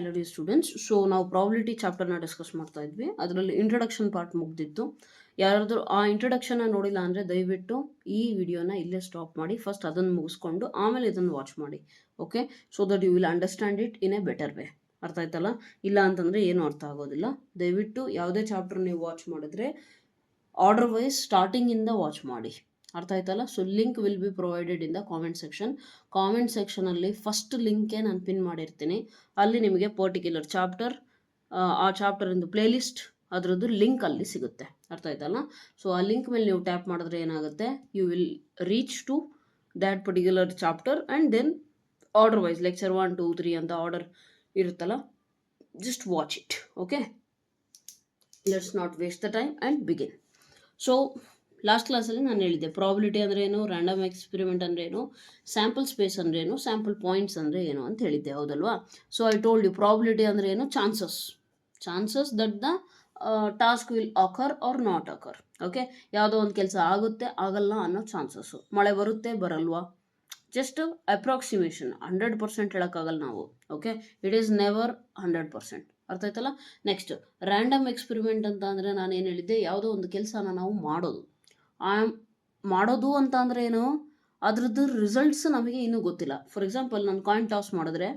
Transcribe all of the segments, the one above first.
Standard year students. So ನಾವು probability ಚಾಪ್ಟರ್ನ discuss ಮಾಡ್ತಾ ಇದ್ವಿ. ಅದರಲ್ಲಿ ಇಂಟ್ರಡಕ್ಷನ್ ಪಾರ್ಟ್ ಮುಗ್ದಿತ್ತು. ಯಾರಾದರೂ ಆ ಇಂಟ್ರಡಕ್ಷನ್ನ ನೋಡಿಲ್ಲ ಅಂದರೆ ದಯವಿಟ್ಟು ಈ ವಿಡಿಯೋನ ಇಲ್ಲೇ ಸ್ಟಾಪ್ ಮಾಡಿ ಫಸ್ಟ್ ಅದನ್ನು ಮುಗಿಸ್ಕೊಂಡು ಆಮೇಲೆ ಇದನ್ನು ವಾಚ್ ಮಾಡಿ. Okay, so that you will understand it in a better way. ಅರ್ಥ ಆಯ್ತಲ್ಲ? ಇಲ್ಲ ಅಂತಂದರೆ ಏನೂ ಅರ್ಥ ಆಗೋದಿಲ್ಲ. ದಯವಿಟ್ಟು ಯಾವುದೇ ಚಾಪ್ಟರ್ ನೀವು ವಾಚ್ ಮಾಡಿದ್ರೆ ಆರ್ಡರ್ ವೈಸ್ ಸ್ಟಾರ್ಟಿಂಗಿಂದ ವಾಚ್ ಮಾಡಿ. ಅರ್ಥ ಆಯ್ತಲ್ಲ? So link will be provided in the comment ಸೆಕ್ಷನಲ್ಲಿ ಫಸ್ಟ್ ಲಿಂಕೇ ನಾನು ಪಿನ್ ಮಾಡಿರ್ತೀನಿ. ಅಲ್ಲಿ ನಿಮಗೆ ಪರ್ಟಿಕ್ಯುಲರ್ ಚಾಪ್ಟರ್, ಆ ಚಾಪ್ಟರಿಂದು ಪ್ಲೇಲಿಸ್ಟ್ ಅದರದ್ದು ಲಿಂಕ್ ಅಲ್ಲಿ ಸಿಗುತ್ತೆ. ಅರ್ಥ ಆಯ್ತಲ್ಲ? ಸೊ ಆ ಲಿಂಕ್ ಮೇಲೆ ನೀವು ಟ್ಯಾಪ್ ಮಾಡಿದ್ರೆ ಏನಾಗುತ್ತೆ, you will reach to that particular chapter and then order wise lecture 1, 2, 3 ಅಂತ ಆರ್ಡರ್ ಇರುತ್ತಲ್ಲ, just watch it. Okay, let's not waste the time and begin. So last ಕ್ಲಾಸಲ್ಲಿ ನಾನು ಹೇಳಿದ್ದೆ ಪ್ರಾಬಿಲಿಟಿ ಅಂದರೆ ಏನು, ರ್ಯಾಂಡಮ್ ಎಕ್ಸ್ಪೆರಿಮೆಂಟ್ ಅಂದರೆ ಏನು, ಸ್ಯಾಂಪಲ್ ಸ್ಪೇಸ್ ಅಂದರೆ ಏನು, ಸ್ಯಾಂಪಲ್ ಪಾಯಿಂಟ್ಸ್ ಅಂದರೆ ಏನು ಅಂತ ಹೇಳಿದ್ದೆ, ಹೌದಲ್ವಾ? So I told you probability ಅಂದರೆ ಏನು, chances that the task will occur or not occur. Okay, ಯಾವುದೋ ಒಂದು ಕೆಲಸ ಆಗುತ್ತೆ ಆಗಲ್ಲ ಅನ್ನೋ ಚಾನ್ಸಸ್ಸು. ಮಳೆ ಬರುತ್ತೆ ಬರಲ್ವಾ, ಜಸ್ಟ್ ಅಪ್ರಾಕ್ಸಿಮೇಷನ್. 100% ಹೇಳೋಕ್ಕಾಗಲ್ಲ ನಾವು. Okay, it is never 100%. ಅರ್ಥ ಆಯ್ತಲ್ಲ? ನೆಕ್ಸ್ಟ್ ರ್ಯಾಂಡಮ್ ಎಕ್ಸ್ಪೆರಿಮೆಂಟ್ ಅಂತ ಅಂದರೆ ನಾನು ಏನು ಹೇಳಿದ್ದೆ, ಯಾವುದೋ ಒಂದು ಕೆಲಸನ ನಾವು ಮಾಡೋದು ಅಂತ ಅಂದರೆ ಏನು, ಅದ್ರದ್ದು ರಿಸಲ್ಟ್ಸ್ ನಮಗೆ ಇನ್ನೂ ಗೊತ್ತಿಲ್ಲ. ಫಾರ್ ಎಕ್ಸಾಂಪಲ್ ನಾನು ಕಾಯಿನ್ ಟಾಸ್ ಮಾಡಿದ್ರೆ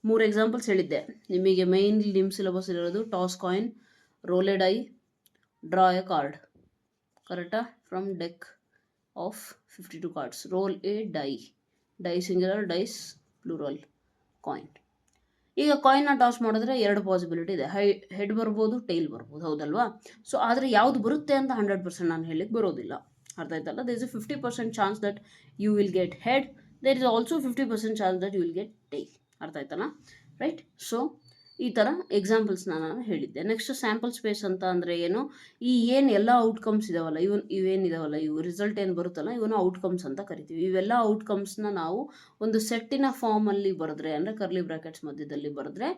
3 ಎಕ್ಸಾಂಪಲ್ಸ್ ಹೇಳಿದ್ದೆ ನಿಮಗೆ. ಮೇಯ್ನ್ಲಿ ನಿಮ್ಮ ಸಿಲೆಬಸ್ ಇರೋದು toss coin, roll a die, draw a card. ಕರೆಕ್ಟಾ? From deck of 52 cards. Roll a die singular, dice plural, coin. ಈಗ ಕಾಯಿನ್ನ ಟಾಸ್ ಮಾಡಿದ್ರೆ 2 ಪಾಸಿಬಿಲಿಟಿ ಇದೆ, ಹೆಡ್ ಬರ್ಬೋದು, ಟೈಲ್ ಬರ್ಬೋದು, ಹೌದಲ್ವಾ? ಸೊ ಆದರೆ ಯಾವುದು ಬರುತ್ತೆ ಅಂತ 100% ನಾನು ಹೇಳಿಕ್ಕೆ ಬರೋದಿಲ್ಲ. ಅರ್ಥ ಆಯ್ತಲ್ಲ? There is a 50% chance that you will get head, there is also 50% chance that you will get tail. ಅರ್ಥ ಆಯ್ತಲ್ಲ? ರೈಟ್. ಸೊ ಈ ಥರ ಎಕ್ಸಾಂಪಲ್ಸ್ನ ನಾನು ಹೇಳಿದ್ದೆ. ನೆಕ್ಸ್ಟ್ ಸ್ಯಾಂಪಲ್ ಸ್ಪೇಸ್ ಅಂತ ಅಂದರೆ ಏನು, ಏನು ಎಲ್ಲ ಔಟ್ಕಮ್ಸ್ ಇದಾವಲ್ಲ, ಇವೇನಿದಾವಲ್ಲ, ಇವು ರಿಸಲ್ಟ್ ಏನು ಬರುತ್ತಲ್ಲ, ಇವನು ಔಟ್ಕಮ್ಸ್ ಅಂತ ಕರಿತೀವಿ. ಇವೆಲ್ಲ ಔಟ್ಕಮ್ಸ್ನ ನಾವು ಒಂದು ಸೆಟ್ಟಿನ ಫಾರ್ಮಲ್ಲಿ ಬರೆದ್ರೆ, ಅಂದರೆ ಕರ್ಲಿ ಬ್ರಾಕೆಟ್ಸ್ ಮಧ್ಯದಲ್ಲಿ ಬರೆದ್ರೆ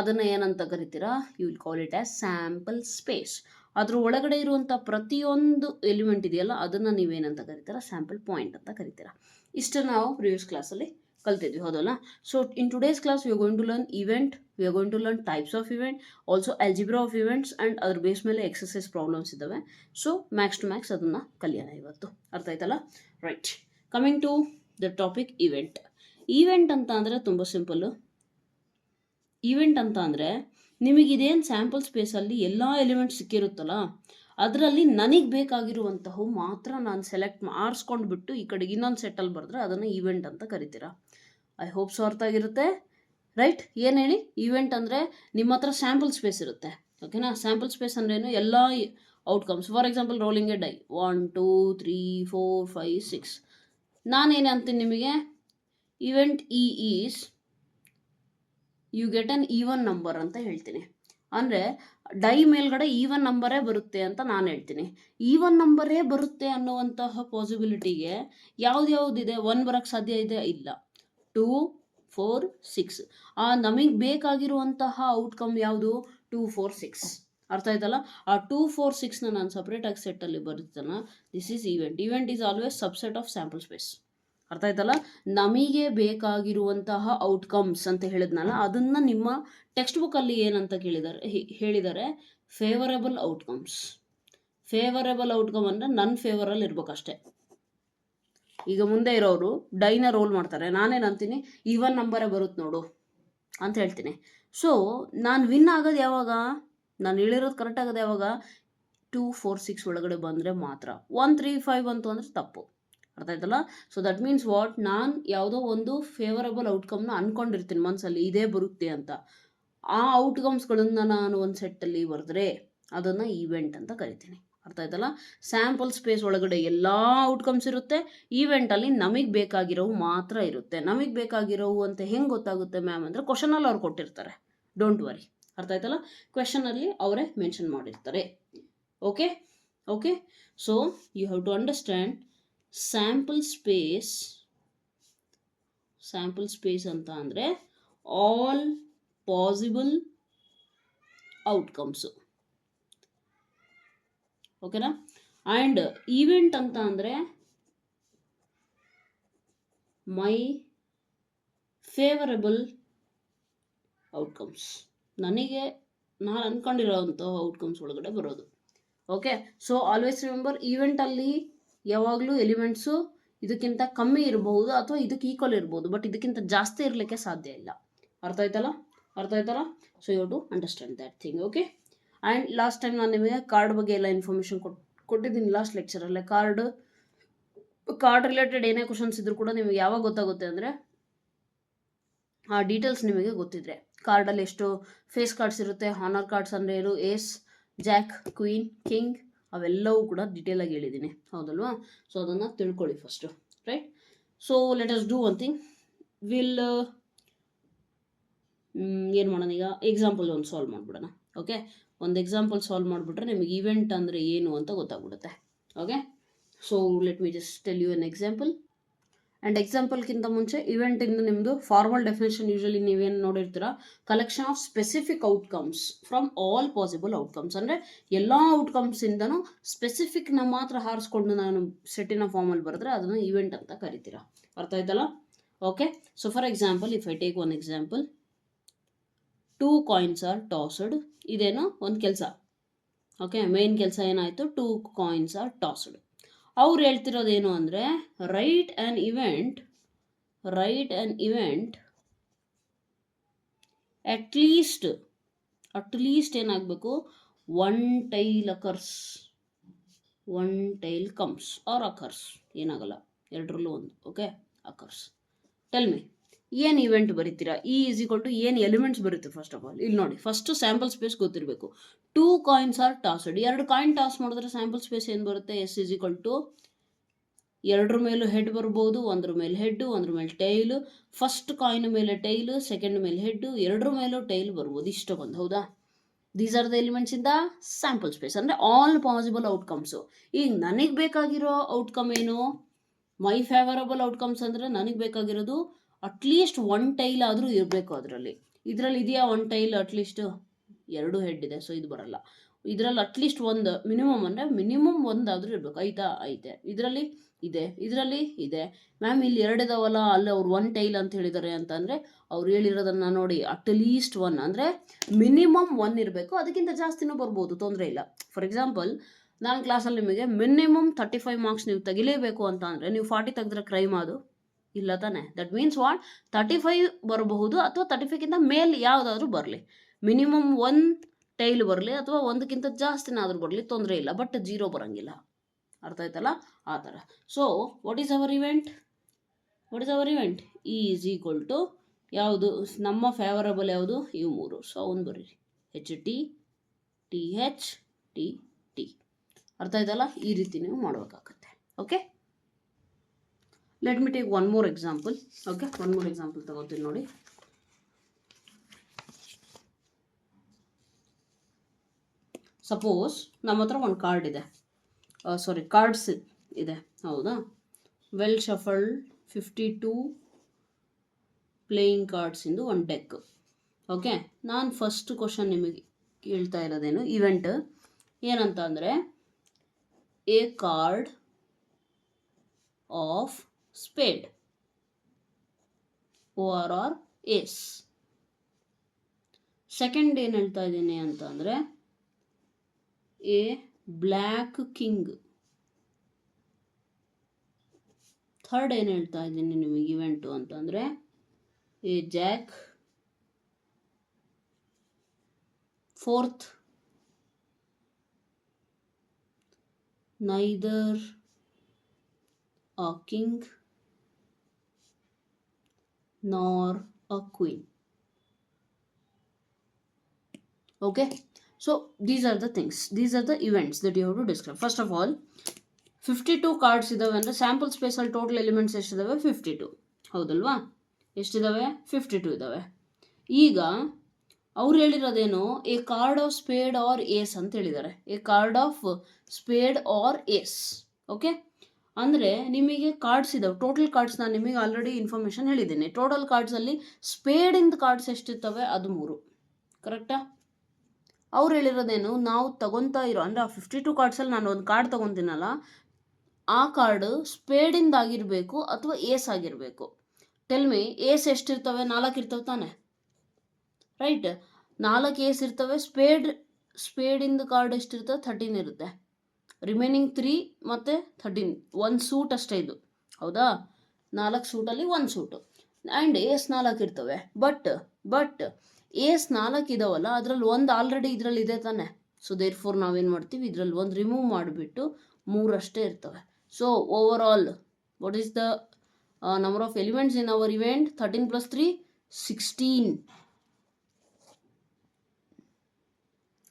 ಅದನ್ನು ಏನಂತ ಕರಿತೀರಾ, you will call it as sample space. ಅದ್ರ ಒಳಗಡೆ ಇರುವಂಥ ಪ್ರತಿಯೊಂದು ಎಲಿಮೆಂಟ್ ಇದೆಯಲ್ಲ ಅದನ್ನು ನೀವೇನಂತ ಕರಿತೀರಾ, ಸ್ಯಾಂಪಲ್ ಪಾಯಿಂಟ್ ಅಂತ ಕರಿತೀರಾ. ಇಷ್ಟು ನಾವು ಪ್ರಿವಿಯಸ್ ಕ್ಲಾಸಲ್ಲಿ ಕಲ್ತಿದ್ವಿ, ಹೌದಲ್ಲ? So in today's class we are going to learn event, we are going to learn types of event, also algebra of events, and ಅದ್ರ ಬೇಸ್ ಮೇಲೆ ಎಕ್ಸಸೈಸ್ ಪ್ರಾಬ್ಲಮ್ಸ್ ಇದ್ದಾವೆ. ಸೊ ಮ್ಯಾಕ್ಸ್ ಟು ಮ್ಯಾಕ್ಸ್ ಅದನ್ನು ಕಲಿಯೋಣ ಇವತ್ತು. ಅರ್ಥ ಆಯ್ತಲ್ಲ? Right. Coming to the topic event ಅಂತ ಅಂದರೆ ತುಂಬ ಸಿಂಪಲ್ಲು. ಈವೆಂಟ್ ಅಂತ ಅಂದರೆ ನಿಮಗಿದೇನು ಸ್ಯಾಂಪಲ್ ಸ್ಪೇಸಲ್ಲಿ ಎಲ್ಲ ಎಲಿಮೆಂಟ್ಸ್ ಸಿಕ್ಕಿರುತ್ತಲ್ಲ, ಅದರಲ್ಲಿ ನನಗೆ ಬೇಕಾಗಿರುವಂತಹ ಮಾತ್ರ ನಾನು ಆರಿಸ್ಕೊಂಡು ಬಿಟ್ಟು ಈ ಕಡೆಗೆ ಇನ್ನೊಂದು ಸೆಟ್ಟಲ್ಲಿ ಬರೆದ್ರೆ ಅದನ್ನು ಈವೆಂಟ್ ಅಂತ ಕರಿತೀರಾ. ಐ ಹೋಪ್ ಸೊ ಅರ್ಥ ಆಗಿರುತ್ತೆ. ರೈಟ್. ಏನು ಹೇಳಿ, ಈವೆಂಟ್ ಅಂದರೆ ನಿಮ್ಮ ಹತ್ರ ಸ್ಯಾಂಪಲ್ ಸ್ಪೇಸ್ ಇರುತ್ತೆ. ಓಕೆನಾ? ಸ್ಯಾಂಪಲ್ ಸ್ಪೇಸ್ ಅಂದ್ರೇನು, ಎಲ್ಲ outcomes. For example rolling a die 1, 2, 3, 4, 5, 6. ನಾನೇನು ಅಂತೀನಿ ನಿಮಗೆ, event is you get an even number ಅಂತ ಹೇಳ್ತೀನಿ. ಅಂದರೆ ಡೈ ಮೇಲ್ಗಡೆ ಈವನ್ ನಂಬರೇ ಬರುತ್ತೆ ಅಂತ ನಾನು ಹೇಳ್ತೀನಿ. ಈವನ್ ನಂಬರೇ ಬರುತ್ತೆ ಅನ್ನುವಂತಹ ಪಾಸಿಬಿಲಿಟಿಗೆ ಯಾವುದಿದೆ, 1 ಬರೋಕ್ಕೆ ಸಾಧ್ಯ ಇದೆ? ಇಲ್ಲ. 2, 4, 6. ನಮಗೆ ಬೇಕಾಗಿರುವಂತಹ ಔಟ್ಕಮ್ ಯಾವುದು? 2, 4, 6. ಅರ್ಥ ಆಯ್ತಲ್ಲ? ಆ 2, 4, 6ನ ನಾನು ಸಪ್ರೇಟಾಗಿ ಸೆಟ್ಟಲ್ಲಿ ಬರುತ್ತಲ್ಲ, this is event is always subset of sample space. ಅರ್ಥ ಆಯ್ತಲ್ಲ? ನಮಗೆ ಬೇಕಾಗಿರುವಂತಹ ಔಟ್ಕಮ್ಸ್ ಅಂತ ಹೇಳಿದ್ನಲ್ಲ, ಅದನ್ನು ನಿಮ್ಮ ಟೆಕ್ಸ್ಟ್ ಬುಕ್ಕಲ್ಲಿ ಏನಂತ ಹೇಳಿದ್ದಾರೆ, ಫೇವರೇಬಲ್ ಔಟ್ಕಮ್ಸ್. ಫೇವರೇಬಲ್ ಔಟ್ಕಮ್ ಅಂದರೆ ನನ್ನ ಫೇವರಲ್ಲಿ ಇರ್ಬೇಕಷ್ಟೇ. ಈಗ ಮುಂದೆ ಇರೋರು ಡೈನ ರೋಲ್ ಮಾಡ್ತಾರೆ, ನಾನೇನು ಅಂತೀನಿ, ಈವನ್ ನಂಬರೇ ಬರುತ್ತೆ ನೋಡು ಅಂತ ಹೇಳ್ತೀನಿ. ಸೊ ನಾನು ವಿನ್ ಆಗೋದು ಯಾವಾಗ, ನಾನು ಹೇಳಿರೋದು ಕರೆಕ್ಟ್ ಆಗೋದು ಯಾವಾಗ, 2, 4, 6 ಒಳಗಡೆ ಬಂದರೆ ಮಾತ್ರ. 1, 3, 5 ಬಂತು ಅಂದರೆ ತಪ್ಪು. ಅರ್ಥ ಆಯ್ತಲ್ಲ? ಸೊ ದಟ್ ಮೀನ್ಸ್ ವಾಟ್, ನಾನು ಯಾವುದೋ ಒಂದು ಫೇವರಬಲ್ ಔಟ್ಕಮ್ನ ಅಂದ್ಕೊಂಡಿರ್ತೀನಿ ಮನಸ್ಸಲ್ಲಿ, ಇದೇ ಬರುತ್ತೆ ಅಂತ. ಆ ಔಟ್ಕಮ್ಸ್ಗಳನ್ನು ನಾನು ಒಂದು ಸೆಟ್ಟಲ್ಲಿ ಬರೆದ್ರೆ ಅದನ್ನು ಈವೆಂಟ್ ಅಂತ ಕರಿತೀನಿ. ಅರ್ಥ ಆಯ್ತಲ್ಲ? ಸ್ಯಾಂಪಲ್ ಸ್ಪೇಸ್ ಒಳಗಡೆ ಎಲ್ಲ ಔಟ್ಕಮ್ಸ್ ಇರುತ್ತೆ, ಈವೆಂಟಲ್ಲಿ ನಮಗೆ ಬೇಕಾಗಿರೋವು ಮಾತ್ರ ಇರುತ್ತೆ. ನಮಗೆ ಬೇಕಾಗಿರೋವು ಅಂತ ಹೆಂಗೆ ಗೊತ್ತಾಗುತ್ತೆ ಮ್ಯಾಮ್ ಅಂದರೆ, ಕ್ವಶನಲ್ಲಿ ಅವ್ರು ಕೊಟ್ಟಿರ್ತಾರೆ, ಡೋಂಟ್ ವರಿ. ಅರ್ಥ ಆಯ್ತಲ್ಲ? ಕ್ವೆಶನಲ್ಲಿ ಅವರೇ ಮೆನ್ಷನ್ ಮಾಡಿರ್ತಾರೆ. Okay. So you have to understand sample space ಅಂತ ಅಂದರೆ ಆಲ್ ಪಾಸಿಬಲ್ ಔಟ್ಕಮ್ಸು. ಓಕೆನಾ? ಆ್ಯಂಡ್ ಈವೆಂಟ್ ಅಂತ ಅಂದರೆ ಮೈ ಫೇವರಬಲ್ ಔಟ್ಕಮ್ಸ್. ನನಗೆ ನಾನು ಅಂದ್ಕೊಂಡಿರೋವಂಥ ಔಟ್ಕಮ್ಸ್ ಒಳಗಡೆ ಬರೋದು. ಓಕೆ, ಸೊ ಆಲ್ವೇಸ್ ರಿಮೆಂಬರ್, ಈವೆಂಟಲ್ಲಿ ಯಾವಾಗಲೂ ಎಲಿಮೆಂಟ್ಸು ಇದಕ್ಕಿಂತ ಕಮ್ಮಿ ಇರಬಹುದು ಅಥವಾ ಇದಕ್ಕೆ ಈಕ್ವಲ್ ಇರ್ಬೋದು, ಬಟ್ ಇದಕ್ಕಿಂತ ಜಾಸ್ತಿ ಇರಲಿಕ್ಕೆ ಸಾಧ್ಯ ಇಲ್ಲ. ಅರ್ಥ ಆಯ್ತಲ್ಲ? So you to understand that thing. Okay, and last time ನಾನು ನಿಮಗೆ ಕಾರ್ಡ್ ಬಗ್ಗೆ ಎಲ್ಲ ಇನ್ಫಾರ್ಮೇಷನ್ ಕೊಟ್ಟಿದ್ದೀನಿ ಲಾಸ್ಟ್ ಲೆಕ್ಚರಲ್ಲೇ. ಕಾರ್ಡ್ ರಿಲೇಟೆಡ್ ಏನೇ ಕ್ವಶನ್ಸ್ ಇದ್ರೂ ಕೂಡ ನಿಮಗೆ ಯಾವಾಗ ಗೊತ್ತಾಗುತ್ತೆ ಅಂದರೆ ಆ ಡೀಟೇಲ್ಸ್ ನಿಮಗೆ ಗೊತ್ತಿದ್ರೆ. ಕಾರ್ಡಲ್ಲಿ ಎಷ್ಟು ಫೇಸ್ ಕಾರ್ಡ್ಸ್ ಇರುತ್ತೆ, ಹಾನರ್ ಕಾರ್ಡ್ಸ್ ಅಂದರೆ ಏನು, ಏಸ್, ಜಾಕ್, ಕ್ವೀನ್, ಕಿಂಗ್, ಅವೆಲ್ಲವೂ ಕೂಡ ಡೀಟೇಲಾಗಿ ಹೇಳಿದ್ದೀನಿ, ಹೌದಲ್ವಾ? ಸೊ ಅದನ್ನು ತಿಳ್ಕೊಳ್ಳಿ first, right? So let us do one thing. Will ಏನು ಮಾಡೋಣ ಈಗ, ಎಕ್ಸಾಂಪಲ್ ಒಂದು ಸಾಲ್ವ್ ಮಾಡಿಬಿಡೋಣ. ಓಕೆ, ಒಂದು ಎಕ್ಸಾಂಪಲ್ ಸಾಲ್ವ್ ಮಾಡಿಬಿಟ್ರೆ ನಿಮಗೆ ಇವೆಂಟ್ ಅಂದರೆ ಏನು ಅಂತ ಗೊತ್ತಾಗ್ಬಿಡುತ್ತೆ. Okay, so let me just tell you an example. And ಎಕ್ಸಾಂಪಲ್ಗಿಂತ ಮುಂಚೆ ಇವೆಂಟಿಂದ ನಿಮ್ಮದು ಫಾರ್ಮಲ್ ಡೆಫಿನೇಷನ್ ಯೂಶಲಿ ನೀವೇನು ನೋಡಿರ್ತೀರ, collection of specific outcomes from all possible outcomes. ಅಂದರೆ ಎಲ್ಲ ಔಟ್ಕಮ್ಸಿಂದನೂ ಸ್ಪೆಸಿಫಿಕ್ನ ಮಾತ್ರ ಹಾರಿಸ್ಕೊಂಡು ನಾನು ಸೆಟ್ಟಿನ ಫಾರ್ಮಲ್ಲಿ ಬರೆದ್ರೆ ಅದನ್ನು ಇವೆಂಟ್ ಅಂತ ಕರಿತೀರ. ಅರ್ಥ ಆಯ್ತಲ್ಲ? Okay, so for example, if I take one example, 2 coins are tossed. ಇದೇನು ಒಂದು ಕೆಲಸ. ಓಕೆ, ಮೇನ್ ಕೆಲಸ ಏನಾಯಿತು, 2 coins ಆರ್ ಟಾಸ್ಡ್. ಅವ್ರು ಹೇಳ್ತಿರೋದೇನು ಅಂದರೆ ರೈಟ್ ಆ್ಯನ್ ಇವೆಂಟ್ ಅಟ್ಲೀಸ್ಟ್ ಏನಾಗಬೇಕು, one tail comes or occurs, ಏನಾಗಲ್ಲ, ಎರಡರಲ್ಲೂ ಒಂದು. Okay, occurs. ಟೆಲ್ ಮಿ, ಏನು ಇವೆಂಟ್ ಬರೀತೀರಾ? ಇ ಈಸ್ ಈಕ್ವಲ್ ಟು ಏನು ಎಲಿಮೆಂಟ್ಸ್ ಬರುತ್ತೆ ಫಸ್ಟ್ ಆಫ್ ಆಲ್. ಇಲ್ಲಿ ನೋಡಿ, ಫಸ್ಟು ಸ್ಯಾಂಪಲ್ ಸ್ಪೇಸ್ ಗೊತ್ತಿರಬೇಕು. 2 coins are tossed. 2 coin toss ಮಾಡಿದ್ರೆ ಸ್ಯಾಂಪಲ್ ಸ್ಪೇಸ್ ಏನು ಬರುತ್ತೆ? ಎಸ್ ಈಸ್ ಈಕ್ವಲ್ ಟು, ಎರಡರ ಮೇಲೂ ಹೆಡ್ ಬರ್ಬೋದು, ಒಂದ್ರ ಮೇಲೆ ಹೆಡ್ಡು, ಒಂದ್ರ ಮೇಲೆ ಟೈಲು. ಫಸ್ಟ್ ಕಾಯಿನ್ ಮೇಲೆ ಟೈಲು, ಸೆಕೆಂಡ್ ಮೇಲೆ ಹೆಡ್ಡು, ಎರಡರ ಮೇಲೂ ಟೈಲ್ ಬರ್ಬೋದು. ಇಷ್ಟು ಬಂದು, ಹೌದಾ? These are the elements in the sample space, ಅಂದರೆ ಆಲ್ ಪಾಸಿಬಲ್ ಔಟ್ಕಮ್ಸು. ಈಗ ನನಗೆ ಬೇಕಾಗಿರೋ ಔಟ್ಕಮ್ ಏನು, ಮೈ ಫೇವರಬಲ್ ಔಟ್ಕಮ್ಸ್ ಅಂದರೆ ನನಗೆ ಬೇಕಾಗಿರೋದು ಅಟ್ಲೀಸ್ಟ್ 1 ಟೈಲ್ ಆದರೂ ಇರಬೇಕು ಅದರಲ್ಲಿ. ಇದರಲ್ಲಿ ಇದೆಯಾ 1 ಟೈಲ್? ಅಟ್ಲೀಸ್ಟ್ 2 ಹೆಡ್ ಇದೆ, ಸೊ ಇದು ಬರಲ್ಲ. ಇದರಲ್ಲಿ ಅಟ್ಲೀಸ್ಟ್ ಒಂದು ಮಿನಿಮಮ್, ಅಂದರೆ ಮಿನಿಮಮ್ ಒಂದಾದರೂ ಇರಬೇಕು. ಐತೆ. ಇದರಲ್ಲಿ ಇದೆ. ಮ್ಯಾಮ್ ಇಲ್ಲಿ 2 ಇದಾವಲ್ಲ, ಅಲ್ಲಿ ಅವ್ರು 1 ಟೈಲ್ ಅಂತ ಹೇಳಿದ್ದಾರೆ ಅಂತಂದರೆ ಅವ್ರು ಹೇಳಿರೋದನ್ನು ನೋಡಿ, ಅಟ್ಲೀಸ್ಟ್ 1 ಅಂದರೆ ಮಿನಿಮಮ್ 1 ಇರಬೇಕು. ಅದಕ್ಕಿಂತ ಜಾಸ್ತಿನೂ ಬರ್ಬೋದು, ತೊಂದರೆ ಇಲ್ಲ. ಫಾರ್ ಎಕ್ಸಾಂಪಲ್, ನಾನು ಕ್ಲಾಸಲ್ಲಿ ನಿಮಗೆ ಮಿನಿಮಮ್ 35 ಮಾರ್ಕ್ಸ್ ನೀವು ತೆಗಿಲೇಬೇಕು ಅಂತ ಅಂದರೆ ನೀವು 40 ತೆಗೆದ್ರೆ ಕ್ರೈಮ್ ಅದು ಇಲ್ಲ ತಾನೆ? ದಟ್ ಮೀನ್ಸ್ ವಾಟ್, 35 ಬರಬಹುದು ಅಥವಾ 35ಕ್ಕಿಂತ ಮೇಲೆ ಯಾವುದಾದ್ರೂ ಬರಲಿ. ಮಿನಿಮಮ್ 1 ಟೈಲ್ ಬರಲಿ ಅಥವಾ ಒಂದಕ್ಕಿಂತ ಜಾಸ್ತಿನಾದರೂ ಬರಲಿ, ತೊಂದರೆ ಇಲ್ಲ. ಬಟ್ 0 ಬರೋಂಗಿಲ್ಲ. ಅರ್ಥ ಆಯ್ತಲ್ಲ? ಆ ಥರ. So what is our event? E is equal to ಯಾವುದು ನಮ್ಮ ಫೇವರಬಲ್, ಯಾವುದು? ಇವು 3. ಸೊ ಅವನು ಬರೀರಿ, HT, TH, TT. ಅರ್ಥ ಆಯ್ತಲ್ಲ? ಈ ರೀತಿ ನೀವು ಮಾಡಬೇಕಾಗತ್ತೆ. Okay, let me take one more example. Okay, one more example ತಗೋತೀನಿ ನೋಡಿ. ಸಪೋಸ್ ನಮ್ಮ ಹತ್ರ ಒಂದು ಕಾರ್ಡ್ ಇದೆ, ಕಾರ್ಡ್ಸ್ ಇದೆ, ಹೌದಾ? ವೆಲ್ ಶಫಲ್ಡ್ 52 ಪ್ಲೇಯಿಂಗ್ ಕಾರ್ಡ್ಸಿಂದು ಒಂದು ಡೆಕ್. ಓಕೆ, ನಾನು ಫಸ್ಟ್ ಕ್ವಶನ್ ನಿಮಗೆ ಹೇಳ್ತಾ ಇರೋದೇನು, ಇವೆಂಟ್ ಏನಂತ ಅಂದರೆ a card of spade, OR or ace. Second ಏನು ಹೇಳ್ತಾ ಇದ್ದೀನಿ ಅಂತ ಅಂದರೆ ಎ ಬ್ಲ್ಯಾಕ್ ಕಿಂಗ್. ಥರ್ಡ್ ಏನು ಹೇಳ್ತಾ ಇದ್ದೀನಿ ನಿಮಗೆ ಇವೆಂಟು ಅಂತಂದರೆ A Jack. Fourth, neither a king nor a queen. Okay, so these are the things, these are the events that you have to describe. First of all, 52 cards ಇದಾವೆ ಅಂದರೆ sample ಸ್ಪೇಸಲ್ಲಿ total elements ಎಷ್ಟಿದಾವೆ? 52, ಹೌದಲ್ವಾ? ಎಷ್ಟಿದಾವೆ? 52 ಇದ್ದಾವೆ. ಈಗ ಅವ್ರು ಹೇಳಿರೋದೇನು, a card of spade or ace ಅಂತ ಹೇಳಿದ್ದಾರೆ. A card of spade or ace. Okay, ಅಂದರೆ ನಿಮಗೆ ಕಾರ್ಡ್ಸ್ ಇದಾವೆ, ಟೋಟಲ್ ಕಾರ್ಡ್ಸ್ ನಾನು ನಿಮಗೆ ಆಲ್ರೆಡಿ ಇನ್ಫಾರ್ಮೇಷನ್ ಹೇಳಿದ್ದೀನಿ. ಟೋಟಲ್ ಕಾರ್ಡ್ಸಲ್ಲಿ ಸ್ಪೇಡಿಂದ ಕಾರ್ಡ್ಸ್ ಎಷ್ಟಿರ್ತವೆ? ಅದು 3, ಕರೆಕ್ಟಾ? ಅವ್ರು ಹೇಳಿರೋದೇನು, ನಾವು ತಗೊತಾ ಇರೋ ಅಂದರೆ ಆ 52 ಕಾರ್ಡ್ಸಲ್ಲಿ ನಾನು ಒಂದು ಕಾರ್ಡ್ ತೊಗೊತೀನಲ್ಲ, ಆ ಕಾರ್ಡು ಸ್ಪೇಡಿಂದ ಆಗಿರಬೇಕು ಅಥವಾ ಏಸ್ ಆಗಿರಬೇಕು. ಟೆಲ್ ಮಿ, ಏಸ್ ಎಷ್ಟಿರ್ತವೆ? 4 ಇರ್ತವೆ ತಾನೆ, ರೈಟ್? 4 ಏಸ್ ಇರ್ತವೆ. ಸ್ಪೇಡಿಂದ ಕಾರ್ಡ್ ಎಷ್ಟಿರ್ತವೆ? 13 ಇರುತ್ತೆ. ರಿಮೈನಿಂಗ್ 3 ಮತ್ತು 13 1 ಸೂಟ್ ಅಷ್ಟೇ ಇದು, ಹೌದಾ? 4 ಸೂಟಲ್ಲಿ 1 ಸೂಟು ಆ್ಯಂಡ್ ಏಸ್ 4 ಇರ್ತವೆ. ಬಟ್ ಏಸ್ 4 ಇದಾವಲ್ಲ, ಅದರಲ್ಲಿ ಒಂದು ಆಲ್ರೆಡಿ ಇದರಲ್ಲಿ ಇದೆ ತಾನೆ. ಸೊ ದೇರ್ ಫೋರ್ ನಾವೇನು ಮಾಡ್ತೀವಿ, ಇದರಲ್ಲಿ ಒಂದು ರಿಮೂವ್ ಮಾಡಿಬಿಟ್ಟು 3 ಅಷ್ಟೇ ಇರ್ತವೆ. So overall what is the number of elements in our event? 13 + 3 16.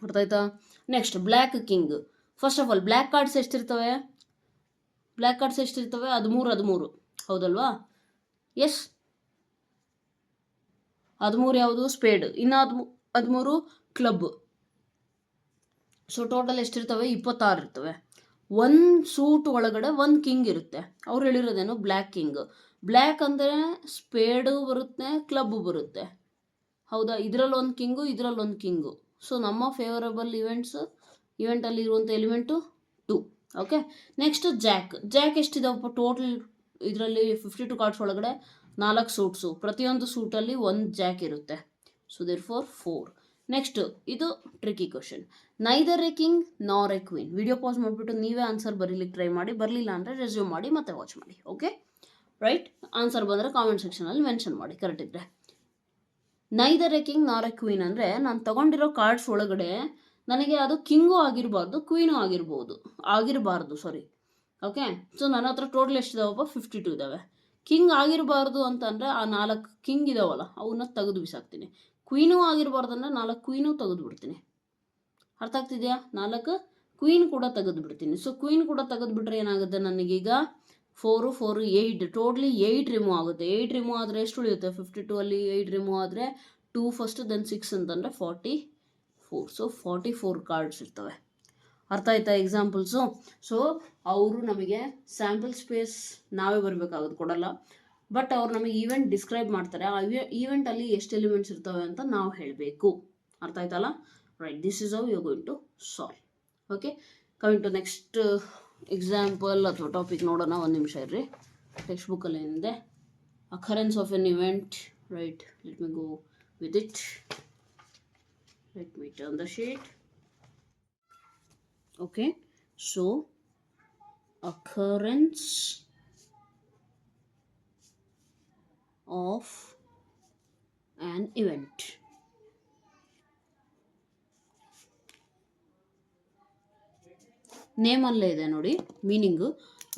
ಅರ್ಥ ಆಯ್ತಾ? Next black king. First of all black cards ಎಷ್ಟಿರ್ತವೆ? 13 ಹೌದಲ್ವಾ? ಎಸ್, 13 ಯಾವುದು? ಸ್ಪೇಡ್. ಇನ್ನು 13 ಕ್ಲಬ್. So total ಎಷ್ಟಿರ್ತವೆ? 26 ಇರ್ತವೆ. 1 ಸೂಟ್ ಒಳಗಡೆ 1 ಕಿಂಗ್ ಇರುತ್ತೆ. ಅವ್ರು ಹೇಳಿರೋದೇನು? Black king. ಬ್ಲ್ಯಾಕ್ ಅಂದರೆ ಸ್ಪೇಡು ಬರುತ್ತೆ, ಕ್ಲಬ್ ಬರುತ್ತೆ, ಹೌದಾ? ಇದರಲ್ಲಿ 1 ಕಿಂಗು, ಇದರಲ್ಲಿ 1 ಕಿಂಗು. ಸೊ ನಮ್ಮ ಫೇವರಬಲ್ ಇವೆಂಟಲ್ಲಿ ಇರುವಂಥ ಎಲಿಮೆಂಟು 2. ಓಕೆ, ನೆಕ್ಸ್ಟ್ ಜಾಕ್ ಎಷ್ಟಿದಾವಪ್ಪ ಟೋಟಲ್? ಇದರಲ್ಲಿ 52 ಕಾರ್ಡ್ಸ್ ಒಳಗಡೆ 4 ಸೂಟ್ಸು, ಪ್ರತಿಯೊಂದು ಸೂಟಲ್ಲಿ 1 ಜಾಕ್ ಇರುತ್ತೆ. So therefore 4. ನೆಕ್ಸ್ಟ್ ಇದು tricky question. Neither a king nor a queen. Video pass ಮಾಡಿಬಿಟ್ಟು ನೀವೇ ಆನ್ಸರ್ ಬರೀಲಿಕ್ಕೆ ಟ್ರೈ ಮಾಡಿ, ಬರಲಿಲ್ಲ ಅಂದರೆ ರೆಸ್ಯೂಮ್ ಮಾಡಿ ಮತ್ತೆ ವಾಚ್ ಮಾಡಿ. ಓಕೆ ರೈಟ್, ಆನ್ಸರ್ ಬಂದರೆ ಕಾಮೆಂಟ್ ಸೆಕ್ಷನಲ್ಲಿ ಮೆನ್ಷನ್ ಮಾಡಿ ಕರೆಕ್ಟ್ ಇದ್ದರೆ. Neither a king nor a queen ಅಂದರೆ ನಾನು ತಗೊಂಡಿರೋ ಕಾರ್ಡ್ಸ್ ಒಳಗಡೆ ನನಗೆ ಅದು ಕಿಂಗೂ ಆಗಿರಬಾರ್ದು, ಕ್ವೀನು ಆಗಿರಬಾರ್ದು. ಓಕೆ, ಸೊ ನನ್ನ ಹತ್ರ ಟೋಟಲ್ ಎಷ್ಟಿದಾವಪ್ಪ? 52 ಇದ್ದಾವೆ. ಕಿಂಗ್ ಆಗಿರಬಾರ್ದು ಅಂತಂದರೆ ಆ 4 ಕಿಂಗ್ ಇದಾವಲ್ಲ ಅವನ್ನ ತೆಗೆದು ಬಿಸಾಕ್ತೀನಿ. ಕ್ವೀನೂ ಆಗಿರಬಾರ್ದು ಅಂದರೆ 4 ಕ್ವೀನೂ ತೆಗೆದು ಬಿಡ್ತೀನಿ. ಅರ್ಥ ಆಗ್ತಿದೆಯಾ? 4 ಕ್ವೀನ್ ಕೂಡ ತೆಗೆದು ಬಿಡ್ತೀನಿ. ಸೊ ಕ್ವೀನ್ ಕೂಡ ತೆಗೆದು ಬಿಟ್ರೆ ಏನಾಗುತ್ತೆ ನನಗೀಗ? 4 4 8 ಟೋಟ್ಲಿ 8 ರಿಮೂವ್ ಆಗುತ್ತೆ. 8 ರಿಮೂವ್ ಆದರೆ ಎಷ್ಟು ಉಳಿಯುತ್ತೆ? 52 ಅಲ್ಲಿ 8 ರಿಮೂವ್ ಆದರೆ 2 ಫಸ್ಟ್ ದೆನ್ 6 ಅಂತಂದರೆ 44. ಸೊ 44 ಕಾರ್ಡ್ಸ್ ಇರ್ತವೆ. ಅರ್ಥ ಆಯ್ತಾ ಎಕ್ಸಾಂಪಲ್ಸು? ಸೊ ಅವರು ನಮಗೆ ಸ್ಯಾಂಪಲ್ ಸ್ಪೇಸ್ ನಾವೇ ಬರಬೇಕಾಗೋದು, ಕೊಡಲ್ಲ. ಬಟ್ ಅವ್ರು ನಮಗೆ ಈವೆಂಟ್ ಡಿಸ್ಕ್ರೈಬ್ ಮಾಡ್ತಾರೆ. ಆ ಈವೆಂಟಲ್ಲಿ ಎಷ್ಟು ಎಲಿಮೆಂಟ್ಸ್ ಇರ್ತವೆ ಅಂತ ನಾವು ಹೇಳಬೇಕು. ಅರ್ಥ ಆಯ್ತಲ್ಲ? Right, this is how you are going to solve. Okay, coming to next example ಅಥವಾ ಟಾಪಿಕ್ ನೋಡೋಣ. ಒಂದು ನಿಮಿಷ ಇರ್ರಿ. ಟೆಕ್ಸ್ಟ್ ಬುಕ್ಕಲ್ಲಿ ಏನಿದೆ? Occurrence of an event. Right, let me go with it. Let me turn the sheet. Okay, so occurrence of an event. ನೇಮಲ್ಲೇ ಇದೆ ನೋಡಿ ಮೀನಿಂಗು.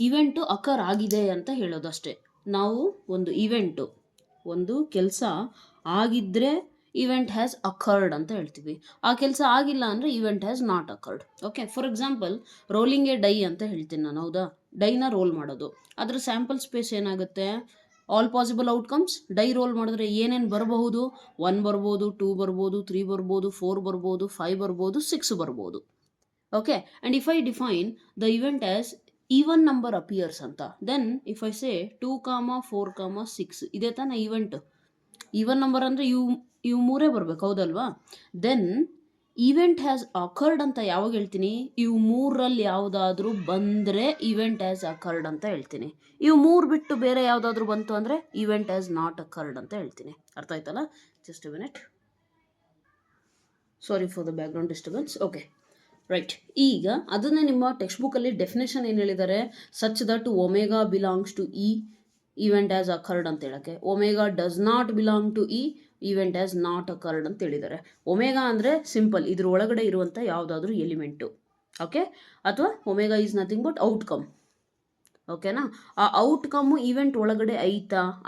ಇವೆಂಟು ಅಕರ್ ಆಗಿದೆ ಅಂತ ಹೇಳೋದಷ್ಟೇ. ನಾವು ಒಂದು ಕೆಲಸ ಆಗಿದ್ದರೆ ಇವೆಂಟ್ ಹ್ಯಾಸ್ ಅಕರ್ಡ್ ಅಂತ ಹೇಳ್ತೀವಿ. ಆ ಕೆಲಸ ಆಗಿಲ್ಲ ಅಂದರೆ event has not occurred. Okay, for example rolling a die ಅಂತ ಹೇಳ್ತೀನಿ ನಾನು, ಹೌದಾ? ಡೈನ ರೋಲ್ ಮಾಡೋದು. ಅದರ ಸ್ಯಾಂಪಲ್ ಸ್ಪೇಸ್ ಏನಾಗುತ್ತೆ? All possible outcomes. Die roll ಮಾಡಿದ್ರೆ ಏನೇನು ಬರಬಹುದು? 1 ಬರ್ಬೋದು, 2 ಬರ್ಬೋದು, 3 ಬರ್ಬೋದು, 4 ಬರ್ಬೋದು, 5 ಬರ್ಬೋದು, 6 ಬರ್ಬೋದು. Okay, and if I define the event as even number appears ಅಂತ, ದೆನ್ ಇಫ್ ಐ ಸೇ 2, 4, 6 ಇದೇ ತಾನೇ ಇವೆಂಟ್. ಈವನ್ ನಂಬರ್ ಅಂದರೆ ಇವು 3 ಬರಬೇಕು, ಹೌದಲ್ವಾ? ದೆನ್ ಈವೆಂಟ್ ಹ್ಯಾಸ್ ಅಕರ್ಡ್ ಅಂತ ಯಾವಾಗ ಹೇಳ್ತೀನಿ? ಇವು 3ರಲ್ಲಿ ಯಾವುದಾದ್ರೂ ಬಂದರೆ ಈವೆಂಟ್ ಹ್ಯಾಸ್ ಅಕರ್ಡ್ ಅಂತ ಹೇಳ್ತೀನಿ. ಇವು 3 ಬಿಟ್ಟು ಬೇರೆ ಯಾವುದಾದ್ರೂ ಬಂತು ಅಂದರೆ ಈವೆಂಟ್ ಹ್ಯಾಸ್ ನಾಟ್ ಅಕರ್ಡ್ ಅಂತ ಹೇಳ್ತೀನಿ. ಅರ್ಥ ಆಯ್ತಲ್ಲ? Just a minute, sorry for the background disturbance. Okay right, ಈಗ ಅದನ್ನೇ ನಿಮ್ಮ ಟೆಕ್ಸ್ಟ್ ಬುಕ್ಕಲ್ಲಿ ಡೆಫಿನೇಷನ್ ಏನು ಹೇಳಿದ್ದಾರೆ? Such that omega belongs to E event has occurred ಅಂತ ಹೇಳೋಕ್ಕೆ. Omega does not belong to E event has not occurred ಅಂತ ಹೇಳಿದ್ದಾರೆ. ಒಮೆಗಾ ಅಂದರೆ ಸಿಂಪಲ್, ಇದ್ರ ಒಳಗಡೆ ಇರುವಂಥ ಯಾವುದಾದ್ರೂ ಎಲಿಮೆಂಟು. ಓಕೆ, ಅಥವಾ omega is nothing but outcome. ಓಕೆನಾ? ಆ ಔಟ್ಕಮ್ಮು ಈವೆಂಟ್ ಒಳಗಡೆ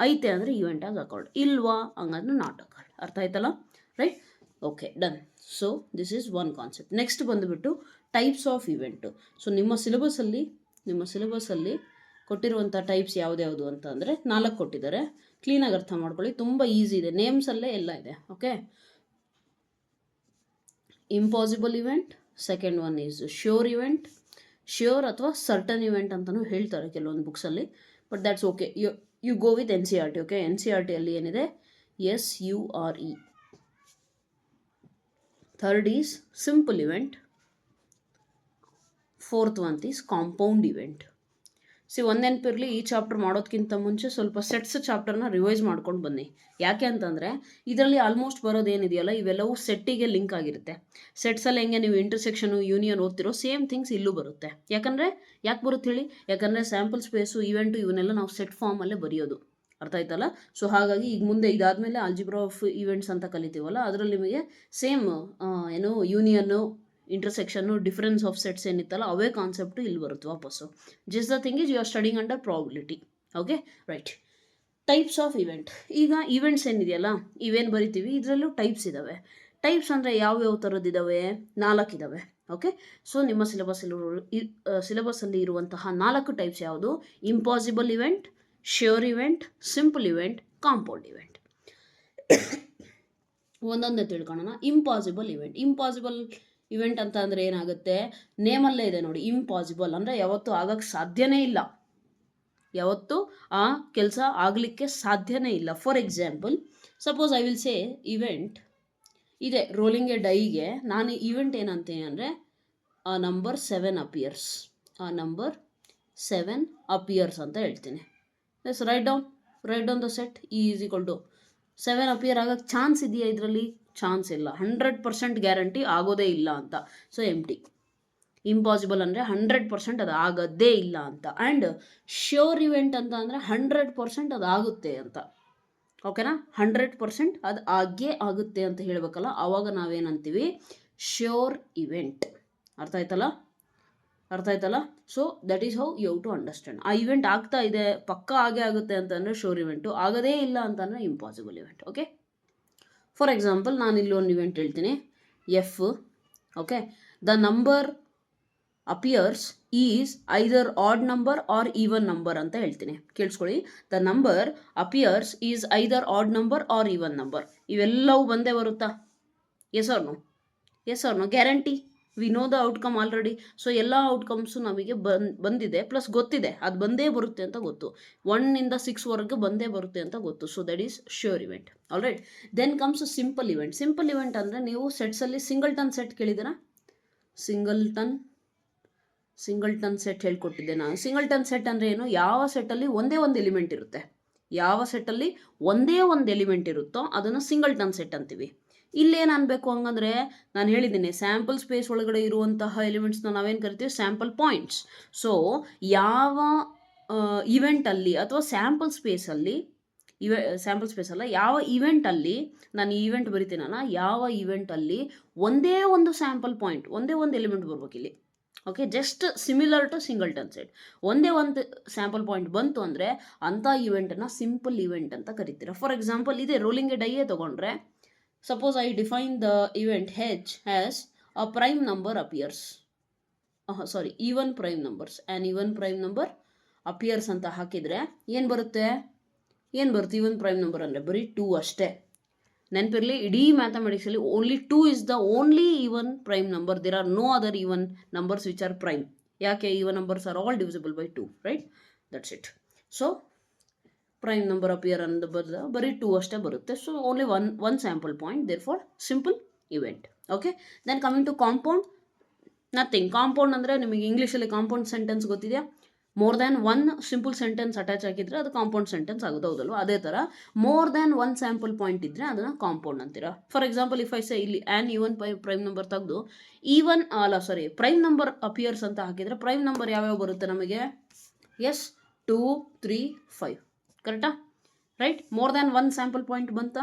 ಐತೆ ಅಂದರೆ ಈವೆಂಟ್ ಆಸ್ ಅಕರ್ಡ್, ಇಲ್ವಾ ಹಂಗಂದ್ರೆ ನಾಟ್ ಅಕರ್ಡ್. ಅರ್ಥ ಆಯ್ತಲ್ಲ? Right, okay done. So this is one concept. Next ಬಂದುಬಿಟ್ಟು ಟೈಪ್ಸ್ ಆಫ್ ಇವೆಂಟು. ಸೊ ನಿಮ್ಮ ಸಿಲೆಬಸಲ್ಲಿ ಕೊಟ್ಟಿರುವಂಥ ಟೈಪ್ಸ್ ಯಾವ್ದು ಅಂತ ಅಂದರೆ 4 ಕೊಟ್ಟಿದ್ದಾರೆ. ಕ್ಲೀನಾಗಿ ಅರ್ಥ ಮಾಡ್ಕೊಳ್ಳಿ, ತುಂಬ ಈಸಿ ಇದೆ, ನೇಮ್ಸಲ್ಲೇ ಎಲ್ಲ ಇದೆ. Okay, impossible event, second one is sure event. Sure ಅಥವಾ ಸರ್ಟನ್ ಇವೆಂಟ್ ಅಂತಲೂ ಹೇಳ್ತಾರೆ ಕೆಲವೊಂದು ಬುಕ್ಸಲ್ಲಿ, but that's okay. You go with NCERT. Okay, NCERTಯಲ್ಲಿ ಏನಿದೆ? SURE. Third is simple event. Fourth one is compound event. ಒಂದು ನೆನಪಿರಲಿ, ಈ ಚಾಪ್ಟರ್ ಮಾಡೋದಕ್ಕಿಂತ ಮುಂಚೆ ಸ್ವಲ್ಪ ಸೆಟ್ಸ್ ಚಾಪ್ಟರ್ನ ರಿವೈಸ್ ಮಾಡ್ಕೊಂಡು ಬನ್ನಿ. ಯಾಕೆ ಅಂತಂದರೆ ಇದರಲ್ಲಿ ಆಲ್ಮೋಸ್ಟ್ ಬರೋದೇನಿದೆಯಲ್ಲ ಇವೆಲ್ಲವೂ ಸೆಟ್ಟಿಗೆ ಲಿಂಕ್ ಆಗಿರುತ್ತೆ. ಸೆಟ್ಸಲ್ಲಿ ಹೆಂಗೆ ನೀವು ಇಂಟರ್ಸೆಕ್ಷನು ಯೂನಿಯನ್ ಓದ್ತಿರೋ ಸೇಮ್ ಥಿಂಗ್ಸ್ ಇಲ್ಲೂ ಬರುತ್ತೆ. ಯಾಕೆ ಬರುತ್ತೆ ಹೇಳಿ? ಯಾಕಂದರೆ ಸ್ಯಾಂಪಲ್ ಸ್ಪೇಸು ಇವೆಂಟು ಇವನ್ನೆಲ್ಲ ನಾವು ಸೆಟ್ ಫಾರ್ಮಲ್ಲೇ ಬರೆಯೋದು. ಅರ್ಥ ಆಯ್ತಲ್ಲ? ಸೊ ಹಾಗಾಗಿ ಈಗ ಮುಂದೆ ಇದಾದಮೇಲೆ ಆಲ್ಜಿಬ್ರಾ ಆಫ್ ಇವೆಂಟ್ಸ್ ಅಂತ ಕಲಿತೀವಲ್ಲ, ಅದರಲ್ಲಿ ನಿಮಗೆ ಸೇಮ್ ಏನು union, intersection, difference of sets ಏನಿತ್ತಲ್ಲ ಅವೇ ಕಾನ್ಸೆಪ್ಟು ಇಲ್ಲಿ ಬರುತ್ತೆ ವಾಪಸ್ಸು. Just the thing is you are studying under probability. Okay, right. Types of event. ಈಗ ಇವೆಂಟ್ಸ್ ಏನಿದೆಯಲ್ಲ ಇವೇನು ಬರಿತೀವಿ, ಇದರಲ್ಲೂ ಟೈಪ್ಸ್ ಇದ್ದಾವೆ. ಟೈಪ್ಸ್ ಅಂದರೆ ಯಾವ್ಯಾವ ಥರದ್ದಿದ್ದಾವೆ? 4 ಇದ್ದಾವೆ. ಓಕೆ, ಸೊ ನಿಮ್ಮ ಸಿಲೆಬಸ್ಸಲ್ಲಿ ಇರುವಂತಹ 4 ಟೈಪ್ಸ್ ಯಾವುದು? Impossible event, sure event, simple event, compound event. ಒಂದೊಂದೇ ತಿಳ್ಕೊಳ್ಳೋಣ. ಇಂಪಾಸಿಬಲ್ ಇವೆಂಟ್ ಅಂತ ಅಂದರೆ ಏನಾಗುತ್ತೆ? ನೇಮಲ್ಲೇ ಇದೆ ನೋಡಿ, ಇಂಪಾಸಿಬಲ್ ಅಂದರೆ ಯಾವತ್ತೂ ಆಗಕ್ಕೆ ಸಾಧ್ಯನೇ ಇಲ್ಲ, ಯಾವತ್ತೂ ಆ ಕೆಲಸ ಆಗಲಿಕ್ಕೆ ಸಾಧ್ಯನೇ ಇಲ್ಲ. For example, suppose I will say event ಇದೆ, ರೋಲಿಂಗ್ ಎ ಡೈಗೆ ನಾನು ಇವೆಂಟ್ ಏನಂತೀನಿ ಅಂದರೆ ಆ ನಂಬರ್ 7 ಅಪಿಯರ್ಸ್, ಆ ನಂಬರ್ 7 ಅಪಿಯರ್ಸ್ ಅಂತ ಹೇಳ್ತೀನಿ. Yes, write down the set E = 7 appear ಆಗೋಕ್ಕೆ ಚಾನ್ಸ್ ಇದೆಯಾ? ಇದರಲ್ಲಿ ಚಾನ್ಸ್ ಇಲ್ಲ, 100% ಗ್ಯಾರಂಟಿ ಆಗೋದೇ ಇಲ್ಲ ಅಂತ. ಸೊ ಎಂಟಿ. ಇಂಪಾಸಿಬಲ್ ಅಂದರೆ 100% ಅದು ಆಗೋದೇ ಇಲ್ಲ ಅಂತ. ಆ್ಯಂಡ್ ಶ್ಯೂರ್ ಇವೆಂಟ್ ಅಂತ ಅಂದರೆ 100% ಅದು ಆಗುತ್ತೆ ಅಂತ. ಓಕೆನಾ? 100% ಅದು ಆಗೇ ಆಗುತ್ತೆ ಅಂತ ಹೇಳಬೇಕಲ್ಲ, ಆವಾಗ ನಾವೇನಂತೀವಿ? Sure event. ಅರ್ಥ ಆಯ್ತಲ್ಲ? So that is how you have to understand. ಆ ಇವೆಂಟ್ ಆಗ್ತಾ ಇದೆ, ಪಕ್ಕ ಆಗೇ ಆಗುತ್ತೆ ಅಂತಂದರೆ ಶ್ಯೂರ್ ಇವೆಂಟು, ಆಗೋದೇ ಇಲ್ಲ ಅಂತಂದರೆ impossible event. Okay, for example ನಾನು ಇಲ್ಲಿ ಒಂದು ಇವೆಂಟ್ ಹೇಳ್ತೀನಿ, F. Okay, the number appears is either odd number or even number ಅಂತ ಹೇಳ್ತೀನಿ. ಕೇಳಿಸ್ಕೊಳ್ಳಿ, the number appears is either odd number or even number. ಇವೆಲ್ಲವೂ ಬಂದೇ ಬರುತ್ತಾ? Yes or no? Guarantee. We know the outcome already. So ಎಲ್ಲ outcomes ನಮಗೆ ಬಂದಿದೆ, plus ಗೊತ್ತಿದೆ ಅದು ಬಂದೇ ಬರುತ್ತೆ ಅಂತ ಗೊತ್ತು. 1 ಇಂದ 6 ಬಂದೇ ಬರುತ್ತೆ ಅಂತ ಗೊತ್ತು. So that is sure event. Alright. Then comes simple event. Simple event ಅಂದರೆ ನೀವು ಸೆಟ್ಸಲ್ಲಿ ಸಿಂಗಲ್ಟನ್ ಸೆಟ್ ಕೇಳಿದ್ದೀರಾ? ಸಿಂಗಲ್ಟನ್ ಸೆಟ್ ಹೇಳ್ಕೊಟ್ಟಿದ್ದೆ ನಾನು. ಸಿಂಗಲ್ಟನ್ ಸೆಟ್ ಅಂದರೆ ಏನು? ಯಾವ ಸೆಟ್ಟಲ್ಲಿ ಒಂದೇ ಒಂದು ಎಲಿಮೆಂಟ್ ಇರುತ್ತೆ, ಯಾವ ಸೆಟ್ಟಲ್ಲಿ ಒಂದೇ ಒಂದು ಎಲಿಮೆಂಟ್ ಇರುತ್ತೋ ಅದನ್ನು ಸಿಂಗಲ್ಟನ್ ಸೆಟ್ ಅಂತೀವಿ. ಇಲ್ಲೇನು ಅನ್ಬೇಕು ಹಂಗಂದರೆ, ನಾನು ಹೇಳಿದ್ದೀನಿ ಸ್ಯಾಂಪಲ್ ಸ್ಪೇಸ್ ಒಳಗಡೆ ಇರುವಂತಹ ಎಲಿಮೆಂಟ್ಸ್ನ ನಾವೇನು ಕರಿತೀವಿ? Sample points. ಸೊ ಯಾವ ಇವೆಂಟಲ್ಲಿ ಅಥವಾ ಸ್ಯಾಂಪಲ್ ಸ್ಪೇಸಲ್ಲಿ ಯಾವ ಇವೆಂಟಲ್ಲಿ ನಾನು ಈ ಇವೆಂಟ್ ಬರಿತೀನಲ್ಲ, ಯಾವ ಇವೆಂಟಲ್ಲಿ ಒಂದೇ ಒಂದು ಸ್ಯಾಂಪಲ್ ಪಾಯಿಂಟ್, ಒಂದೇ ಒಂದು ಎಲಿಮೆಂಟ್ ಬರ್ಬೇಕಿಲ್ಲಿ. Okay, just similar to singleton set. ಒಂದೇ ಒಂದು ಸ್ಯಾಂಪಲ್ ಪಾಯಿಂಟ್ ಬಂತು ಅಂದರೆ ಅಂಥ ಇವೆಂಟನ್ನು ಸಿಂಪಲ್ ಇವೆಂಟ್ ಅಂತ ಕರಿತೀರ. ಫಾರ್ ಎಕ್ಸಾಂಪಲ್, ಇದೇ ರೋಲಿಂಗ್ ಎ ಡೈಯೇ ತೊಗೊಂಡ್ರೆ, suppose I define the event H as a prime number appears. Even prime numbers. An even prime number appears ಅಂತ ಹಾಕಿದರೆ ಏನು ಬರುತ್ತೆ? even prime number ಅಂದರೆ ಬರೀ 2 ಅಷ್ಟೇ. ನೆನಪಿರಲಿ, ಇಡೀ ಮ್ಯಾಥಮೆಟಿಕ್ಸಲ್ಲಿ only 2 is the only even prime number. There are no other even numbers which are prime. ಯಾಕೆ? even numbers are all divisible by 2, right? That's it. So prime number appear ಅನ್ನೋದು ಬರೀ 2 ಅಷ್ಟೇ ಬರುತ್ತೆ. So only one sample point, therefore simple event. Okay, then coming to compound, nothing. Compound ಅಂದರೆ ನಿಮಗೆ ಇಂಗ್ಲೀಷಲ್ಲಿ compound sentence ಗೊತ್ತಿದೆಯಾ? More than 1 simple sentence attach ಆಗಿದ್ರೆ ಅದು ಕಾಂಪೌಂಡ್ ಸೆಂಟೆನ್ಸ್ ಆಗೋದು, ಹೌದಲ್ವ? ಅದೇ ಥರ ಮೋರ್ ದ್ಯಾನ್ 1 ಸ್ಯಾಂಪಲ್ ಪಾಯಿಂಟ್ ಇದ್ದರೆ ಅದನ್ನು ಕಾಂಪೌಂಡ್ ಅಂತೀರಾ. For example, if I say ಇಲ್ಲಿ ಆ್ಯನ್ ಈವನ್ ಪ್ರೈಮ್ ನಂಬರ್ ತೆಗೆದು ಪ್ರೈಮ್ ನಂಬರ್ ಅಪಿಯರ್ಸ್ ಅಂತ ಹಾಕಿದರೆ ಪ್ರೈಮ್ ನಂಬರ್ ಯಾವ್ಯಾವ ಬರುತ್ತೆ ನಮಗೆ? ಎಸ್, 2, 3, 5. ಕರೆಕ್ಟಾ? Right. More than 1 sample point ಬಂತಾ?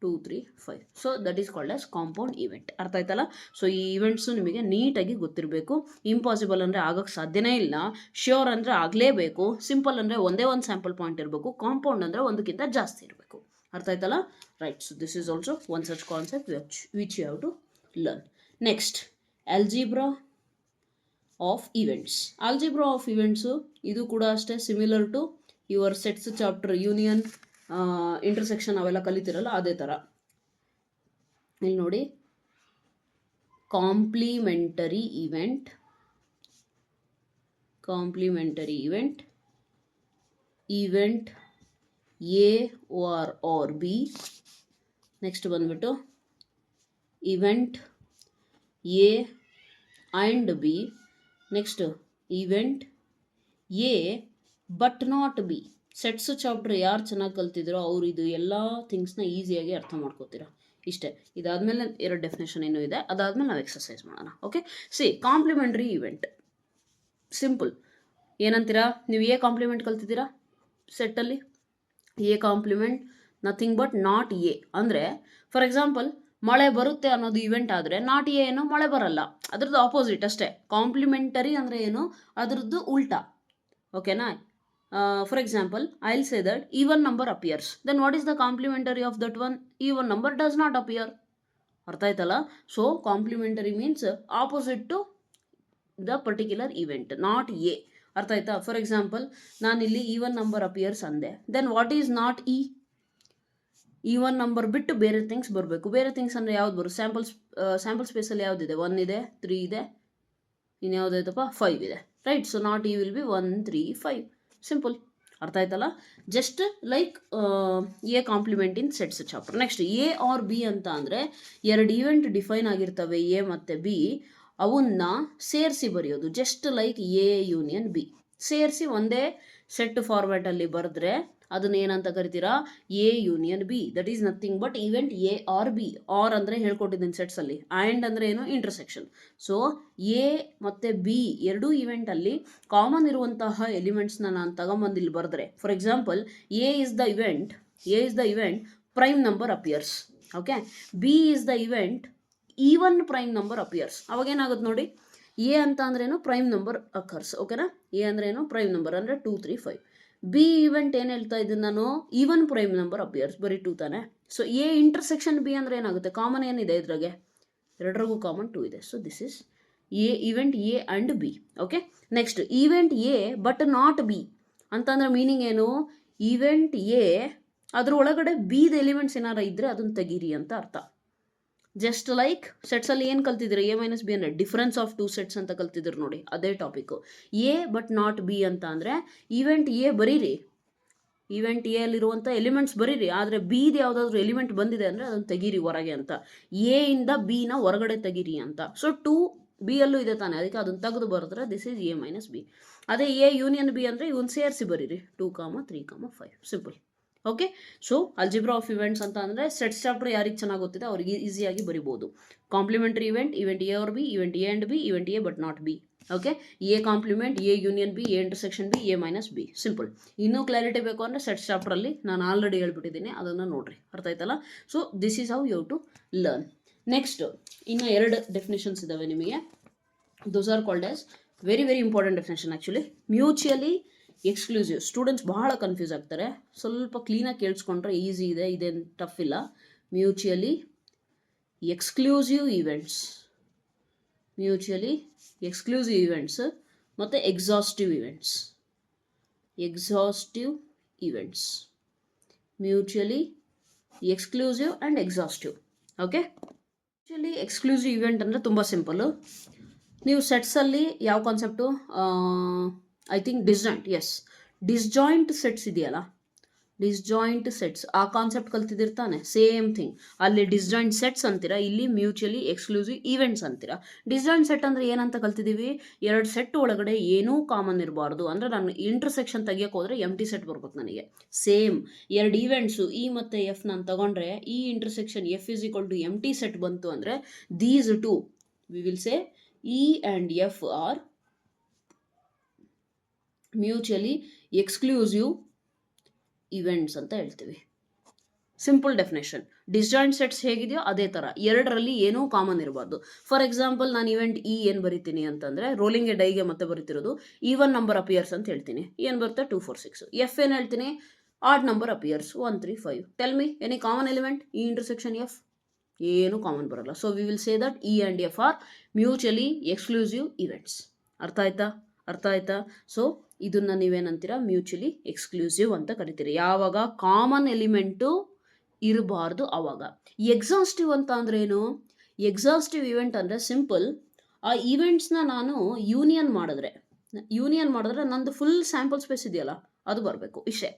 2, 3, 5. So that is called as compound event. ಅರ್ಥ ಆಯ್ತಲ್ಲ? ಸೊ ಈ ಇವೆಂಟ್ಸು ನಿಮಗೆ ನೀಟಾಗಿ ಗೊತ್ತಿರಬೇಕು. ಇಂಪಾಸಿಬಲ್ ಅಂದರೆ ಆಗೋಕ್ಕೆ ಸಾಧ್ಯನೇ ಇಲ್ಲ, ಶ್ಯೂರ್ ಅಂದರೆ ಆಗಲೇಬೇಕು, ಸಿಂಪಲ್ ಅಂದರೆ ಒಂದೇ ಒಂದು ಸ್ಯಾಂಪಲ್ ಪಾಯಿಂಟ್ ಇರಬೇಕು, ಕಾಂಪೌಂಡ್ ಅಂದರೆ ಒಂದಕ್ಕಿಂತ ಜಾಸ್ತಿ ಇರಬೇಕು. ಅರ್ಥ ಆಯ್ತಲ್ಲ? Right. So this is also one such concept which you have to learn. Next, algebra of events. Algebra of events ಇದು ಕೂಡ ಅಷ್ಟೇ similar to your sets chapter, union, intersection ಅವೆಲ್ಲ ಕಲಿತಿರಲ್ಲ ಅದೇ ಥರ. ಇಲ್ಲಿ ನೋಡಿ, complementary event, event A or B. Next ಬಂದ್ಬಿಟ್ಟು event A and B. Next event A but not B. Sets chapter ಯಾರು ಚೆನ್ನಾಗಿ ಕಲ್ತಿದ್ರೋ ಅವರು ಇದು ಎಲ್ಲ ಥಿಂಗ್ಸ್ನ ಈಸಿಯಾಗಿ ಅರ್ಥ ಮಾಡ್ಕೋತೀರಾ. ಇಷ್ಟೇ. ಇದಾದಮೇಲೆ 2 ಡೆಫಿನೇಷನ್ ಇನ್ನೂ ಇದೆ, ಅದಾದಮೇಲೆ ನಾವು ಎಕ್ಸಸೈಸ್ ಮಾಡೋಣ. Okay, see complementary event simple. ಏನಂತೀರಾ ನೀವು? ಎ ಕಾಂಪ್ಲಿಮೆಂಟ್ ಕಲ್ತಿದ್ದೀರಾ ಸೆಟ್ಟಲ್ಲಿ. A complement nothing but not A. ಅಂದರೆ ಫಾರ್ ಎಕ್ಸಾಂಪಲ್ ಮಳೆ ಬರುತ್ತೆ ಅನ್ನೋದು ಇವೆಂಟ್ ಆದರೆ ನಾಟ್ ಎ ಏನು, ಮಳೆ ಬರಲ್ಲ, ಅದ್ರದ್ದು ಆಪೋಸಿಟ್ ಅಷ್ಟೇ. ಕಾಂಪ್ಲಿಮೆಂಟರಿ ಅಂದರೆ ಏನು, ಅದ್ರದ್ದು ಉಲ್ಟಾ. ಓಕೆನಾ? For example I will say that even number appears, then what is the complementary of that one? Even number does not appear. ಅರ್ಥ ಆಯ್ತಲ್ಲ? So complementary means opposite to the particular event, not A. ಅರ್ಥ ಆಯ್ತಾ? For example ನಾನಿಲ್ಲಿ even number appears ಅಂದೆ, then what is not E? Even number ಬಿಟ್ಟು ಬೇರೆ things ಬರಬೇಕು. ಬೇರೆ ಥಿಂಗ್ಸ್ ಅಂದರೆ ಯಾವ್ದು ಬರುತ್ತೆ? ಸ್ಯಾಂಪಲ್ ಸ್ಪೇಸಲ್ಲಿ ಯಾವುದಿದೆ? 1 ಇದೆ, 3 ಇದೆ, ಇನ್ಯಾವುದಾಯ್ತಪ್ಪ 5 ಇದೆ, right? So not E will be 1 3 5. Simple. ಅರ್ಥ ಆಯ್ತಲ್ಲ? Just like a complement in sets chapter. Next A or B ಅಂತ ಅಂದರೆ 2 ಇವೆಂಟ್ ಡಿಫೈನ್ ಆಗಿರ್ತವೆ ಎ ಮತ್ತು ಬಿ, ಅವನ್ನ ಸೇರಿಸಿ ಬರೆಯೋದು. Just like A union B ಸೇರಿಸಿ ಒಂದೇ ಸೆಟ್ ಫಾರ್ಮ್ಯಾಟಲ್ಲಿ ಬರೆದ್ರೆ ಅದನ್ನ ಏನಂತ ಕರಿತೀರಾ? A union B. That is nothing but event A or B. Or ಅಂದರೆ ಹೇಳ್ಕೊಟ್ಟಿದ್ದೀನಿ ಸೆಟ್ಸಲ್ಲಿ, ಆ್ಯಂಡ್ ಅಂದರೆ ಏನು? ಇಂಟರ್ಸೆಕ್ಷನ್. ಸೊ ಎ ಮತ್ತು ಬಿ ಎರಡೂ ಇವೆಂಟಲ್ಲಿ ಕಾಮನ್ ಇರುವಂತಹ ಎಲಿಮೆಂಟ್ಸ್ನ ನಾನು ತಗೊಂಬಂದು ಇಲ್ಲಿ ಬರೆದ್ರೆ, for example A is the event prime number appears. Okay, B is the event even prime number appears. ಅವಾಗ ಏನಾಗುತ್ತೆ ನೋಡಿ, ಎ ಅಂತ ಅಂದ್ರೇನು? Prime number occurs. ಓಕೆನಾ? ಎ ಅಂದ್ರೆ ಏನು? ಪ್ರೈಮ್ ನಂಬರ್ ಅಂದರೆ 2 3 5. ಬಿ ಇವೆಂಟ್ ಏನು ಹೇಳ್ತಾ ಇದ್ದೀನಿ ನಾನು? ಈವನ್ ಪ್ರೈಮ್ ನಂಬರ್ ಅಪಿಯರ್ಸ್, ಬರೀ 2 ತಾನೆ. ಸೊ ಎ ಇಂಟರ್ಸೆಕ್ಷನ್ ಬಿ ಅಂದರೆ ಏನಾಗುತ್ತೆ? ಕಾಮನ್ ಏನಿದೆ ಇದ್ರಾಗೆ? ಎರಡರಿಗೂ ಕಾಮನ್ 2 ಇದೆ. So this is A event A and B. Okay, next event A but not B ಅಂತಂದ್ರೆ ಮೀನಿಂಗ್ ಏನು? ಇವೆಂಟ್ ಎ ಅದ್ರ ಒಳಗಡೆ ಬಿದ ಎಲಿಮೆಂಟ್ಸ್ ಏನಾರ ಇದ್ದರೆ ಅದನ್ನು ತೆಗೀರಿ ಅಂತ ಅರ್ಥ. ಜಸ್ಟ್ ಲೈಕ್ ಸೆಟ್ಸಲ್ಲಿ ಏನು ಕಲ್ತಿದ್ದೀರಿ? ಎ ಮೈನಸ್ ಬಿ ಅಂದರೆ ಡಿಫ್ರೆನ್ಸ್ ಆಫ್ 2 ಸೆಟ್ಸ್ ಅಂತ ಕಲ್ತಿದ್ರು ನೋಡಿ, ಅದೇ topic. A but not B ಅಂತ ಅಂದರೆ ಇವೆಂಟ್ ಎ ಬರೀರಿ, ಇವೆಂಟ್ ಎ ಅಲ್ಲಿರುವಂಥ ಎಲಿಮೆಂಟ್ಸ್ ಬರೀರಿ, ಆದರೆ ಬಿದು ಯಾವುದಾದ್ರೂ ಎಲಿಮೆಂಟ್ ಬಂದಿದೆ ಅಂದರೆ ಅದನ್ನು ತೆಗೀರಿ ಹೊರಗೆ ಅಂತ. ಎ ಇಂದ ಬಿನ ಹೊರಗಡೆ ತೆಗೀರಿ ಅಂತ. ಸೊ 2 ಬಿ ಅಲ್ಲೂ ಇದೆ ತಾನೆ, ಅದಕ್ಕೆ ಅದನ್ನು ತೆಗೆದು ಬರೆದ್ರೆ this is A minus B. ಅದೇ ಎ ಯೂನಿಯನ್ ಬಿ ಅಂದರೆ ಇವನ್ನ ಸೇರಿಸಿ ಬರೀರಿ, 2 3 5. Simple. Okay, so algebra of events ಅಂತ ಅಂದರೆ ಸೆಟ್ಸ್ ಚಾಪ್ಟರ್ ಯಾರಿಗೆ ಚೆನ್ನಾಗಿ ಗೊತ್ತಿದೆ ಅವರಿಗೆ ಈಸಿಯಾಗಿ ಬರಿಬೋದು. Complementary event A or B, event A and B, event A but not B. Okay, A complement, A union B, A intersection B, A minus B. Simple. ಇನ್ನೂ clarity ಬೇಕು ಅಂದರೆ ಸೆಟ್ಸ್ ಚಾಪ್ಟ್ರಲ್ಲಿ ನಾನು ಆಲ್ರೆಡಿ ಹೇಳ್ಬಿಟ್ಟಿದ್ದೀನಿ, ಅದನ್ನು ನೋಡಿರಿ. ಅರ್ಥ ಆಯ್ತಲ್ಲ? So this is how you to learn. Next ಇನ್ನು 2 definitions ಇದ್ದಾವೆ ನಿಮಗೆ. Those are called as very important definition actually. Mutually exclusive. Students ಬಹಳ ಕನ್ಫ್ಯೂಸ್ ಆಗ್ತಾರೆ, ಸ್ವಲ್ಪ ಕ್ಲೀನಾಗಿ ಕೇಳಿಸ್ಕೊಂಡ್ರೆ ಈಸಿ ಇದೆ, ಇದೇನು ಟಫ್ ಇಲ್ಲ. Mutually exclusive events, mutually exclusive events ಮತ್ತು exhaustive events. Mutually exclusive and exhaustive. Okay, mutually exclusive event ಅಂದರೆ ತುಂಬ ಸಿಂಪಲ್ಲು. ನೀವು ಸೆಟ್ಸಲ್ಲಿ ಯಾವ concept? I think disjoint sets ಇದೆಯಲ್ಲ, ಡಿಸ್ಜಾಯಿಂಟ್ ಸೆಟ್ಸ್ ಆ ಕಾನ್ಸೆಪ್ಟ್ ಕಲ್ತಿದ್ದಿರ್ತಾನೆ. ಸೇಮ್ ಥಿಂಗ್, ಅಲ್ಲಿ ಡಿಸ್ಜಾಯಿಂಟ್ ಸೆಟ್ಸ್ ಅಂತೀರಾ, ಇಲ್ಲಿ ಮ್ಯೂಚುಯಲಿ ಎಕ್ಸ್ಕ್ಲೂಸಿವ್ ಈವೆಂಟ್ಸ್ ಅಂತೀರಾ. ಡಿಸ್ಜಾಯಿಂಟ್ ಸೆಟ್ ಅಂದರೆ ಏನಂತ ಕಲ್ತಿದ್ದೀವಿ? 2 ಸೆಟ್ ಒಳಗಡೆ ಏನೂ ಕಾಮನ್ ಇರಬಾರ್ದು. ಅಂದರೆ ನಾನು ಇಂಟರ್ಸೆಕ್ಷನ್ ತೆಗಿಯೋಕೆ ಹೋದರೆ ಎಂಟಿ ಸೆಟ್ ಬರ್ಬೇಕು ನನಗೆ. ಸೇಮ್ 2 ಈವೆಂಟ್ಸು ಇ ಮತ್ತು ಎಫ್ ನಾನು ತಗೊಂಡ್ರೆ E intersection F is equal to empty set ಬಂತು ಅಂದರೆ these 2 we will say E and F are mutually exclusive events ಅಂತ ಹೇಳ್ತೀವಿ. Simple definition. ಡಿಸ್ಜಾಯಿಂಟ್ ಸೆಟ್ಸ್ ಹೇಗಿದೆಯೋ ಅದೇ ಥರ 2ರಲ್ಲಿ ಏನೂ ಕಾಮನ್ ಇರಬಾರ್ದು. ಫಾರ್ ಎಕ್ಸಾಂಪಲ್ ನಾನು ಇವೆಂಟ್ ಇ ಏನು ಬರಿತೀನಿ ಅಂತಂದರೆ ರೋಲಿಂಗ್ ಎ ಡೈಗೆ ಮತ್ತೆ ಬರೀತಿರೋದು ಈವನ್ ನಂಬರ್ ಅಪಿಯರ್ಸ್ ಅಂತ ಹೇಳ್ತೀನಿ. ಏನು ಬರುತ್ತೆ? 2 4 6. ಎಫ್ ಏನು ಹೇಳ್ತೀನಿ? Odd number appears 1 3 5. Tell me any common element E intersection F? ಏನು ಕಾಮನ್ ಬರಲ್ಲ. So we will say that E and F are mutually exclusive events. ಅರ್ಥ ಆಯ್ತಾ? ಸೊ ಇದನ್ನು ನೀವೇನಂತೀರಾ? ಮ್ಯೂಚುಯಲಿ ಎಕ್ಸ್ಕ್ಲೂಸಿವ್ ಅಂತ ಕರಿತೀರಿ. ಯಾವಾಗ ಕಾಮನ್ ಎಲಿಮೆಂಟು ಇರಬಾರ್ದು ಆವಾಗ. ಎಕ್ಸಾಸ್ಟಿವ್ ಅಂತ ಅಂದ್ರೆ ಏನು? ಎಕ್ಸಾಸ್ಟಿವ್ ಇವೆಂಟ್ ಅಂದರೆ ಸಿಂಪಲ್, ಆ ಈವೆಂಟ್ಸ್ನ ನಾನು ಯೂನಿಯನ್ ಮಾಡಿದ್ರೆ ನಂದು ಫುಲ್ ಸ್ಯಾಂಪಲ್ ಸ್ಪೇಸ್ ಇದೆಯಲ್ಲ ಅದು ಬರಬೇಕು, ಇಷ್ಟೇ.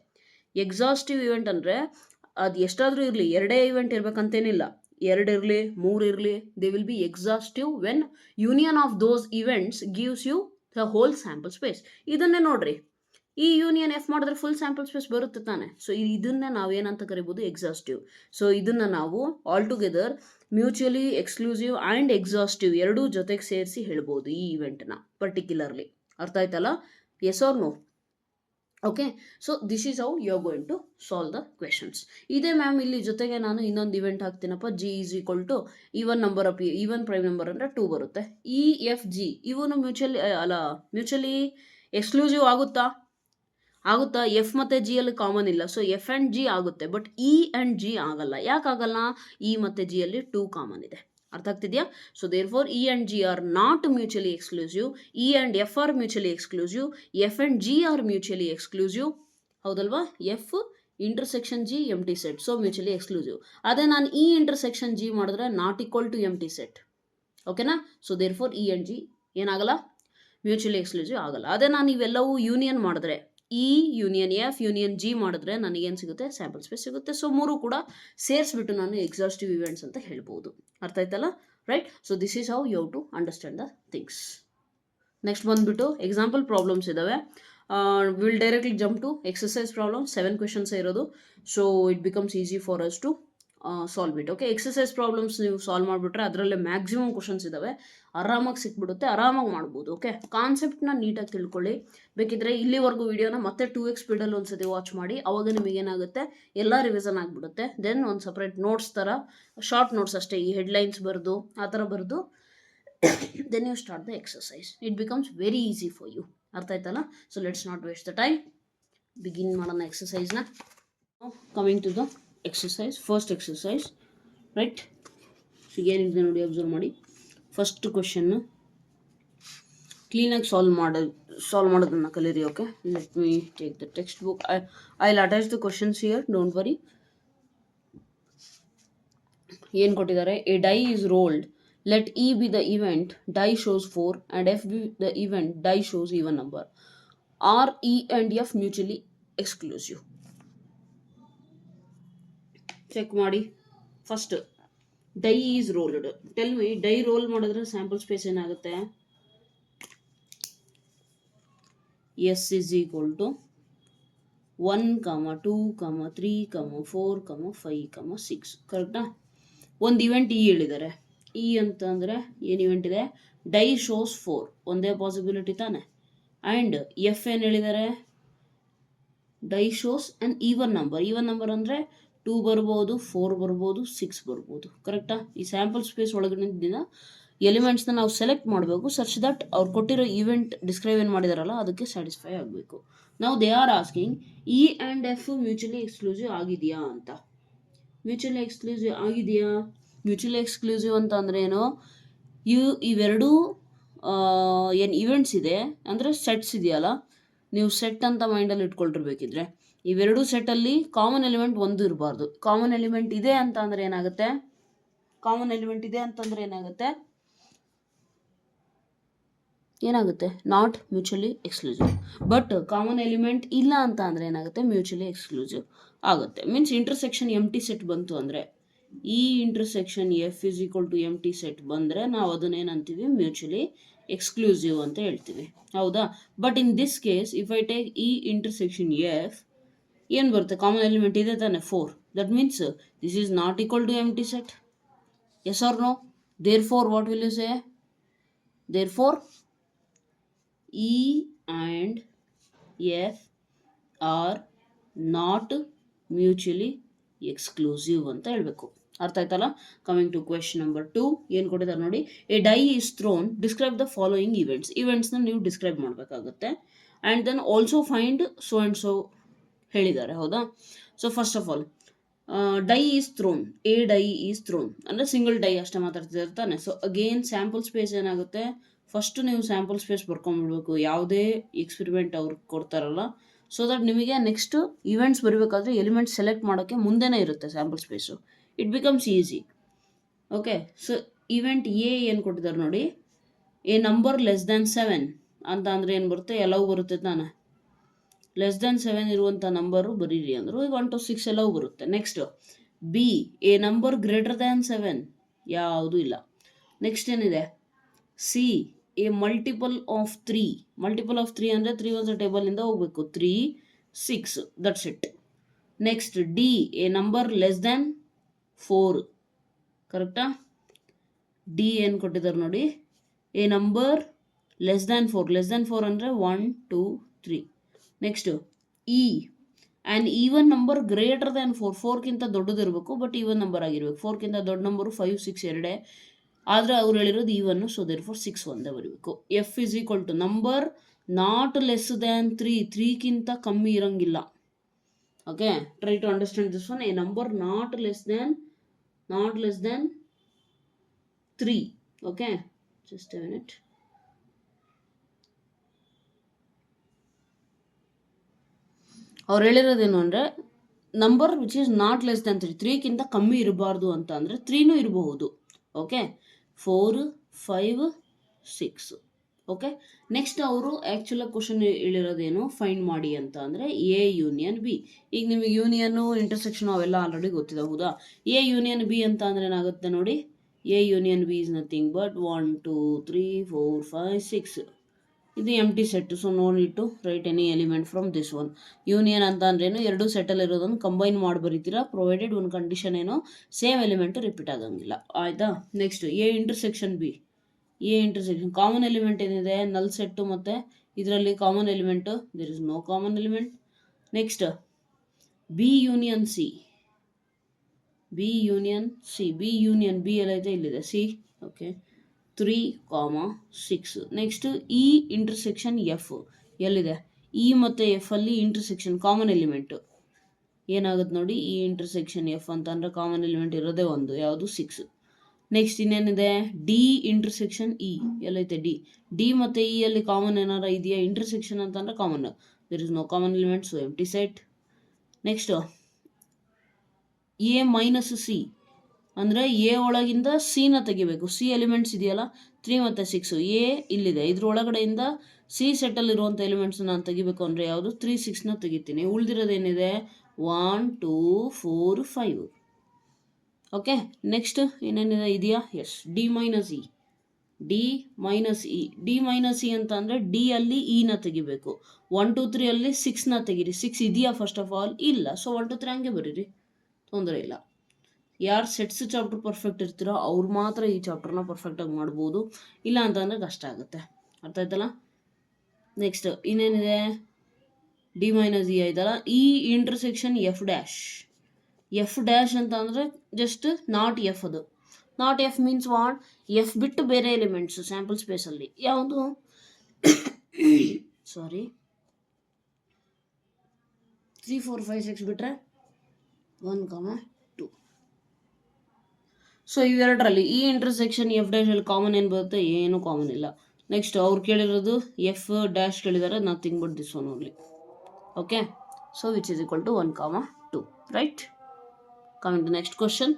ಎಕ್ಸಾಸ್ಟಿವ್ ಇವೆಂಟ್ ಅಂದರೆ ಅದು ಎಷ್ಟಾದರೂ ಇರಲಿ, 2 ಇವೆಂಟ್ ಇರಬೇಕಂತೇನಿಲ್ಲ, 2 ಇರಲಿ 3 ಇರಲಿ, they will be exhaustive when union of those events gives you whole sample space. ಇದನ್ನೇ ನೋಡ್ರಿ, ಈ ಯೂನಿಯನ್ ಎಫ್ ಮಾಡಿದ್ರೆ ಫುಲ್ ಸ್ಯಾಂಪಲ್ ಸ್ಪೇಸ್ ಬರುತ್ತೆ ತಾನೆ. ಸೊ ಇದನ್ನೇ ನಾವೇನಂತ ಕರಿಬೋದು, ಎಕ್ಸಾಸ್ಟಿವ್. ಸೊ ಇದನ್ನ ನಾವು all together mutually exclusive and exhaustive ಎರಡೂ ಜೊತೆಗೆ ಸೇರಿಸಿ ಹೇಳ್ಬೋದು ಈ ಇವೆಂಟ್ನ ಪರ್ಟಿಕ್ಯುಲರ್ಲಿ. ಅರ್ಥ ಆಯ್ತಲ್ಲ? Yes or no? Okay, so this is how you are going to solve the questions. ಇದೇ ಮ್ಯಾಮ್ ಇಲ್ಲಿ ಜೊತೆಗೆ ನಾನು ಇನ್ನೊಂದು ಇವೆಂಟ್ ಹಾಕ್ತೀನಪ್ಪ, G is equal to even number of even prime number ಅಂದರೆ 2 ಬರುತ್ತೆ. ಇ ಎಫ್ ಜಿ ಇವನು ಮ್ಯೂಚುವಲಿ ಎಕ್ಸ್ಕ್ಲೂಸಿವ್ ಆಗುತ್ತಾ? ಎಫ್ ಮತ್ತು ಜಿ ಅಲ್ಲಿ ಕಾಮನ್ ಇಲ್ಲ, ಸೊ ಎಫ್ ಆ್ಯಂಡ್ ಜಿ ಆಗುತ್ತೆ. ಬಟ್ ಇ ಆ್ಯಂಡ್ ಜಿ ಆಗಲ್ಲ. ಯಾಕಾಗಲ್ಲ? ಇ ಮತ್ತು ಜಿ ಅಲ್ಲಿ 2 ಕಾಮನ್ ಇದೆ. ಅರ್ಥ ಆಗ್ತಿದೆಯಾ? So therefore E and G are not mutually exclusive, E and F are mutually exclusive, F and G are mutually exclusive. ಹೌದಲ್ವಾ? F intersection G empty set, so mutually exclusive. ಅದೇ ನಾನು E intersection G ಮಾಡಿದ್ರೆ not equal to empty set. ಓಕೆನಾ? So therefore E and G ಏನಾಗಲ್ಲ, mutually exclusive ಆಗಲ್ಲ. ಅದೇ ನಾನು ಇವೆಲ್ಲವೂ ಯೂನಿಯನ್ ಮಾಡಿದ್ರೆ, E union F union G ಮಾಡಿದ್ರೆ ನನಗೇನು ಸಿಗುತ್ತೆ? ಸ್ಯಾಂಪಲ್ ಸ್ಪೇಸ್ ಸಿಗುತ್ತೆ. ಸೊ ಮೂರು ಕೂಡ ಸೇರಿಸ್ಬಿಟ್ಟು ನಾನು ಎಕ್ಸಾಸ್ಟಿವ್ ಇವೆಂಟ್ಸ್ ಅಂತ ಹೇಳ್ಬೋದು. ಅರ್ಥ ಆಯ್ತಲ್ಲ? Right. So this is how you have to understand the things. Next ಬಂದುಬಿಟ್ಟು ಎಕ್ಸಾಂಪಲ್ ಪ್ರಾಬ್ಲಮ್ಸ್ ಇದ್ದಾವೆ. Will directly jump to exercise problem. 7 questions ಇರೋದು. So it becomes easy for us to solve it. Okay, exercise problems ನೀವು solve ಮಾಡಿಬಿಟ್ರೆ ಅದರಲ್ಲೇ maximum questions ಇದ್ದಾವೆ, ಆರಾಮಾಗಿ ಸಿಕ್ಬಿಡುತ್ತೆ, ಆರಾಮಾಗಿ ಮಾಡ್ಬೋದು. ಓಕೆ, ಕಾನ್ಸೆಪ್ಟ್ನ ನೀಟಾಗಿ ತಿಳ್ಕೊಳ್ಳಿ. ಬೇಕಿದ್ರೆ ಇಲ್ಲಿವರೆಗೂ ವಿಡಿಯೋನ ಮತ್ತೆ 2x ಸ್ಪೀಡಲ್ಲಿ ಒಂದ್ಸತಿ ವಾಚ್ ಮಾಡಿ, ಅವಾಗ ನಿಮಗೇನಾಗುತ್ತೆ, ಎಲ್ಲ ರಿವಿಸನ್ ಆಗಿಬಿಡುತ್ತೆ. ದೆನ್ ಒಂದು ಸಪ್ರೇಟ್ ನೋಟ್ಸ್ ಥರ, ಶಾರ್ಟ್ ನೋಟ್ಸ್ ಅಷ್ಟೇ, ಈ ಹೆಡ್ಲೈನ್ಸ್ ಬರೆದು ಆ ಥರ ಬರೆದು then you start the exercise. It becomes very easy for you. ಅರ್ಥ ಆಯ್ತಲ್ಲ? So let's not waste the time, begin ಮಾಡೋಣ ಎಕ್ಸಸೈಸ್ನ. Coming to the exercise, first exercise, right. ಏನಿದೆ ನೋಡಿ, ಅಬ್ಸರ್ವ್ ಮಾಡಿ. ಫಸ್ಟ್ ಕ್ವೆಶನ್ನು ಕ್ಲೀನಾಗಿ ಸಾಲ್ವ್ ಮಾಡೋದನ್ನು ಕಲೀರಿ. Okay, let me take the textbook. I will attach the questions here, don't worry. ಏನು ಕೊಟ್ಟಿದ್ದಾರೆ? A die is rolled, let E be the event, die shows 4 and F be the event, die shows even number. Are E and F mutually exclusive. Check ಮಾಡಿ. First die is rolled. Tell me, die roll ಮಾಡಿದ್ರೆ sample space ಏನಾಗುತ್ತೆ? S is equal to 1, 2, 3, 4, 5, 6. ಕರೆಕ್ಟಾ? ಒಂದು event E ಹೇಳಿದ್ದಾರೆ. E ಅಂತಂದರೆ ಏನು event ಇದೆ? Dye shows 4, ಒಂದೇ ಪಾಸಿಬಿಲಿಟಿ ತಾನೆ. ಆ್ಯಂಡ್ ಎಫ್ ಏನು ಹೇಳಿದ್ದಾರೆ? Die shows an even number. Even number ಅಂದರೆ 2 ಬರ್ಬೋದು, 4 ಬರ್ಬೋದು, 6 ಬರ್ಬೋದು. ಕರೆಕ್ಟಾ? ಈ ಸ್ಯಾಂಪಲ್ ಸ್ಪೇಸ್ ಒಳಗಡೆ ಎಲಿಮೆಂಟ್ಸ್ನ ನಾವು ಸೆಲೆಕ್ಟ್ ಮಾಡಬೇಕು, ಸಚ್ ದಟ್ ಅವ್ರು ಕೊಟ್ಟಿರೋ ಈವೆಂಟ್ ಡಿಸ್ಕ್ರೈಬ್ ಏನು ಮಾಡಿದಾರಲ್ಲ ಅದಕ್ಕೆ ಸ್ಯಾಟಿಸ್ಫೈ ಆಗಬೇಕು. ನಾವು they are asking E and F mutually exclusive ಆಗಿದೆಯಾ ಅಂತ. ಮ್ಯೂಚುವಲಿ ಎಕ್ಸ್ಕ್ಲೂಸಿವ್ ಆಗಿದೆಯಾ? ಮ್ಯೂಚುವಲಿ ಎಕ್ಸ್ಕ್ಲೂಸಿವ್ ಅಂತ ಅಂದರೆ ಏನು? ಇವೆರಡೂ ಏನು ಇವೆಂಟ್ಸ್ ಇದೆ ಅಂದರೆ ಸೆಟ್ಸ್ ಇದೆಯಲ್ಲ, ನೀವು ಸೆಟ್ ಅಂತ ಮೈಂಡಲ್ಲಿ ಇಟ್ಕೊಳ್ತಿರ್ಬೇಕಿದ್ರೆ ಇವೆರಡೂ ಸೆಟ್ಟಲ್ಲಿ ಕಾಮನ್ ಎಲಿಮೆಂಟ್ ಒಂದು ಇರಬಾರ್ದು. ಕಾಮನ್ ಎಲಿಮೆಂಟ್ ಇದೆ ಅಂತ ಅಂದರೆ ಏನಾಗುತ್ತೆ? Not mutually exclusive. But common element ಇಲ್ಲ ಅಂತ ಅಂದರೆ ಏನಾಗುತ್ತೆ? ಮ್ಯೂಚುವಲಿ ಎಕ್ಸ್ಕ್ಲೂಸಿವ್ ಆಗುತ್ತೆ. ಮೀನ್ಸ್ ಇಂಟರ್ಸೆಕ್ಷನ್ ಎಂಟಿ ಸೆಟ್ ಬಂತು ಅಂದರೆ, E intersection F is equal to empty set ಬಂದರೆ ನಾವು ಅದನ್ನೇನಂತೀವಿ? ಮ್ಯೂಚುವಲಿ ಎಕ್ಸ್ಕ್ಲೂಸಿವ್ ಅಂತ ಹೇಳ್ತೀವಿ. ಹೌದಾ? But in this case if I take E intersection F, ಏನು ಬರುತ್ತೆ? ಕಾಮನ್ ಎಲಿಮೆಂಟ್ ಇದೆ ತಾನೆ, 4. That means this is not equal to empty set. Yes or no? There four what will you say? Therefore E and F are not mutually exclusive ಅಂತ ಹೇಳಬೇಕು. ಅರ್ಥ ಆಯ್ತಲ್ಲ? Coming to question number 2, ಏನು ಕೊಟ್ಟಿದ್ದಾರೆ ನೋಡಿ. A die is thrown, describe the following events. ಇವೆಂಟ್ಸ್ನ ನೀವು describe ಮಾಡಬೇಕಾಗುತ್ತೆ. And then also find so and so ಹೇಳಿದ್ದಾರೆ. ಹೌದಾ? So first of all die is thrown, a die is thrown ಅಂದರೆ single die ಅಷ್ಟೇ ಮಾತಾಡ್ತಿರ್ತಾನೆ. ಸೊ ಅಗೇನ್ ಸ್ಯಾಂಪಲ್ ಸ್ಪೇಸ್ ಏನಾಗುತ್ತೆ? First ನೀವು ಸ್ಯಾಂಪಲ್ ಸ್ಪೇಸ್ ಬರ್ಕೊಂಡ್ಬಿಡ್ಬೇಕು, ಯಾವುದೇ ಎಕ್ಸ್ಪೆರಿಮೆಂಟ್ ಅವ್ರು ಕೊಡ್ತಾರಲ್ಲ, ಸೊ ದಟ್ ನಿಮಗೆ ನೆಕ್ಸ್ಟ್ ಇವೆಂಟ್ಸ್ ಬರಬೇಕಾದ್ರೆ ಎಲಿಮೆಂಟ್ಸ್ ಸೆಲೆಕ್ಟ್ ಮಾಡೋಕ್ಕೆ ಮುಂದೆನೇ ಇರುತ್ತೆ sample space. It becomes easy. Okay, so event A ಏನು ಕೊಟ್ಟಿದ್ದಾರೆ ನೋಡಿ. ಎ ನಂಬರ್ ಲೆಸ್ ದ್ಯಾನ್ 7 ಅಂತ ಅಂದರೆ ಏನು ಬರುತ್ತೆ? ಎಲ್ಲವೂ ಬರುತ್ತೆ ತಾನೆ. ಲೆಸ್ ದ್ಯಾನ್ 7 ಇರುವಂಥ ನಂಬರು ಬರೀರಿ ಅಂದರು. ಈಗ 1 to 6 ಎಲ್ಲವೂ ಬರುತ್ತೆ. Next B, a number greater than 7, ಯಾವುದೂ ಇಲ್ಲ. ನೆಕ್ಸ್ಟ್ ಏನಿದೆ? C, a multiple of 3. Multiple of 3 ಅಂದರೆ 3 ಒಂದು ಟೇಬಲಿಂದ ಹೋಗಬೇಕು. 3, 6, that's it. Next D, a number less than 4. ಕರೆಕ್ಟಾ? ಡಿ ಏನು ಕೊಟ್ಟಿದ್ದಾರೆ ನೋಡಿ, a number less than 4. Less than 4 ಅಂದರೆ 1, 2, 3. Next E, an even number greater than 4. 4ಗಿಂತ ದೊಡ್ಡದಿರಬೇಕು, ಬಟ್ ಈವನ್ ನಂಬರ್ ಆಗಿರಬೇಕು. 4ಗಿಂತ ದೊಡ್ಡ ನಂಬರು 5, 6 ಎರಡೇ, ಆದರೆ ಅವ್ರು ಹೇಳಿರೋದು ಈವನ್ನು, ಸೊ ದೇರ್ ಫಾರ್ 6 ಒಂದೇ ಬರೀಬೇಕು. F is equal to number not less than 3. 3ಗಿಂತ ಕಮ್ಮಿ ಇರಂಗಿಲ್ಲ. Okay, try to understand this one. A number not less than 3. Okay, just a minute. ಅವ್ರು ಹೇಳಿರೋದೇನು ಅಂದರೆ number which is not less than 3. 3ಗಿಂತ ಕಮ್ಮಿ ಇರಬಾರ್ದು ಅಂತ ಅಂದರೆ 3ನೂ ಇರಬಹುದು. ಓಕೆ, 4, 5, 6. ಓಕೆ, ನೆಕ್ಸ್ಟ್ ಅವರು ಆ್ಯಕ್ಚುಲಾಗಿ ಕ್ವಶನ್ ಹೇಳಿರೋದೇನು, ಫೈಂಡ್ ಮಾಡಿ ಅಂತ ಅಂದರೆ ಎ ಯೂನಿಯನ್ ಬಿ. ಈಗ ನಿಮಗೆ ಯೂನಿಯನ್ನು, ಇಂಟರ್ಸೆಕ್ಷನ್ ಅವೆಲ್ಲ ಆಲ್ರೆಡಿ ಗೊತ್ತಿದೆ, ಹೌದಾ? ಎ ಯೂನಿಯನ್ ಬಿ ಅಂತ ಅಂದರೆ ಏನಾಗುತ್ತೆ ನೋಡಿ, A union B is nothing but 1, 2, 3, 4, 5, 6. ಇದು empty set, so no need to write any element from this one. Union ಅಂತ ಅಂದ್ರೇನು, ಎರಡು ಸೆಟ್ಟಲ್ಲಿ ಇರೋದನ್ನು ಕಂಬೈನ್ ಮಾಡಿ ಬರೀತೀರಾ, ಪ್ರೊವೈಡೆಡ್ ಒಂದು ಕಂಡೀಷನ್ ಏನೋ ಸೇಮ್ ಎಲಿಮೆಂಟು ರಿಪೀಟ್ ಆಗಂಗಿಲ್ಲ. ಆಯಿತಾ? Next A intersection B. A intersection common element ಏನಿದೆ, ನಲ್ ಸೆಟ್ಟು ಮತ್ತು ಇದರಲ್ಲಿ common element, there is no common element. Next B union C. B union C. B union B ಎಲ್ಲೈತೆ, ಇಲ್ಲಿದೆ C. Okay, 3, 6. Next E intersection F ಎಲ್ಲಿದೆ, E ಮತ್ತು F ಅಲ್ಲಿ intersection common element ಏನಾಗುತ್ತೆ ನೋಡಿ, ಇ ಇಂಟರ್ಸೆಕ್ಷನ್ ಎಫ್ ಅಂತ ಅಂದರೆ common element ಇರೋದೇ ಒಂದು, ಯಾವುದು 6. ನೆಕ್ಸ್ಟ್ ಇನ್ನೇನಿದೆ, ಡಿ ಇಂಟರ್ಸೆಕ್ಷನ್ ಇ ಎಲ್ಲೈತೆ, ಡಿ. ಡಿ ಮತ್ತು ಇ ಅಲ್ಲಿ ಕಾಮನ್ ಏನಾರ ಇದೆಯಾ, ಇಂಟರ್ಸೆಕ್ಷನ್ ಅಂತಂದರೆ common, there is no common element, so empty set. Next A minus C ಅಂದರೆ ಎ ಒಳಗಿಂದ ಸಿನ ತೆಗಿಬೇಕು. ಸಿ ಎಲಿಮೆಂಟ್ಸ್ ಇದೆಯಲ್ಲ 3 ಮತ್ತು 6, ಎ ಇಲ್ಲಿದೆ, ಇದ್ರ ಒಳಗಡೆಯಿಂದ ಸಿ ಸೆಟ್ಟಲ್ಲಿರುವಂಥ ಎಲಿಮೆಂಟ್ಸ್ ನಾನು ತೆಗಿಬೇಕು ಅಂದರೆ ಯಾವುದು, 3, 6ನ ತೆಗಿತೀನಿ. ಉಳಿದಿರೋದೇನಿದೆ 1, 2, 4, 5. ಓಕೆ, ನೆಕ್ಸ್ಟ್ ಏನೇನಿದೆ ಇದೆಯಾ, yes, D minus E. D minus E. D minus E ಅಂತ ಅಂದರೆ ಡಿ ಅಲ್ಲಿ ಇನ ತೆಗಿಬೇಕು. 1, 2, 3 ಅಲ್ಲಿ 6ನ ತೆಗೀರಿ. 6 ಇದೆಯಾ ಫಸ್ಟ್ ಆಫ್ ಆಲ್, ಇಲ್ಲ, ಸೊ 1, 2, 3 ಹಂಗೆ ಬರೀರಿ, ತೊಂದರೆ ಇಲ್ಲ. ಯಾರು ಸೆಟ್ಸ್ ಚಾಪ್ಟರ್ ಪರ್ಫೆಕ್ಟ್ ಇರ್ತೀರೋ ಅವ್ರು ಮಾತ್ರ ಈ ಚಾಪ್ಟರ್ನ ಪರ್ಫೆಕ್ಟಾಗಿ ಮಾಡ್ಬೋದು, ಇಲ್ಲ ಅಂತಂದರೆ ಕಷ್ಟ ಆಗುತ್ತೆ. ಅರ್ಥ ಆಯ್ತಲ್ಲ? ನೆಕ್ಸ್ಟ್ ಇನ್ನೇನಿದೆ, ಡಿ ಮೈನಸ್ ಇ ಆಯ್ತಲ್ಲ, E intersection F dash. F dash ಅಂತ ಅಂದರೆ ಜಸ್ಟ್ ನಾಟ್ ಎಫ್. ಅದು not F means what, F ಬಿಟ್ಟು ಬೇರೆ ಎಲಿಮೆಂಟ್ಸು ಸ್ಯಾಂಪಲ್ ಸ್ಪೇಸಲ್ಲಿ ಯಾವುದು, ಸಾರಿ 3, 4, 5, 6 ಬಿಟ್ಟರೆ 1, 2. ಸೊ ಇವೆರಡರಲ್ಲಿ ಈ ಇಂಟರ್ಸೆಕ್ಷನ್ ಎಫ್ ಡ್ಯಾಶ್ ಅಲ್ಲಿ ಕಾಮನ್ ಏನು ಬರುತ್ತೆ, ಏನೂ ಕಾಮನ್ ಇಲ್ಲ. ನೆಕ್ಸ್ಟ್ ಅವ್ರು ಕೇಳಿರೋದು ಎಫ್ ಡ್ಯಾಶ್ ಕೇಳಿದ್ದಾರೆ, nothing but this one only. Okay, so which is equal to 1, 2, right? Coming to next question.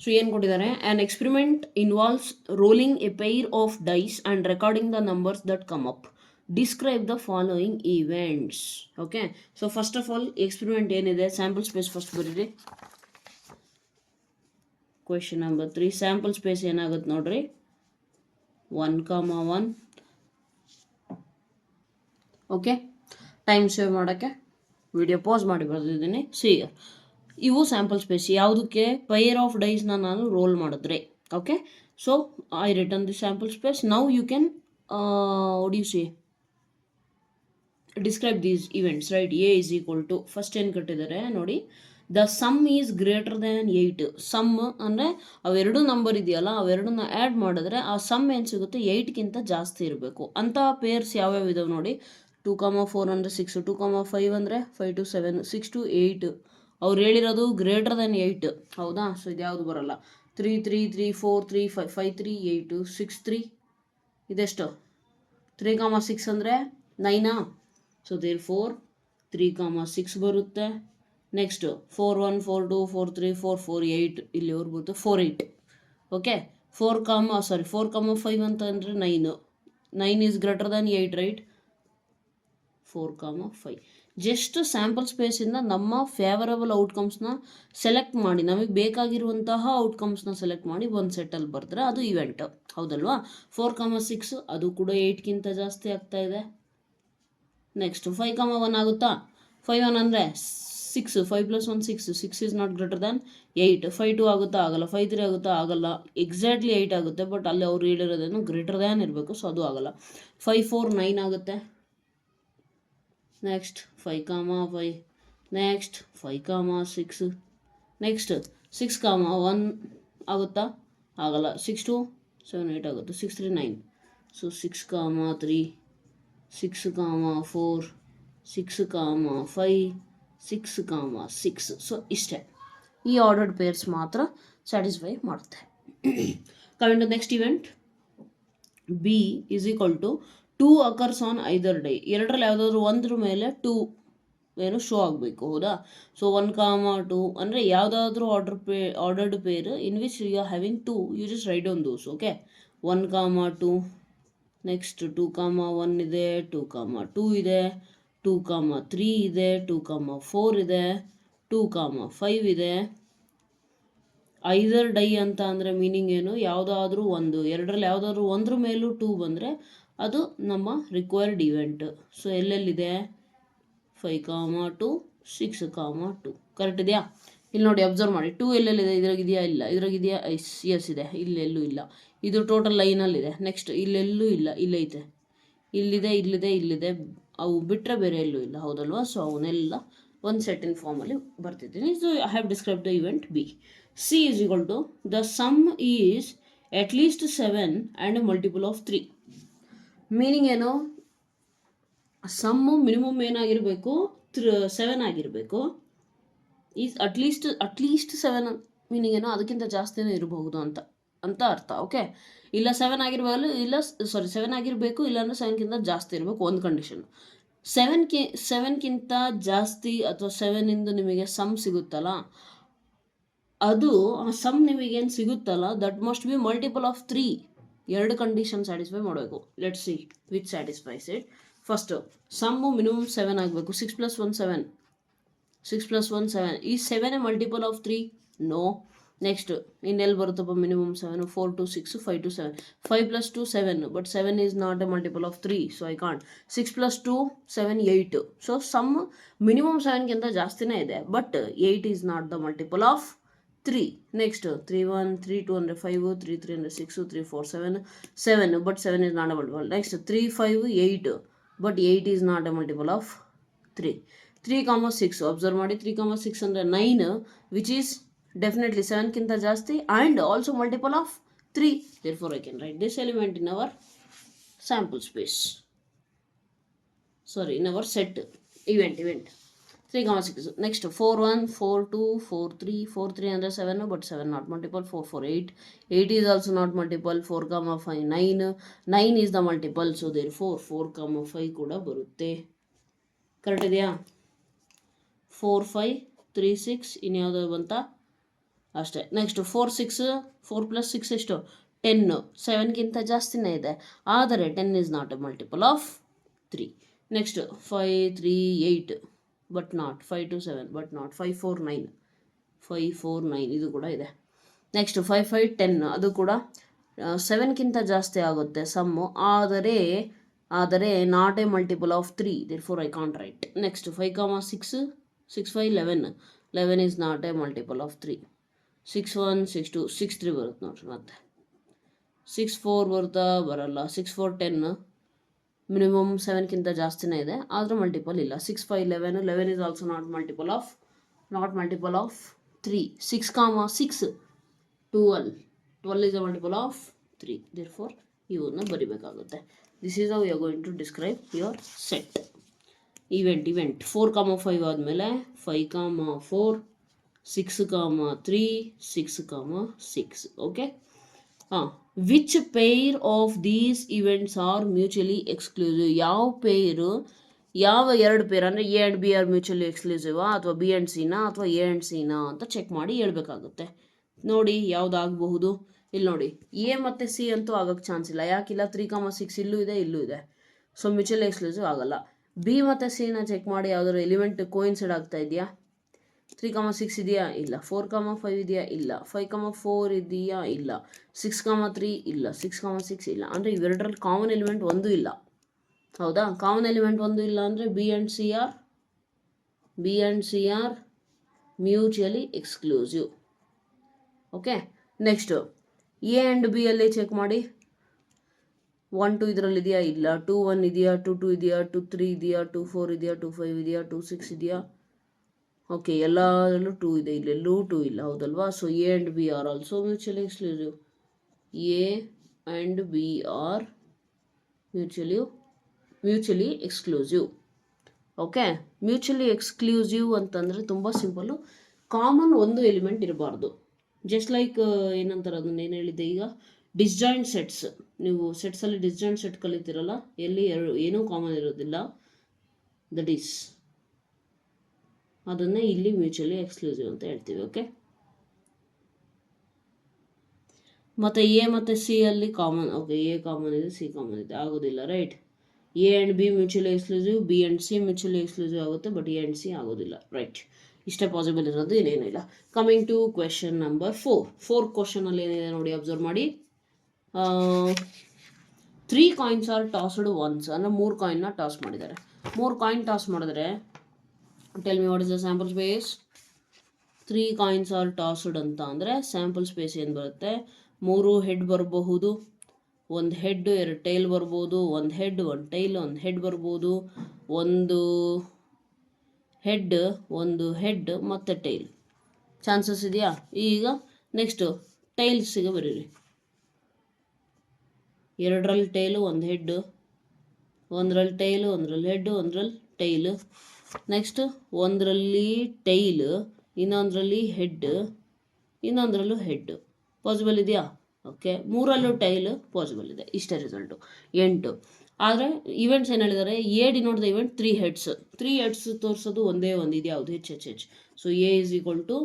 So ಏನು ಕೊಟ್ಟಿದ್ದಾರೆ, an experiment involves rolling a pair of dice and recording the numbers that come up. Describe the following events. Okay, so first of all experiment ಏನಿದೆ, sample space first ಬರೀರಿ. Question number 3, sample space ಏನಾಗುತ್ತೆ ನೋಡ್ರಿ, 1, 1. Okay, time save ಮಾಡೋಕ್ಕೆ video pause ಮಾಡಿ ಬರೆದಿದ್ದೀನಿ. C, ಇವು sample space ಯಾವುದಕ್ಕೆ, ಪೈರ್ of ಡೈಸ್ನ ನಾನು ರೋಲ್ ಮಾಡಿದ್ರೆ. Okay, so I return the sample space. Now you can what you say describe these events, right? A is equal to, first ಏನು ಕಟ್ಟಿದ್ದಾರೆ ನೋಡಿ, the sum is greater than 8. Sum ಅಂದರೆ ಅವೆರಡು number ಇದೆಯಲ್ಲ, ಅವೆರಡನ್ನ add ಮಾಡಿದ್ರೆ ಆ some ಏನು ಸಿಗುತ್ತೆ, 8ಗಿಂತ ಜಾಸ್ತಿ ಇರಬೇಕು. ಅಂಥ ಪೇರ್ಸ್ ಯಾವ್ಯಾವ ಇದಾವೆ ನೋಡಿ, 2, 4 ಅಂದರೆ 6, 2, 5 ಅಂದರೆ 5 to 7, 6 to 8. ಅವ್ರು ಹೇಳಿರೋದು ಗ್ರೇಟರ್ ದ್ಯಾನ್ 8, ಹೌದಾ? ಸೊ ಇದು ಯಾವುದು ಬರೋಲ್ಲ. 3, 3, 3, 4, 3, 5, 5, 3, 8, 6, 3 ಇದೆಷ್ಟು, 3, 6 ಅಂದರೆ 9. ಸೊ ದೇರ್ 4, 3, 6 ಬರುತ್ತೆ. ನೆಕ್ಸ್ಟ್ 4, 1, 4, 2, 4, 3, 4, 4, 8 ಇಲ್ಲಿವರೆಗೂ ಬರುತ್ತೆ, 4, 8. ಓಕೆ, 4, 5 ಅಂತ ಅಂದರೆ 9. 9 is greater than 8, right? 4, 5. Just sample ಸ್ಪೇಸಿಂದ ನಮ್ಮ ಫೇವರಬಲ್ ಔಟ್ಕಮ್ಸ್ನ ಸೆಲೆಕ್ಟ್ ಮಾಡಿ, ನಮಗೆ ಬೇಕಾಗಿರುವಂತಹ ಔಟ್ಕಮ್ಸ್ನ ಸೆಲೆಕ್ಟ್ ಮಾಡಿ ಒಂದು ಸೆಟ್ಟಲ್ಲಿ ಬರೆದ್ರೆ ಅದು ಇವೆಂಟ್, ಹೌದಲ್ವಾ. 4,6 ಅದು ಕೂಡ 8ಗಿಂತ ಜಾಸ್ತಿ ಆಗ್ತಾ ಇದೆ. ನೆಕ್ಸ್ಟ್ 5,1 ಆಗುತ್ತಾ? 5,1 ಅಂದರೆ 6, 5 + 1 6, 6 ಈಸ್ ನಾಟ್ ಗ್ರೇಟರ್ ದ್ಯಾನ್ 8. 5,2 ಆಗುತ್ತಾ? ಆಗಲ್ಲ. 5,3 ಆಗುತ್ತಾ? ಆಗಲ್ಲ. ಎಕ್ಸಾಕ್ಟ್ಲಿ 8 ಆಗುತ್ತೆ, ಬಟ್ ಅಲ್ಲಿ ಅವ್ರು ಹೇಳಿರೋದೇನು ಗ್ರೇಟರ್ ದ್ಯಾನ್ ಇರಬೇಕು, ಸೊ ಅದು ಆಗಲ್ಲ. 5,4 9 ಆಗುತ್ತೆ. ನೆಕ್ಸ್ಟ್ 5,5, ನೆಕ್ಸ್ಟ್ 5,6, ನೆಕ್ಸ್ಟ್ 6,1 ಆಗುತ್ತಾ? ಆಗಲ್ಲ. 6,2 7 8 ಆಗುತ್ತೆ. 6,3 9, ಸೊ 6,3, 6,4, 6,5, 6,6. ಸೊ ಇಷ್ಟೇ, ಈ ಆರ್ಡರ್ಡ್ ಪೇರ್ಸ್ ಮಾತ್ರ ಸ್ಯಾಟಿಸ್ಫೈ ಮಾಡುತ್ತೆ. Coming to next event, B is equal to 2 occurs on either die. ಎರಡರಲ್ಲಿ ಯಾವುದಾದ್ರು ಒಂದ್ರ ಮೇಲೆ 2 ಏನು ಶೋ ಆಗಬೇಕು, ಹೌದಾ. ಸೊ 1,2 ಅಂದರೆ ಯಾವುದಾದ್ರೂ ordered pair in which you are having 2, you just write on those. Okay, 1,2, next 2,1 ಇದೆ, 2,2 ಇದೆ, 2,3 ಇದೆ, 2,4 ಇದೆ, 2,5 ಇದೆ. ಐದರ್ ಡೈ ಅಂತ ಅಂದರೆ ಮೀನಿಂಗ್ ಏನು? ಯಾವುದಾದ್ರೂ ಒಂದು, ಎರಡರಲ್ಲಿ ಯಾವುದಾದ್ರೂ ಒಂದ್ರ ಮೇಲೂ 2 ಬಂದರೆ ಅದು ನಮ್ಮ ರಿಕ್ವೈರ್ಡ್ ಇವೆಂಟ್. ಸೊ ಎಲ್ಲೆಲ್ಲಿದೆ? 5,2, 6,2. ಕರೆಕ್ಟ್ ಇದೆಯಾ? ಇಲ್ಲಿ ನೋಡಿ, ಅಬ್ಸರ್ವ್ ಮಾಡಿ, 2 ಎಲ್ಲೆಲ್ಲಿದೆ? ಇದ್ರಾಗಿದೆಯಾ? ಇಲ್ಲ. ಇದ್ರಾಗಿದೆಯಾ? ಎಸ್ ಇದೆ. ಇಲ್ಲೆಲ್ಲೂ ಇಲ್ಲ. ಇದು ಟೋಟಲ್ ಲೈನಲ್ಲಿದೆ. ನೆಕ್ಸ್ಟ್ ಇಲ್ಲೆಲ್ಲೂ ಇಲ್ಲ, ಇಲ್ಲೈತೆ, ಇಲ್ಲಿದೆ, ಇಲ್ಲಿದೆ, ಅವು ಬಿಟ್ಟರೆ ಬೇರೆ ಎಲ್ಲೂ ಇಲ್ಲ, ಹೌದಲ್ವಾ. ಸೊ ಅವನ್ನೆಲ್ಲ ಒಂದು ಸೆಟ್ಟಿನ ಫಾರ್ಮಲ್ಲಿ ಬರ್ತಿದ್ದೀನಿ. So I have describe the event B. C is equal to the sum is at least 7 and a multiple of 3. Meaning ಏನು? ಸಮ್ಮು ಮಿನಿಮಮ್ ಏನಾಗಿರಬೇಕು? 7 ಆಗಿರಬೇಕು. ಈಸ್ ಅಟ್ಲೀಸ್ಟ್ 7 ಮೀನಿಂಗ್ ಏನು? ಅದಕ್ಕಿಂತ ಜಾಸ್ತಿನೇ ಇರಬಹುದು ಅಂತ ಅರ್ಥ. ಓಕೆ, ಇಲ್ಲ 7 ಆಗಿರಬಲ್ಲ, ಇಲ್ಲ 7 ಆಗಿರಬೇಕು, ಇಲ್ಲಾಂದರೆ 7ಗಿಂತ ಜಾಸ್ತಿ ಇರಬೇಕು, ಒಂದು ಕಂಡೀಷನ್. 7ಗಿಂತ ಜಾಸ್ತಿ ಅಥವಾ 7ಇಂದ ನಿಮಗೆ ಸಮ್ ಸಿಗುತ್ತಲ್ಲ, ಅದು ಆ ಸಮ್ ನಿಮಗೇನು ಸಿಗುತ್ತಲ್ಲ, that must be multiple of 3. 2 condition satisfy ಮಾಡಬೇಕು. Let C which satisfies it. First sum minimum 7 ಆಗಬೇಕು. 6 + 1 7, 6 + 1 7. ಈ 7 ಮಲ್ಟಿಪಲ್ ಆಫ್ 3? ನೋ. ನೆಕ್ಸ್ಟ್ ಇನ್ನೆಲ್ಲಿ ಬರುತ್ತಪ್ಪ minimum 7? 4 to 6, 5 to 7. 5 + 2 7, but 7 is not a multiple of 3, so I can't. 6 + 2 7 8. So sum minimum 7ಗಿಂತ ಜಾಸ್ತಿನೇ ಇದೆ, but 8 is not the multiple of 3. Next 3 1 3 2 ಅಂದರೆ 5, 3 3 ಅಂದರೆ 6, 3 4 7, but 7 is not a multiple. Next 3 5 8, but 8 is not a multiple of 3. 3,6 observe ಮಾಡಿ, 3,6 ಅಂದರೆ 9, which is definitely 7ಗಿಂತ ಜಾಸ್ತಿ and also multiple of 3. Therefore I can write this element in our sample space, in our set event 3,6. next 4 1 4 2 4 3 4 3 ಅಂದರೆ 7, but 7 not multiple. 4 4 8 is also not multiple. 4,5 9 is the multiple, so therefore 4,5 ಕೂಡ ಬರುತ್ತೆ. Correct ಇದೆಯಾ? 4 5 3 6 ಇನ್ಯಾವುದೋ ಬಂತ ಅಷ್ಟೇ. Next 4 6 4 + 6 ಎಷ್ಟು? 10. 7ಗಿಂತ ಜಾಸ್ತಿನೇ ಇದೆ, ಆದರೆ 10 is not a multiple of 3. Next 5 3 8, but not 5 2 7, but not 5 4 9, 5 4 9 ಇದು ಕೂಡ ಇದೆ. ನೆಕ್ಸ್ಟ್ 5 5 10, ಅದು ಕೂಡ 7ಗಿಂತ ಜಾಸ್ತಿ ಆಗುತ್ತೆ ಸಮ್ಮು, ಆದರೆ not a multiple of 3. therefore I can't write. Next 5,6 6 5 11 is not a multiple of 3. 6 1 6 2 6 3 ಬರುತ್ತೆ ನೋಡ್ರಿ. ಮತ್ತೆ 6 4 ಬರಲ್ಲ. 6 4 10, ಮಿನಿಮಮ್ 7ಗಿಂತ ಜಾಸ್ತಿನೇ ಇದೆ, ಆದರೂ ಮಲ್ಟಿಪಲ್ ಇಲ್ಲ. 6 5 11 is also not multiple of 3. 6,6 12 is a multiple of 3. therefore ಇವನ್ನ ಬರಿಬೇಕಾಗುತ್ತೆ. This is how you are going to describe your set event. 4,5 ಆದಮೇಲೆ 5,4 6,3 6,6. Okay, which pair of these events are mutually exclusive? ಯಾವ 2 pair ಅಂದರೆ A and B are mutually ಎಕ್ಸ್ಕ್ಲೂಸಿವಾ, ಅಥವಾ B and ಸಿನಾ, ಅಥವಾ A and ಸಿನಾ ಅಂತ check ಮಾಡಿ ಹೇಳ್ಬೇಕಾಗುತ್ತೆ. ನೋಡಿ ಯಾವುದಾಗಬಹುದು. ಇಲ್ಲಿ ನೋಡಿ, ಎ ಮತ್ತು ಸಿ ಅಂತೂ ಆಗೋಕ್ಕೆ ಚಾನ್ಸ್ ಇಲ್ಲ. ಯಾಕಿಲ್ಲ? 3,6 ಇಲ್ಲೂ ಇದೆ, ಸೊ ಮ್ಯೂಚುವಲಿ ಎಕ್ಸ್ಕ್ಲೂಸಿವ್ ಆಗಲ್ಲ. ಬಿ ಮತ್ತು ಸಿನ ಚೆಕ್ ಮಾಡಿ ಯಾವುದಾದ್ರು ಎಲಿಮೆಂಟ್ ಕೋಇನ್ಸೈಡ್ ಆಗ್ತಾ ಇದೆಯಾ? 3,6 ಇದೆಯಾ? ಇಲ್ಲ. 4,5 ಇದೆಯಾ? ಇಲ್ಲ. 5,4 ಇದೆಯಾ? ಇಲ್ಲ. 6,3 ಇಲ್ಲ. 6,6 ಇಲ್ಲ. ಅಂದರೆ ಇವೆರಡರಲ್ಲಿ ಕಾಮನ್ ಎಲಿಮೆಂಟ್ ಒಂದು ಇಲ್ಲ. ಹೌದಾ? ಕಾಮನ್ ಎಲಿಮೆಂಟ್ ಒಂದು ಇಲ್ಲ ಅಂದರೆ B and C are mutually exclusive. Okay, next A and B ಅಲ್ಲಿ ಚೆಕ್ ಮಾಡಿ. 1 2 ಇದರಲ್ಲಿ ಇದೆಯಾ? ಇಲ್ಲ. 2 1 ಇದೆಯಾ? 2 2 ಇದೆಯಾ? 2 3 ಇದೆಯಾ? 2 4 ಇದೆಯಾ? 2 5 ಇದೆಯಾ? 2 6 ಇದೆಯಾ? ಓಕೆ, ಎಲ್ಲದರಲ್ಲೂ 2 ಇದೆ, ಇಲ್ಲೆಲ್ಲೂ 2 ಇಲ್ಲ. ಹೌದಲ್ವಾ? So A and B are also mutually exclusive. A and B are mutually exclusive. Okay, mutually exclusive ಅಂತಂದರೆ ತುಂಬ ಸಿಂಪಲ್ಲು. ಕಾಮನ್ ಒಂದು ಎಲಿಮೆಂಟ್ ಇರಬಾರ್ದು. ಜಸ್ಟ್ ಲೈಕ್ ಏನಂತಾರೆ ಅದನ್ನ ಏನು ಹೇಳಿದ್ದೆ ಈಗ, ಡಿಸ್ಜಾಯಿಂಟ್ ಸೆಟ್ಸ್. ನೀವು ಸೆಟ್ಸಲ್ಲಿ ಡಿಸ್ಜಾಯಿಂಟ್ ಸೆಟ್ ಕಲಿತೀರಲ್ಲ, ಎಲ್ಲಿ ಏನೂ ಕಾಮನ್ ಇರೋದಿಲ್ಲ, ದಟ್ ಈಸ್ ಅದನ್ನೇ ಇಲ್ಲಿ ಮ್ಯೂಚುಯಲಿ ಎಕ್ಸ್ಕ್ಲೂಸಿವ್ ಅಂತ ಹೇಳ್ತೀವಿ. ಓಕೆ, ಮತ್ತು ಎ ಮತ್ತು ಸಿ ಅಲ್ಲಿ ಕಾಮನ್. ಓಕೆ, ಎ ಕಾಮನ್ ಇದೆ, ಸಿ ಕಾಮನ್ ಇದೆ, ಆಗೋದಿಲ್ಲ. Right. A and B mutually exclusive, B and C mutually exclusive ಆಗುತ್ತೆ, ಬಟ್ ಎ ಆ್ಯಂಡ್ ಸಿ ಆಗೋದಿಲ್ಲ. ರೈಟ್, ಇಷ್ಟೇ ಪಾಸಿಬಲ್ ಇರೋದು, ಏನೇನು ಇಲ್ಲ. ಕಮಿಂಗ್ ಟು ಕ್ವೆಶನ್ ನಂಬರ್ 4 ಕ್ವಶನಲ್ಲಿ ಏನಿದೆ ನೋಡಿ, ಅಬ್ಸರ್ವ್ ಮಾಡಿ. 3 ಕಾಯಿನ್ಸ್ ಆರ್ ಟಾಸ್ಡ್ ಒನ್ಸ್, ಅಂದರೆ 3 ಕಾಯಿನ್ನ ಟಾಸ್ ಮಾಡಿದ್ದಾರೆ. 3 ಕಾಯಿನ್ ಟಾಸ್ ಮಾಡಿದ್ರೆ, tell me what is the sample space. 3 coins are tossed ಅಂತ ಅಂದರೆ ಸ್ಯಾಂಪಲ್ ಸ್ಪೇಸ್ ಏನು ಬರುತ್ತೆ? 3 ಹೆಡ್ ಬರಬಹುದು, 1 ಹೆಡ್ 2 ಟೈಲ್ ಬರ್ಬೋದು, 1 ಹೆಡ್ 1 ಟೈಲ್ 1 ಹೆಡ್ ಬರ್ಬೋದು, 1 ಹೆಡ್ ಮತ್ತು ಟೈಲ್ ಚಾನ್ಸಸ್ ಇದೆಯಾ? ಈಗ ನೆಕ್ಸ್ಟು ಟೈಲ್ಸಿಗೆ ಬರೀರಿ. 2ರಲ್ಲಿ ಟೈಲು 1 ಹೆಡ್ಡು, 1ರಲ್ಲಿ ಟೈಲು 1ರಲ್ಲಿ ಹೆಡ್ಡು 1ರಲ್ಲಿ ಟೈಲು. ನೆಕ್ಸ್ಟ್ 1ರಲ್ಲಿ ಟೈಲ್, ಇನ್ನೊಂದರಲ್ಲಿ ಹೆಡ್, ಇನ್ನೊಂದರಲ್ಲೂ ಹೆಡ್. ಪಾಸಿಬಲ್ ಇದೆಯಾ? ಓಕೆ, 3ರಲ್ಲೂ ಟೈಲ್ ಪಾಸಿಬಲ್ ಇದೆ. ಇಷ್ಟೇ ರಿಸಲ್ಟು, 8. ಆದರೆ ಇವೆಂಟ್ಸ್ ಏನು ಹೇಳಿದ್ದಾರೆ? A denote the event 3 heads. 3 heads ತೋರಿಸೋದು ಒಂದೇ ಒಂದು ಇದೆ, ಯಾವುದು? H H H. So A is equal to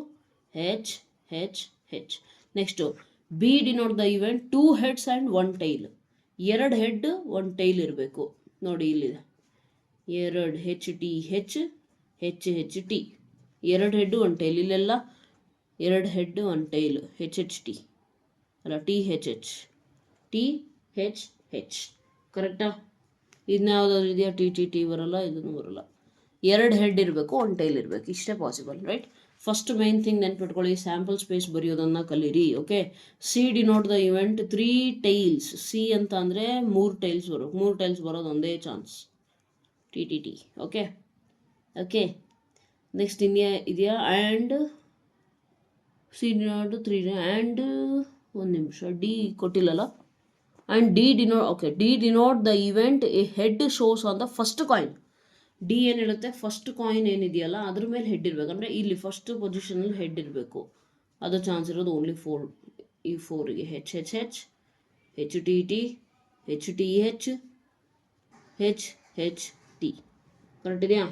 H H H. Next B denote the event 2 heads and 1 tail. 2 head 1 tail ಇರಬೇಕು. ನೋಡಿ ಇಲ್ಲಿದೆ 2 ಹೆಚ್ T H H H T, 2 head 1 tail. ಇಲ್ಲೆಲ್ಲ 2 head 1 tail, ಹೆಚ್ H T ಅಲ್ಲ, T H H, T H ಹೆಚ್. ಕರೆಕ್ಟಾ? ಇದನ್ನ ಯಾವುದಾದ್ರು ಇದೆಯಾ? T T T ಬರೋಲ್ಲ, ಇದನ್ನು ಬರೋಲ್ಲ. 2 ಹೆಡ್ ಇರಬೇಕು, 1 ಟೈಲ್ ಇರಬೇಕು, ಇಷ್ಟೇ possible. Right. First main thing ನೆನ್ಪಿಟ್ಕೊಳ್ಳಿ, ಸ್ಯಾಂಪಲ್ ಸ್ಪೇಸ್ ಬರೆಯೋದನ್ನು ಕಲೀರಿ. Okay, C denote the event 3 tails. ಸಿ ಅಂತ ಅಂದರೆ 3 ಟೈಲ್ಸ್ ಬರೋದು. 3 ಟೈಲ್ಸ್ ಬರೋದು ಒಂದೇ chance, T T T. Okay okay, next ಇದೆಯಾ? ಆ್ಯಂಡ್ ಸಿ ಡಿನೋಟ್ 3 ಆ್ಯಂಡ್ 1 ನಿಮಿಷ, ಡಿ ಕೊಟ್ಟಿಲ್ಲಲ್ಲ. And D denote the event a head shows on the first coin. D ಏನು ಹೇಳುತ್ತೆ? ಫಸ್ಟ್ ಕಾಯಿನ್ ಏನಿದೆಯಲ್ಲ ಅದ್ರ ಮೇಲೆ ಹೆಡ್ ಇರಬೇಕು. ಅಂದರೆ ಇಲ್ಲಿ ಫಸ್ಟ್ ಪೊಸಿಷನಲ್ಲಿ ಹೆಡ್ ಇರಬೇಕು. ಅದು ಚಾನ್ಸ್ ಇರೋದು ಓನ್ಲಿ 4. ಈ 4ಗೆ H H H, H T T, H T H, H H T. Correct ಇದೆಯಾ?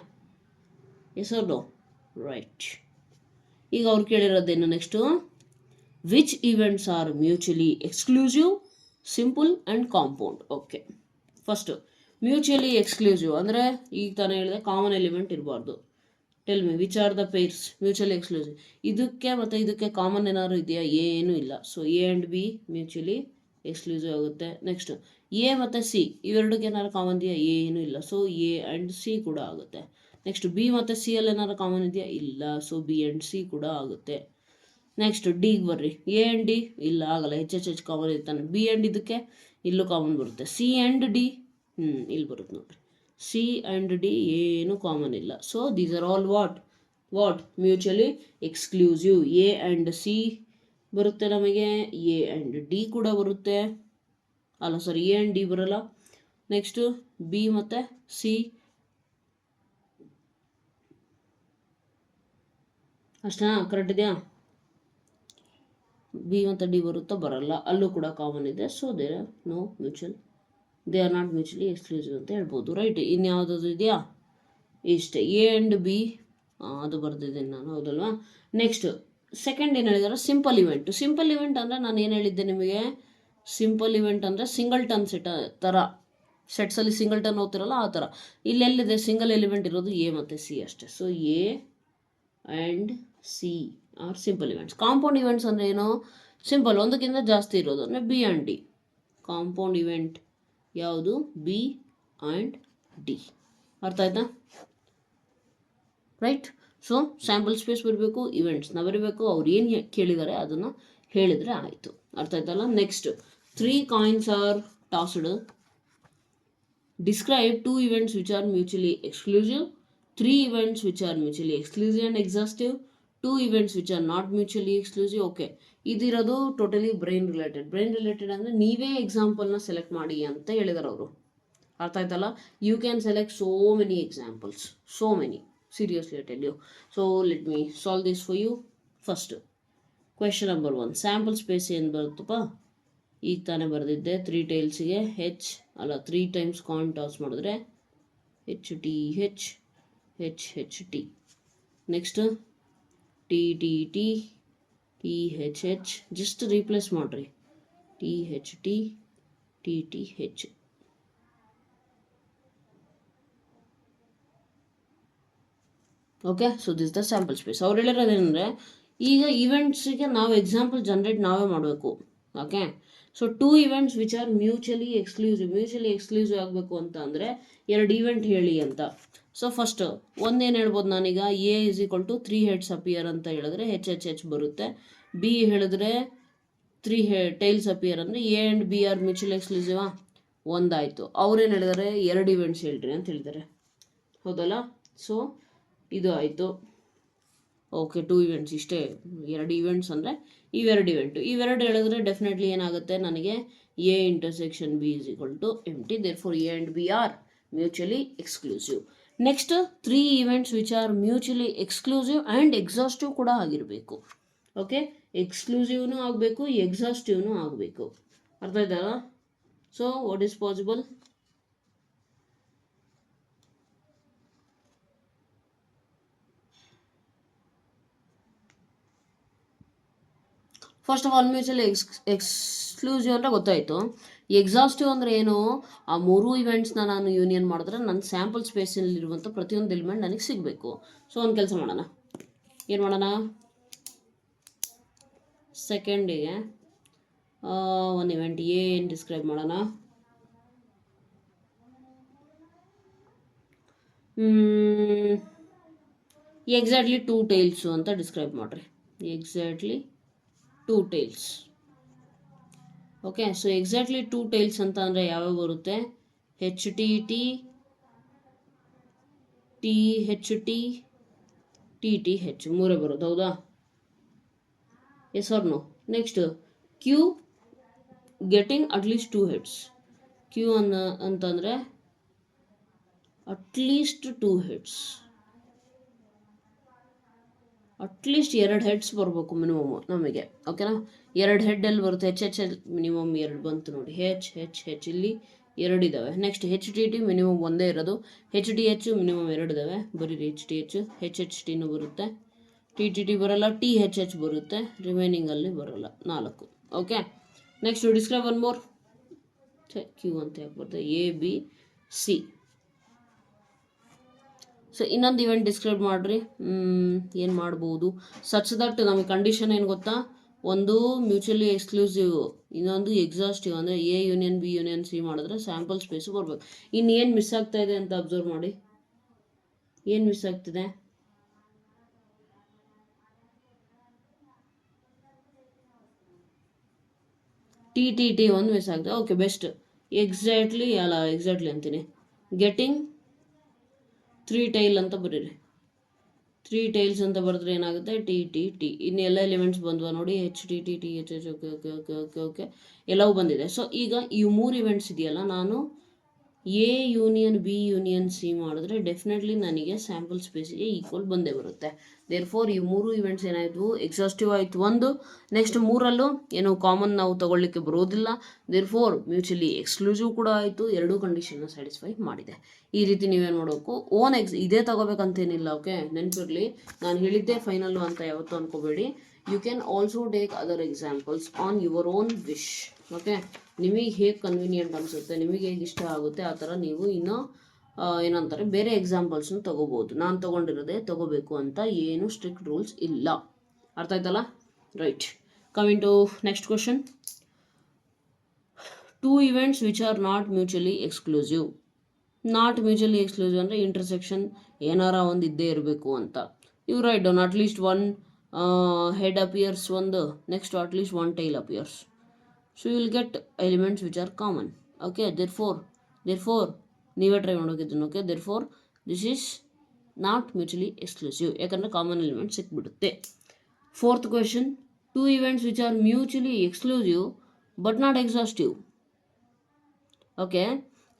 Yes or no? ರೈಟ್. ಈಗ ಅವ್ರು ಕೇಳಿರೋದೇನು next? Which events are mutually exclusive, simple and compound. Okay, first mutually exclusive ಅಂದರೆ ಈಗ ತಾನೇ ಹೇಳಿದೆ, ಕಾಮನ್ ಎಲಿಮೆಂಟ್ ಇರಬಾರ್ದು. Tell me which are the pairs mutually exclusive. ಇದಕ್ಕೆ ಮತ್ತು ಇದಕ್ಕೆ ಕಾಮನ್ ಏನಾದ್ರು ಇದೆಯಾ? ಏನೂ ಇಲ್ಲ. So A and B mutually exclusive ಆಗುತ್ತೆ. ನೆಕ್ಸ್ಟ್ ಎ ಮತ್ತು ಸಿ ಇವೆರಡಕ್ಕೆ ಏನಾದ್ರು ಕಾಮನ್ ಇದೆಯಾ? ಏನೂ ಇಲ್ಲ. ಸೊ ಎ ಆ್ಯಂಡ್ ಸಿ ಕೂಡ ಆಗುತ್ತೆ. ನೆಕ್ಸ್ಟ್ ಬಿ ಮತ್ತು ಸಿ ಅಲ್ಲಿ ಏನಾದ್ರು ಕಾಮನ್ ಇದೆಯಾ? ಇಲ್ಲ. ಸೊ ಬಿ ಆ್ಯಂಡ್ ಸಿ ಕೂಡ ಆಗುತ್ತೆ. ನೆಕ್ಸ್ಟ್ ಡಿಗೆ ಬರ್ರಿ. ಎ ಆ್ಯಂಡ್ ಡಿ ಇಲ್ಲ, ಆಗಲ್ಲ, ಹೆಚ್ ಹೆಚ್ ಹೆಚ್ ಕಾಮನ್ ಇರ್ತಾನೆ. ಬಿ ಆ್ಯಂಡ್ ಇದಕ್ಕೆ ಇಲ್ಲೂ ಕಾಮನ್ ಬರುತ್ತೆ. ಸಿ ಆ್ಯಂಡ್ ಡಿ ಇಲ್ಲಿ ಬರುತ್ತೆ ನೋಡಿರಿ. ಸಿ ಆ್ಯಂಡ್ ಡಿ ಏನು ಕಾಮನ್ ಇಲ್ಲ. So these are all what mutually exclusive. A and C ಬರುತ್ತೆ ನಮಗೆ, ಎ ಆ್ಯಂಡ್ ಡಿ ಕೂಡ ಬರುತ್ತೆ. ಅಲ್ಲ ಸಾರಿ, ಎ ಆ್ಯಂಡ್ ಡಿ ಬರೋಲ್ಲ. ನೆಕ್ಸ್ಟು ಬಿ ಮತ್ತು ಸಿ ಅಷ್ಟೇ. ಕರೆಕ್ಟ್ ಇದೆಯಾ? ಬಿ ಮತ್ತು ಡಿ ಬರುತ್ತಾ? ಬರಲ್ಲ, ಅಲ್ಲೂ ಕೂಡ ಕಾಮನ್ ಇದೆ. So they are no mutual, they are not mutually exclusive ಅಂತ ಹೇಳ್ಬೋದು. ರೈಟ್. ಇನ್ಯಾವುದಾದ್ರು ಇದೆಯಾ? ಇಷ್ಟೇ, ಎ ಆ್ಯಂಡ್ ಬಿ ಅದು ಬರೆದಿದ್ದೀನಿ ನಾನು, ಹೌದಲ್ವಾ? ನೆಕ್ಸ್ಟ್ ಸೆಕೆಂಡ್ ಏನು ಹೇಳಿದಾರೆ? Simple event. ಸಿಂಪಲ್ ಇವೆಂಟ್ ಅಂದರೆ ನಾನು ಏನು ಹೇಳಿದ್ದೆ ನಿಮಗೆ? ಸಿಂಪಲ್ ಇವೆಂಟ್ ಅಂದರೆ ಸಿಂಗಲ್ ಟರ್ನ್ ಸೆಟ್ ಥರ. ಸೆಟ್ಸಲ್ಲಿ ಸಿಂಗಲ್ಟನ್ ಓದ್ತಿರಲ್ಲ ಆ ಥರ. ಇಲ್ಲೆಲ್ಲಿದೆ ಸಿಂಗಲ್ ಎಲಿಮೆಂಟ್ ಇರೋದು ಎ ಮತ್ತು ಸಿ ಅಷ್ಟೇ. So A and C are simple events. Compound events ಅಂದರೆ ಏನು? ಸಿಂಪಲ್, ಒಂದಕ್ಕಿಂತ ಜಾಸ್ತಿ ಇರೋದು ಅಂದರೆ B and D. Compound event ಯಾವುದು? B and D. ಅರ್ಥ ಆಯ್ತಾ? ರೈಟ್. ಸೊ ಸ್ಯಾಂಪಲ್ ಸ್ಪೇಸ್ ಬರಬೇಕು, ಇವೆಂಟ್ಸ್ನ ಬರೀಬೇಕು, ಅವ್ರು ಏನು ಕೇಳಿದ್ದಾರೆ ಅದನ್ನು ಹೇಳಿದರೆ ಆಯಿತು. ಅರ್ಥ ಆಯ್ತಲ್ಲ? Next, 3 coins are tossed. Describe 2 events which are mutually exclusive, 3 events which are mutually exclusive and exhaustive, 2 events which are not mutually exclusive. Okay, ಇದಿರೋದು totally brain related. Brain related ಅಂದರೆ ನೀವೇ ಎಕ್ಸಾಂಪಲ್ನ ಸೆಲೆಕ್ಟ್ ಮಾಡಿ ಅಂತ ಹೇಳಿದಾರೆ ಅವರು. ಅರ್ಥ ಆಯ್ತಲ್ಲ? You can select so many examples, so many. Seriously, I tell you. So let me solve this for you. First, question number 1. Sample space ಏನು ಬರುತ್ತಪ್ಪ? ಈಗ ತಾನೇ ಬರೆದಿದ್ದೆ. 3 ಟೈಲ್ಸಿಗೆ ಹೆಚ್ ಅಲ್ಲ 3 ಟೈಮ್ಸ್ ಕಾಯಿನ್ ಟಾಸ್ ಮಾಡಿದ್ರೆ H T H H H T. Next T T T T H H, just replace ಮಾಡಿರಿ. T H T T T H. Okay, so this the sample space. ಅವ್ರು ಹೇಳಿರೋದೇನೆಂದರೆ ಈಗ ಇವೆಂಟ್ಸಿಗೆ ನಾವು ಎಕ್ಸಾಂಪಲ್ ಜನ್ರೇಟ್ ನಾವೇ ಮಾಡಬೇಕು. Okay, so 2 events which are mutually exclusive. Mutually exclusive ಆಗಬೇಕು ಅಂತ ಅಂದರೆ 2 ಇವೆಂಟ್ ಹೇಳಿ ಅಂತ. ಸೊ ಫಸ್ಟ್ ಒಂದೇನು ಹೇಳ್ಬೋದು ನಾನೀಗ? A is equal to 3 heads appear ಅಂತ ಹೇಳಿದ್ರೆ ಹೆಚ್ ಹೆಚ್ ಹೆಚ್ ಬರುತ್ತೆ. ಬಿ ಹೇಳಿದ್ರೆ 3 ಟೈಲ್ಸ್ ಅಪಿಯರ್ ಅಂದರೆ A and B are mutually ಎಕ್ಸ್ಕ್ಲೂಸಿವಾ? ಒಂದಾಯಿತು. ಅವ್ರೇನು ಹೇಳಿದಾರೆ? 2 ಇವೆಂಟ್ಸ್ ಹೇಳ್ರಿ ಅಂತ ಹೇಳಿದ್ದಾರೆ. ಹೌದಲ್ಲ? ಸೊ ಇದು ಆಯಿತು. ಓಕೆ, 2 events ಇಷ್ಟೇ. 2 ಇವೆಂಟ್ಸ್ ಅಂದರೆ ಇವೆರಡು ಹೇಳಿದ್ರೆ ಡೆಫಿನೆಟ್ಲಿ ಏನಾಗುತ್ತೆ ನನಗೆ? A intersection B is equal to empty. Therefore A and B are mutually exclusive. Next 3 events which are mutually exclusive and exhaustive ಕೂಡ ಆಗಿರಬೇಕು. ಓಕೆ, ಎಕ್ಸ್ಕ್ಲೂಸಿವ್ನೂ ಆಗಬೇಕು, ಎಕ್ಸಾಸ್ಟಿವ್ನೂ ಆಗಬೇಕು. ಅರ್ಥ ಆಯ್ತಲ್ಲ? So what is possible? First of all mutually exclusive ಅಂದರೆ ಗೊತ್ತಾಯಿತು. ಎಕ್ಸಾಸ್ಟಿವ್ ಅಂದರೆ ಏನು? ಆ 3 ಇವೆಂಟ್ಸ್ನ ನಾನು ಯೂನಿಯನ್ ಮಾಡಿದ್ರೆ ನನ್ನ ಸ್ಯಾಂಪಲ್ ಸ್ಪೇಸಲ್ಲಿರುವಂಥ ಪ್ರತಿಯೊಂದು ಎಲಿಮೆಂಟ್ ನನಗೆ ಸಿಗಬೇಕು. ಸೊ ಒಂದು ಕೆಲಸ ಮಾಡೋಣ. ಏನು ಮಾಡೋಣ? ಸೆಕೆಂಡಿಗೆ ಒಂದು ಇವೆಂಟ್ ಎ ಏನು ಡಿಸ್ಕ್ರೈಬ್ ಮಾಡೋಣ? ಎಕ್ಸಾಕ್ಟ್ಲಿ 2 ಟೈಲ್ಸು ಅಂತ ಡಿಸ್ಕ್ರೈಬ್ ಮಾಡಿರಿ. Exactly 2 tails. Okay, so exactly 2 tails ಅಂತ ಅಂದರೆ ಯಾವ್ಯಾವ ಬರುತ್ತೆ? H T T T H T T T H, 3 ಬರುತ್ತೆ. ಹೌದಾ? Yes or no? Next Q getting at least 2 heads. Q ಅಂತಂದರೆ ಅಟ್ಲೀಸ್ಟ್ 2 heads. ಅಟ್ಲೀಸ್ಟ್ 2 heads ಬರಬೇಕು ಮಿನಿಮಮ್ ನಮಗೆ. ಓಕೆನಾ? 2 head ಎಲ್ಲಿ ಬರುತ್ತೆ? ಹೆಚ್ ಹೆಚ್ ಮಿನಿಮಮ್ 2 ಬಂತು ನೋಡಿ. ಹೆಚ್ ಹೆಚ್ ಹೆಚ್ ಇಲ್ಲಿ 2 ಇದ್ದಾವೆ. ನೆಕ್ಸ್ಟ್ ಹೆಚ್ ಟಿ ಟಿ ಮಿನಿಮಮ್ ಒಂದೇ ಇರೋದು. ಹೆಚ್ ಡಿ ಎಚ್ ಮಿನಿಮಮ್ 2 ಇದ್ದಾವೆ. ಬರೀ ಹೆಚ್ ಟಿ ಎಚ್ ಹೆಚ್ ಹೆಚ್ ಟಿನೂ ಬರುತ್ತೆ. ಟಿ ಟಿ ಟಿ ಬರೋಲ್ಲ. ಟಿ ಹೆಚ್ ಹೆಚ್ ಬರುತ್ತೆ. ರಿಮೈನಿಂಗಲ್ಲಿ ಬರೋಲ್ಲ. 4. Okay, next describe one more. Q ಅಂತ ಯಾಕೆ ಬರುತ್ತೆ? A B C. ಸೊ ಇನ್ನೊಂದು ಇವೆಂಟ್ ಡಿಸ್ಕ್ರೈಬ್ ಮಾಡಿರಿ. ಏನು ಮಾಡ್ಬೋದು? ಸಚ್ ದಟ್ ನಮಗೆ ಕಂಡೀಷನ್ ಏನು ಗೊತ್ತಾ? ಒಂದು ಮ್ಯೂಚುವಲಿ ಎಕ್ಸ್ಕ್ಲೂಸಿವ್, ಇನ್ನೊಂದು ಎಕ್ಸಾಸ್ಟಿವ್. ಅಂದರೆ A union B union C ಮಾಡಿದ್ರೆ ಸ್ಯಾಂಪಲ್ ಸ್ಪೇಸು ಬರಬೇಕು. ಇನ್ನೇನು ಮಿಸ್ ಆಗ್ತಾ ಇದೆ ಅಂತ ಅಬ್ಸರ್ವ್ ಮಾಡಿ. ಏನು ಮಿಸ್ ಆಗ್ತಿದೆ? ಟಿ ಟಿ ಟಿ ಒಂದು ಮಿಸ್ ಆಗ್ತದೆ. Okay, best. ಎಕ್ಸಾಕ್ಟ್ಲಿ ಅಂತೀನಿ. ಗೆಟಿಂಗ್ 3 ಟೈಲ್ ಅಂತ ಬರೀರಿ. 3 ಟೈಲ್ಸ್ ಅಂತ ಬರೆದ್ರೆ ಏನಾಗುತ್ತೆ? T T T. ಇನ್ನೆಲ್ಲ ಎಲಿಮೆಂಟ್ಸ್ ಬಂದ್ವಾ ನೋಡಿ? H T T T H H. Okay okay okay okay okay ಎಲ್ಲವೂ ಬಂದಿದೆ. ಸೊ ಈಗ ಈ 3 ಇವೆಂಟ್ಸ್ ಇದೆಯಲ್ಲ, ನಾನು A union B union C ಮಾಡಿದ್ರೆ ಡೆಫಿನೆಟ್ಲಿ ನನಗೆ ಸ್ಯಾಂಪಲ್ ಸ್ಪೇಸಿಗೆ ಈಕ್ವಲ್ ಬಂದೇ ಬರುತ್ತೆ. ದೇರ್ ಫೋರ್ ಈ 3 ಇವೆಂಟ್ಸ್ ಏನಾಯಿತು? ಎಕ್ಸಾಸ್ಟಿವ್ ಆಯಿತು ಒಂದು. ನೆಕ್ಸ್ಟ್ 3ರಲ್ಲೂ ಏನು ಕಾಮನ್ ನಾವು ತಗೊಳ್ಳಿಕ್ಕೆ ಬರೋದಿಲ್ಲ. ದೇರ್ ಫೋರ್ ಮ್ಯೂಚುವಲಿ ಎಕ್ಸ್ಕ್ಲೂಸಿವ್ ಕೂಡ ಆಯಿತು. 2 ಕಂಡೀಷನ್ನ ಸ್ಯಾಟಿಸ್ಫೈ ಮಾಡಿದೆ. ಈ ರೀತಿ ನೀವೇನು ಮಾಡಬೇಕು? ಇದೇ ತಗೋಬೇಕಂತೇನಿಲ್ಲ. ಓಕೆ, ನೆನಪಿರಲಿ, ನಾನು ಹೇಳಿದ್ದೆ ಫೈನಲ್ಲು ಅಂತ ಯಾವತ್ತೂ ಅನ್ಕೋಬೇಡಿ. You can also take other examples on your own wish. Okay, ನಿಮಗೆ ಹೇಗೆ ಕನ್ವೀನಿಯೆಂಟ್ ಅನಿಸುತ್ತೆ, ನಿಮಗೆ ಹೇಗೆ ಇಷ್ಟ ಆಗುತ್ತೆ ಆ ಥರ ನೀವು ಇನ್ನೂ ಏನಂತಾರೆ ಬೇರೆ ಎಕ್ಸಾಂಪಲ್ಸ್ನ ತೊಗೋಬೋದು. ನಾನು ತೊಗೊಂಡಿರೋದೇ ತೊಗೋಬೇಕು ಅಂತ ಏನು ಸ್ಟ್ರಿಕ್ಟ್ ರೂಲ್ಸ್ ಇಲ್ಲ. ಅರ್ಥ ಆಯ್ತಲ್ಲ? Right. Coming to next question. 2 events which are not mutually exclusive. Not mutually exclusive ಅಂದರೆ ಇಂಟರ್ಸೆಕ್ಷನ್ ಏನಾರ ಒಂದು ಇದ್ದೇ ಇರಬೇಕು ಅಂತ. You write down at least one head appears ಒಂದು, next at least one tail appears. So you will get elements which are common. Okay, therefore ನೀವೇ try ಮಾಡೋಕಿದ್ದನ್ನು. Okay, therefore this is not mutually exclusive, ಯಾಕಂದರೆ common element ಸಿಕ್ಬಿಡುತ್ತೆ. 4th question. 2 events which are mutually exclusive but not exhaustive. Okay,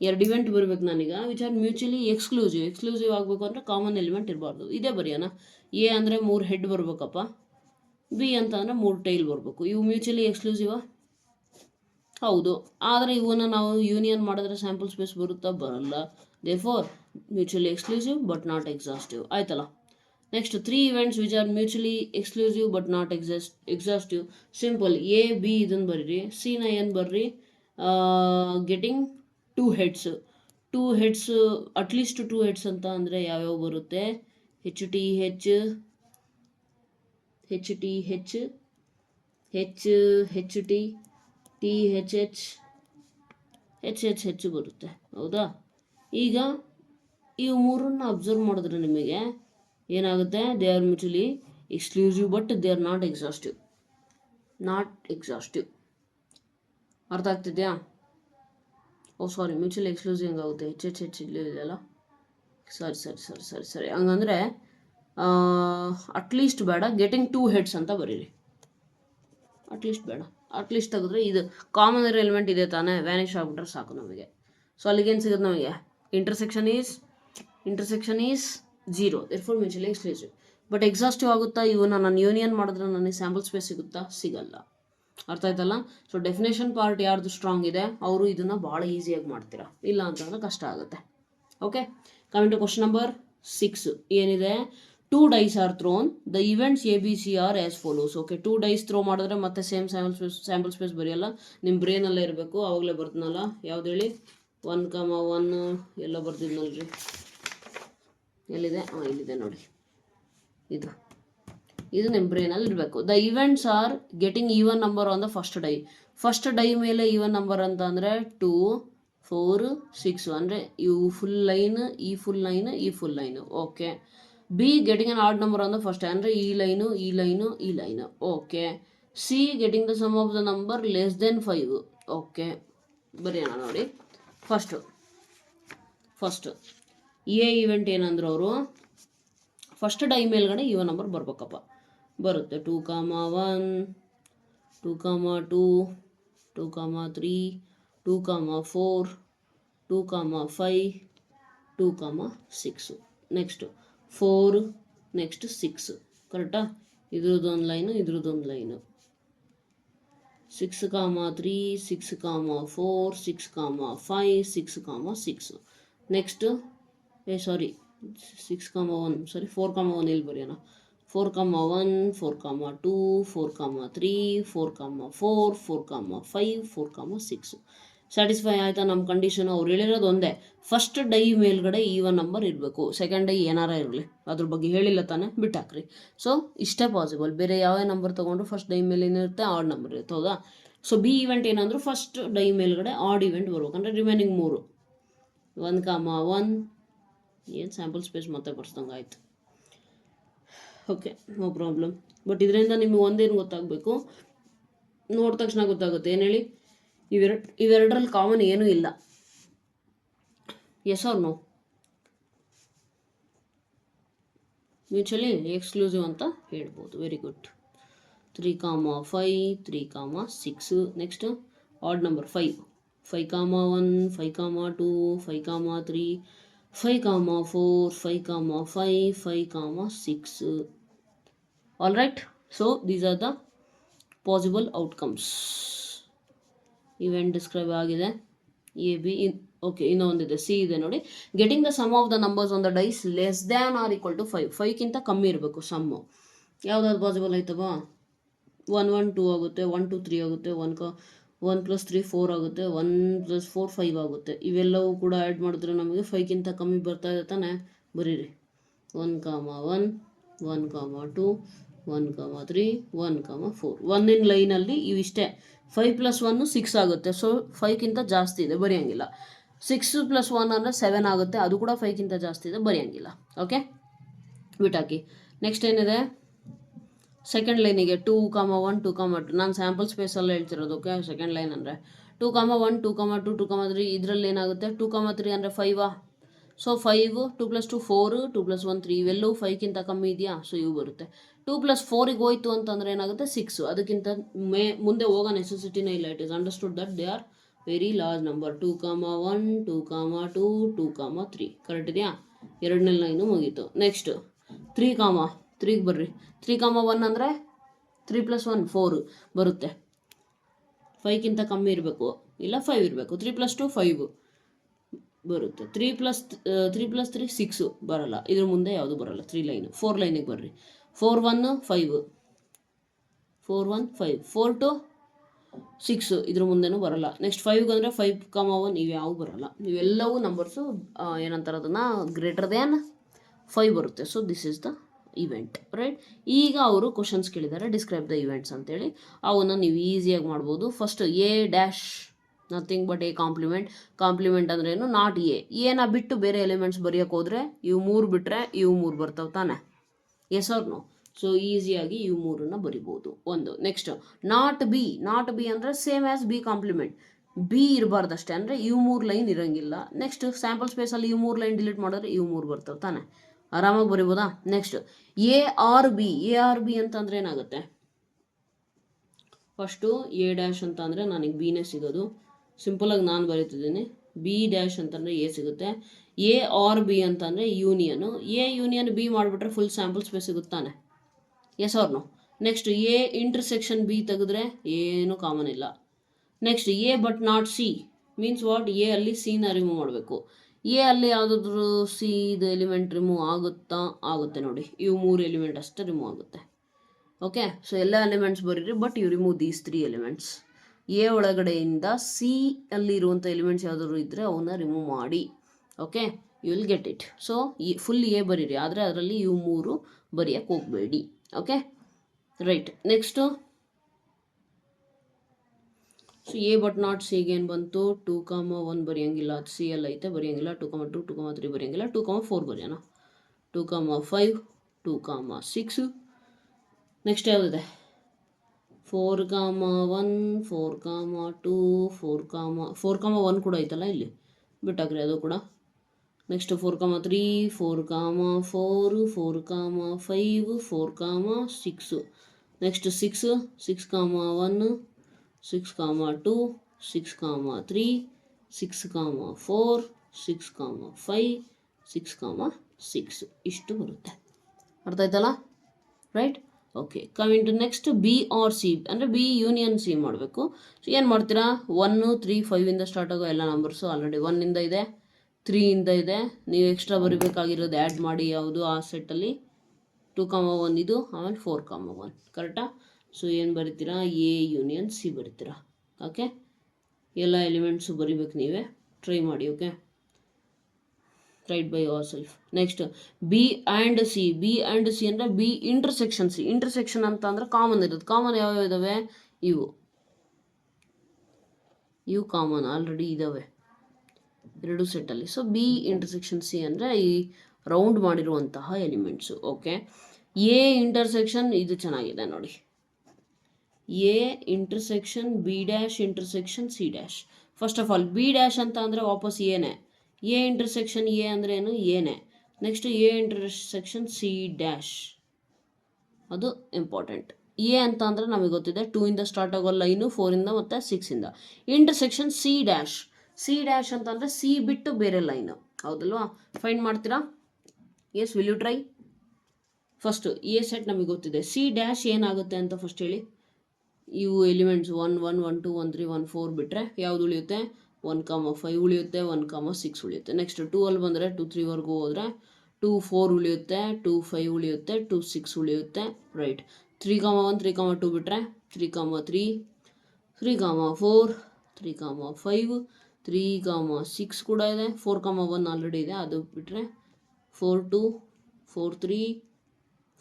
2 event ಬರಬೇಕು ನನಗ which are mutually exclusive ಆಗಬೇಕು ಅಂದರೆ common element ಇರಬಾರ್ದು. ಇದೇ ಬರೆಯೋಣ. ಎ ಅಂದರೆ 3 ಹೆಡ್ ಬರ್ಬೇಕಪ್ಪ, ಬಿ ಅಂತ ಅಂದರೆ 3 ಟೈಲ್ ಬರಬೇಕು. ಇವು ಮ್ಯೂಚುವಲಿ ಎಕ್ಸ್ಕ್ಲೂಸಿವಾ? ಹೌದು. ಆದರೆ ಇವನ್ನ ನಾವು ಯೂನಿಯನ್ ಮಾಡಿದ್ರೆ ಸ್ಯಾಂಪಲ್ ಸ್ಪೇಸ್ ಬರುತ್ತಾ? ಬರಲ್ಲ. Therefore mutually exclusive but not exhaustive. ಆಯ್ತಲ್ಲ. Next 3 events which are mutually exclusive but not exhaustive. Simple. A B ಇದನ್ನು ಬರ್ರಿ, ಸಿ ನ ಏನು ಬರ್ರಿ, getting 2 heads. 2 heads at least 2 heads ಅಂತ ಅಂದರೆ ಯಾವ್ಯಾವ ಬರುತ್ತೆ? H T H T T H ಬರುತ್ತೆ. ಹೌದಾ? ಈಗ ಇವು ಮೂರನ್ನ ಅಬ್ಸರ್ವ್ ಮಾಡಿದ್ರೆ ನಿಮಗೆ ಏನಾಗುತ್ತೆ? They are mutually exclusive but they are not exhaustive. ಅರ್ಥ ಆಗ್ತಿದೆಯಾ? Sorry, mutually exclusive ಹೆಂಗಾಗುತ್ತೆ? ಹೆಚ್ ಇದೆಯಲ್ಲ. ಸರಿ. ಹಂಗಂದರೆ ಅಟ್ಲೀಸ್ಟ್ ಬೇಡ, ಗೆಟಿಂಗ್ 2 heads ಅಂತ ಬರೀರಿ. ಅಟ್ಲೀಸ್ಟ್ ಬೇಡ, ಅಟ್ಲೀಸ್ಟ್ ತೆಗೆದ್ರೆ ಇದು ಕಾಮನ್ ಎಲಿಮೆಂಟ್ ಇದೆ ತಾನೇ, ವ್ಯಾನಿಷ್ ಆಗಿಬಿಟ್ರೆ ಸಾಕು ನಮಗೆ. ಸೊ ಅಲ್ಲಿಗೇನು ಸಿಗುತ್ತೆ ನಮಗೆ? Intersection is 0, therefore mutually exclusive. But exhaustive ಆಗುತ್ತಾ? ಇವನ್ನ ನಾನು ಯೂನಿಯನ್ ಮಾಡಿದ್ರೆ ನನಗೆ ಸ್ಯಾಂಪಲ್ ಸ್ಪೇಸ್ ಸಿಗುತ್ತಾ? ಸಿಗಲ್ಲ. ಅರ್ಥ ಆಯ್ತಲ್ಲ? ಸೊ ಡೆಫಿನೇಷನ್ ಪಾರ್ಟ್ ಯಾರ್ದು ಸ್ಟ್ರಾಂಗ್ ಇದೆ ಅವರು ಇದನ್ನು ಭಾಳ ಈಸಿಯಾಗಿ ಮಾಡ್ತೀರಾ, ಇಲ್ಲ ಅಂತಂದ್ರೆ ಕಷ್ಟ ಆಗುತ್ತೆ. Okay, coming to question number 6. ಏನಿದೆ? 2 dice are thrown. The events A, B, C are as follows. Okay, 2 dice throw ಮಾಡಿದ್ರೆ ಮತ್ತೆ ಸೇಮ್ ಸ್ಯಾಂಪಲ್ ಸ್ಪೇಸ್ ಬರೆಯಲ್ಲ, ನಿಮ್ಮ ಬ್ರೈನಲ್ಲೇ ಇರಬೇಕು. ಆವಾಗಲೇ ಬರ್ತೀನಲ್ಲ, ಯಾವ್ದು ಹೇಳಿ? 1, ಎಲ್ಲ ಬರ್ತಿದ್ನಲ್ರಿ, ಎಲ್ಲಿದೆ? ಇಲ್ಲಿದೆ ನೋಡಿ. ಇದು ನಿಮ್ಮ ಬ್ರೈನಲ್ಲಿ ಇರಬೇಕು. The events are getting even number on the first die ಮೇಲೆ ಈವನ್ ನಂಬರ್ ಅಂತ ಅಂದರೆ 2, 4, 6 ಅಂದರೆ ಇವು ಫುಲ್ ಲೈನ್, ಈ full line. Okay. B getting an odd number on the first ಅಂದರೆ ಈ line. Okay. C getting the sum of the number less than 5. Okay, ಬರೆಯೋಣ ನೋಡಿ. ಫಸ್ಟ್ ಎ ಇವೆಂಟ್ ಏನಂದ್ರೆ ಅವರು ಫಸ್ಟ್ ಡೈ ಮೇಲ್ಗಡೆ ಈವನ್ ನಂಬರ್ ಬರ್ಬೇಕಪ್ಪ. ಬರುತ್ತೆ 2, 1, 2, 2, 2, 3, 2, 4, 2, 5, 2, 6. Next 4, next 6. ಕರೆಕ್ಟಾ? ಇದ್ರದ್ದೊಂದು ಲೈನು, 6, 3, 6, 4, 6, 5, 6, 6. ನೆಕ್ಸ್ಟ್ 6, 1 4, 1 ಇಲ್ಲಿ ಬರೆಯೋಣ. 4, 1, 4, 2, 4, 3, 4, 4, 4, 5, 4, 6. ಸ್ಯಾಟಿಸ್ಫೈ ಆಯಿತಾ ನಮ್ಮ ಕಂಡೀಷನು? ಅವ್ರು ಹೇಳಿರೋದು ಒಂದೇ, ಫಸ್ಟ್ ಡೈ ಮೇಲ್ಗಡೆ ಈವನ್ ನಂಬರ್ ಇರಬೇಕು, ಸೆಕೆಂಡ್ ಡೈ ಏನಾರ ಇರಲಿ, ಅದ್ರ ಬಗ್ಗೆ ಹೇಳಿಲ್ಲ ತಾನೇ, ಬಿಟ್ಟಾಕ್ರಿ. ಸೊ ಇಷ್ಟೇ ಪಾಸಿಬಲ್. ಬೇರೆ ಯಾವ ನಂಬರ್ ತೊಗೊಂಡ್ರು ಫಸ್ಟ್ ಡೈ ಮೇಲೆ ಏನಿರುತ್ತೆ? ಆಡ್ ನಂಬರ್ ಇರುತ್ತೆ. ಹೌದಾ? ಸೊ ಬಿ ಇವೆಂಟ್ ಏನಂದ್ರು ಫಸ್ಟ್ ಡೈ ಮೇಲ್ಗಡೆ ಆಡ್ ಇವೆಂಟ್ ಬರ್ಬೇಕಂದ್ರೆ ರಿಮೈನಿಂಗ್ 3, 1, 1 ಏನು ಸ್ಯಾಂಪಲ್ ಸ್ಪೇಸ್ ಮತ್ತೆ ಬರ್ಸ್ದಂಗೆ ಆಯಿತು. Okay, no problem. ಬಟ್ ಇದರಿಂದ ನಿಮಗೆ ಒಂದೇನು ಗೊತ್ತಾಗಬೇಕು, ನೋಡಿದ ತಕ್ಷಣ ಗೊತ್ತಾಗುತ್ತೆ. ಏನು ಹೇಳಿ? ಇವೆರಡರಲ್ಲಿ ಕಾಮನ್ ಏನೂ ಇಲ್ಲ. Yes or no? Mutually exclusive ಅಂತ ಹೇಳ್ಬೋದು. Very good. 3, 5, 3, 6. Next odd number 5, 1, 2, 3, 4, 5, 6. All right. So these are the possible outcomes. Event describe ಆಗಿದೆ. A B. ಓಕೆ, ಇನ್ನೊಂದಿದೆ, ಸಿ ಇದೆ ನೋಡಿ. Getting the sum of the numbers on the dice less than or equal to 5. 5ಗಿಂತ ಕಮ್ಮಿ ಇರಬೇಕು sum. ಯಾವ್ದಾದ್ರು possible ಆಯ್ತವಾ? 1, 1, 2 ಆಗುತ್ತೆ, 1, 2, 3 ಆಗುತ್ತೆ, 1, 1 + 3 4 ಆಗುತ್ತೆ, 1 + 4 5 ಆಗುತ್ತೆ. ಇವೆಲ್ಲವೂ ಕೂಡ ಆ್ಯಡ್ ಮಾಡಿದ್ರೆ ನಮಗೆ 5ಗಿಂತ ಕಮ್ಮಿ ಬರ್ತಾ ಇದೆ ತಾನೆ. ಬರೀರಿ 1, 1, 1, 2, 1, 3, 1, 4. ಒಂದಿನ ಲೈನಲ್ಲಿ ಇವಿಷ್ಟೇ. 5 + 1 6 ಆಗುತ್ತೆ. ಸೊ 5ಗಿಂತ ಜಾಸ್ತಿ ಇದೆ, ಬರೆಯೋಂಗಿಲ್ಲ. 6 + 1 ಅಂದರೆ 7 ಆಗುತ್ತೆ, ಅದು ಕೂಡ 5ಗಿಂತ ಜಾಸ್ತಿ ಇದೆ, ಬರೆಯೋಂಗಿಲ್ಲ. ಓಕೆ, ಬಿಟ್ಟಾಕಿ. ನೆಕ್ಸ್ಟ್ ಏನಿದೆ, ಸೆಕೆಂಡ್ ಲೈನಿಗೆ 2, 1, 2, 2. ನಾನು ಸ್ಯಾಂಪಲ್ ಸ್ಪೇಸಲ್ಲಿ ಹೇಳ್ತಿರೋದು. ಓಕೆ, ಸೆಕೆಂಡ್ ಲೈನ್ ಅಂದರೆ 2, 1, 2, 2, 2, 3. ಇದರಲ್ಲಿ ಏನಾಗುತ್ತೆ, 2, 3 ಅಂದರೆ 5. ಸೊ 5, 2 + 2 4, 2 + 1 3. ಇವೆಲ್ಲವೂ 5ಗಿಂತ ಕಮ್ಮಿ ಇದೆಯಾ? ಸೊ ಇವು ಬರುತ್ತೆ. 2 + 4ಗೆ ಹೋಯ್ತು ಅಂತಂದರೆ ಏನಾಗುತ್ತೆ, 6. ಅದಕ್ಕಿಂತ ಮುಂದೆ ಹೋಗೋ ನೆಸೆಸಿಟಿನೇ ಇಲ್ಲ. It is understood that they are very large number. 2, 1, 2, 2, 2, 3. Correct ಇದೆಯಾ? ಎರಡನೇ ಲೈನು ಮುಗೀತು. ನೆಕ್ಸ್ಟ್ 3, 3ಗೆ ಬರ್ರಿ. 3, 1 ಅಂದರೆ 3 + 1 4 ಬರುತ್ತೆ. 5ಗಿಂತ ಕಮ್ಮಿ ಇರಬೇಕು, ಇಲ್ಲ 5 ಇರಬೇಕು. 3 + 2 5 ಬರುತ್ತೆ. 3 + 3 6 ಬರಲ್ಲ. ಇದ್ರ ಮುಂದೆ ಯಾವುದು ಬರಲ್ಲ. 3 ಲೈನು. 4 ಲೈನಿಗೆ ಬರ್ರಿ. 4, 1, 5, 4, 1, 5, 4 to 6 ಇದ್ರ ಮುಂದೆನೂ ಬರಲ್ಲ. ನೆಕ್ಸ್ಟ್ 5ಗೆ ಅಂದರೆ 5, 1 ಇವ್ಯಾವು ಬರಲ್ಲ. ಇವೆಲ್ಲವೂ ನಂಬರ್ಸು ಏನಂತಾರೆ ಅದನ್ನು, ಗ್ರೇಟರ್ ದ್ಯಾನ್ 5 ಬರುತ್ತೆ. So this is the event, right. ಈಗ ಅವರು ಕ್ವಶನ್ಸ್ ಕೇಳಿದ್ದಾರೆ, ಡಿಸ್ಕ್ರೈಬ್ ದ ಇವೆಂಟ್ಸ್ ಅಂತೇಳಿ. ಅವನ್ನ ನೀವು ಈಸಿಯಾಗಿ ಮಾಡ್ಬೋದು. First A dash nothing but A complement. Complement ಅಂದ್ರೆ ಏನು, ನಾಟ್ ಎನ ಬಿಟ್ಟು ಬೇರೆ ಎಲಿಮೆಂಟ್ಸ್ ಬರೆಯೋಕೆ ಹೋದರೆ ಇವು 3 ಬಿಟ್ಟರೆ ಇವು 3 ಬರ್ತಾವೆ ತಾನೆ. S or no? ಸೊ ಈಸಿಯಾಗಿ ಇವು 3ನ್ನ ಬರಿಬೋದು. ಒಂದು. Next not B. Not B ಅಂದರೆ same as B complement. B ಇರಬಾರ್ದಷ್ಟೇ, ಅಂದರೆ ಇವು 3 ಲೈನ್ ಇರೋಂಗಿಲ್ಲ. ನೆಕ್ಸ್ಟ್ ಸ್ಯಾಂಪಲ್ ಸ್ಪೇಸಲ್ಲಿ ಇವು 3 ಲೈನ್ ಡಿಲೀಟ್ ಮಾಡಿದ್ರೆ ಇವು 3 ಬರ್ತಾವೆ ತಾನೆ. ಆರಾಮಾಗಿ ಬರಿಬೋದಾ? Next A or B. A or B ಅಂತಂದರೆ ಏನಾಗುತ್ತೆ, ಫಸ್ಟು ಎ ಡ್ಯಾಶ್ ಅಂತ ಅಂದರೆ ನನಗೆ ಬಿನೇ ಸಿಗೋದು. ಸಿಂಪಲಾಗಿ ನಾನು ಬರೀತಿದ್ದೀನಿ. ಬಿ ಡ್ಯಾಶ್ ಅಂತಂದರೆ ಎ ಸಿಗುತ್ತೆ. ಎ ಆರ್ ಬಿ ಅಂತಂದರೆ ಯೂನಿಯನು. ಎ ಯೂನಿಯನ್ ಬಿ ಮಾಡಿಬಿಟ್ರೆ ಫುಲ್ ಸ್ಯಾಂಪಲ್ ಸ್ಪೇಸ್ ಸಿಗುತ್ತಾನೆ. Yes or no? Next A intersection B ತೆಗೆದ್ರೆ ಏನೂ ಕಾಮನ್ ಇಲ್ಲ. Next A but not C means what, A ಅಲ್ಲಿ ಸಿನ ರಿಮೂವ್ ಮಾಡಬೇಕು. ಎ ಅಲ್ಲಿ ಯಾವುದಾದ್ರೂ ಸಿ ಇದು ಎಲಿಮೆಂಟ್ ರಿಮೂವ್ ಆಗುತ್ತೆ ನೋಡಿ. ಇವು 3 ಎಲಿಮೆಂಟ್ ಅಷ್ಟೇ ರಿಮೂವ್ ಆಗುತ್ತೆ. ಓಕೆ, ಸೊ ಎಲ್ಲ ಎಲಿಮೆಂಟ್ಸ್ ಬರೀರಿ, but you remove these 3 elements. A ಒಳಗಡೆಯಿಂದ ಸಿ ಅಲ್ಲಿ ಇರುವಂಥ ಎಲಿಮೆಂಟ್ಸ್ ಯಾವುದಾದ್ರು ಇದ್ದರೆ ಅವನ್ನ ರಿಮೂವ್ ಮಾಡಿ. Okay, you will get it. So full A ಬರೀರಿ, ಆದರೆ ಅದರಲ್ಲಿ ಇವು 3 ಬರೆಯೋಕ್ಕೆ ಹೋಗಬೇಡಿ. Okay, right. Next so A but not ಸಿಗೆ ಏನು ಬಂತು, 2, 1 ಬರೆಯೋಂಗಿಲ್ಲ, ಅದು ಸಿ ಅಲ್ಲಿ ಐತೆ, ಬರೆಯೋಂಗಿಲ್ಲ. 2, 2, 2, 3 ಬರೆಯೋಂಗಿಲ್ಲ. 2, 4 ಬರೆಯೋಣ. 2, 5, 2, 6. ನೆಕ್ಸ್ಟ್ ಯಾವುದಿದೆ, 4, 1, 4, 2, 4, 1 ಕೂಡ ಐತಲ್ಲ ಇಲ್ಲಿ, ಬಿಟ್ಟಾಕ್ರಿ ಅದು ಕೂಡ. ನೆಕ್ಸ್ಟ್ 4, 3, 4, 4, 4, 5, 4, 6. ನೆಕ್ಸ್ಟ್ 6, 1, 6, 2, 6, 3, 6, 4, 6, 5, 6, 6 ಇಷ್ಟು ಬರುತ್ತೆ. ಅರ್ಥ ಆಯ್ತಲ್ಲ, right? Okay, coming to next B or C ಅಂದರೆ ಬಿ ಯೂನಿಯನ್ ಸಿ ಮಾಡಬೇಕು. ಸೊ ಏನು ಮಾಡ್ತೀರಾ, 1, 3, 5 ಸ್ಟಾರ್ಟ್ ಆಗೋ ಎಲ್ಲ ನಂಬರ್ಸು ಆಲ್ರೆಡಿ 1 ಇದೆ, 3 ಇದೆ. ನೀವು ಎಕ್ಸ್ಟ್ರಾ ಬರೀಬೇಕಾಗಿರೋದು ಆ್ಯಡ್ ಮಾಡಿ. ಯಾವುದು ಆ ಸೆಟ್ಟಲ್ಲಿ 2, 1 ಇದು, ಆಮೇಲೆ 4, 1. ಕರೆಕ್ಟಾ? ಸೊ ಏನು ಬರಿತೀರಾ, ಎ ಯೂನಿಯನ್ ಸಿ ಬರಿತೀರಾ. ಓಕೆ, ಎಲ್ಲ ಎಲಿಮೆಂಟ್ಸು ಬರಿಬೇಕು, ನೀವೇ ಟ್ರೈ ಮಾಡಿ. Okay, right by your self. Next B and C. B and C ಅಂದರೆ ಬಿ ಇಂಟರ್ಸೆಕ್ಷನ್ ಸಿ. ಇಂಟರ್ಸೆಕ್ಷನ್ ಅಂತ ಅಂದರೆ ಕಾಮನ್ ಇರುತ್ತೆ. ಕಾಮನ್ ಯಾವ್ಯಾವ ಇದ್ದಾವೆ, ಇವು ಕಾಮನ್ ಆಲ್ರೆಡಿ ಇದ್ದಾವೆ 2 ಸೆಟ್ಟಲ್ಲಿ. ಸೊ ಬಿ ಇಂಟರ್ಸೆಕ್ಷನ್ ಸಿ ಅಂದರೆ ಈ ರೌಂಡ್ ಮಾಡಿರುವಂತಹ ಎಲಿಮೆಂಟ್ಸು. ಓಕೆ, ಎ ಇಂಟರ್ಸೆಕ್ಷನ್ ಇದು ಚೆನ್ನಾಗಿದೆ ನೋಡಿ. A intersection be dash intersection C dash. First of all be dash ಅಂತ ಅಂದರೆ ವಾಪಸ್ ಎನೇ. ಎ ಇಂಟರ್ಸೆಕ್ಷನ್ ಎ ಅಂದರೆ ಏನು, ಎನೇ. Next A intersection C dash, ಅದು ಇಂಪಾರ್ಟೆಂಟ್. ಎ ಅಂತ ಅಂದರೆ ನಮಗೆ ಗೊತ್ತಿದೆ 2 ಸ್ಟಾರ್ಟ್ ಆಗೋ ಲೈನು, 4 ಮತ್ತು 6. Intersection C dash. C dash ಅಂತಂದರೆ ಸಿ ಬಿಟ್ಟು ಬೇರೆ ಲೈನು, ಹೌದಲ್ವಾ? ಫೈಂಡ್ ಮಾಡ್ತೀರಾ? Yes, will you try? First A set ನಮಗೆ ಗೊತ್ತಿದೆ. ಸಿ ಡ್ಯಾಶ್ ಏನಾಗುತ್ತೆ ಅಂತ ಫಸ್ಟ್ ಹೇಳಿ. ಇವು ಎಲಿಮೆಂಟ್ಸ್ 1, 1, 1, 2, 1, 3, 1, 4 ಬಿಟ್ಟರೆ ಯಾವುದು ಉಳಿಯುತ್ತೆ, 1, 5 ಉಳಿಯುತ್ತೆ, 1, 6 ಉಳಿಯುತ್ತೆ. ನೆಕ್ಸ್ಟ್ 2 ಅಲ್ಲಿ ಬಂದರೆ 2, 3ವರೆಗೂ ಹೋದರೆ 2, 4 ಉಳಿಯುತ್ತೆ, 2, 5 ಉಳಿಯುತ್ತೆ, 2, 6 ಉಳಿಯುತ್ತೆ. ರೈಟ್. 3, 1, 3, 2 ಬಿಟ್ಟರೆ 3, 3, 3,4, 3,5, 3,6 ಕೂಡ ಇದೆ, 4,1 ಆಲ್ರೆಡಿ ಇದೆ, ಅದು ಬಿಟ್ಟರೆ 4,2, 4,3,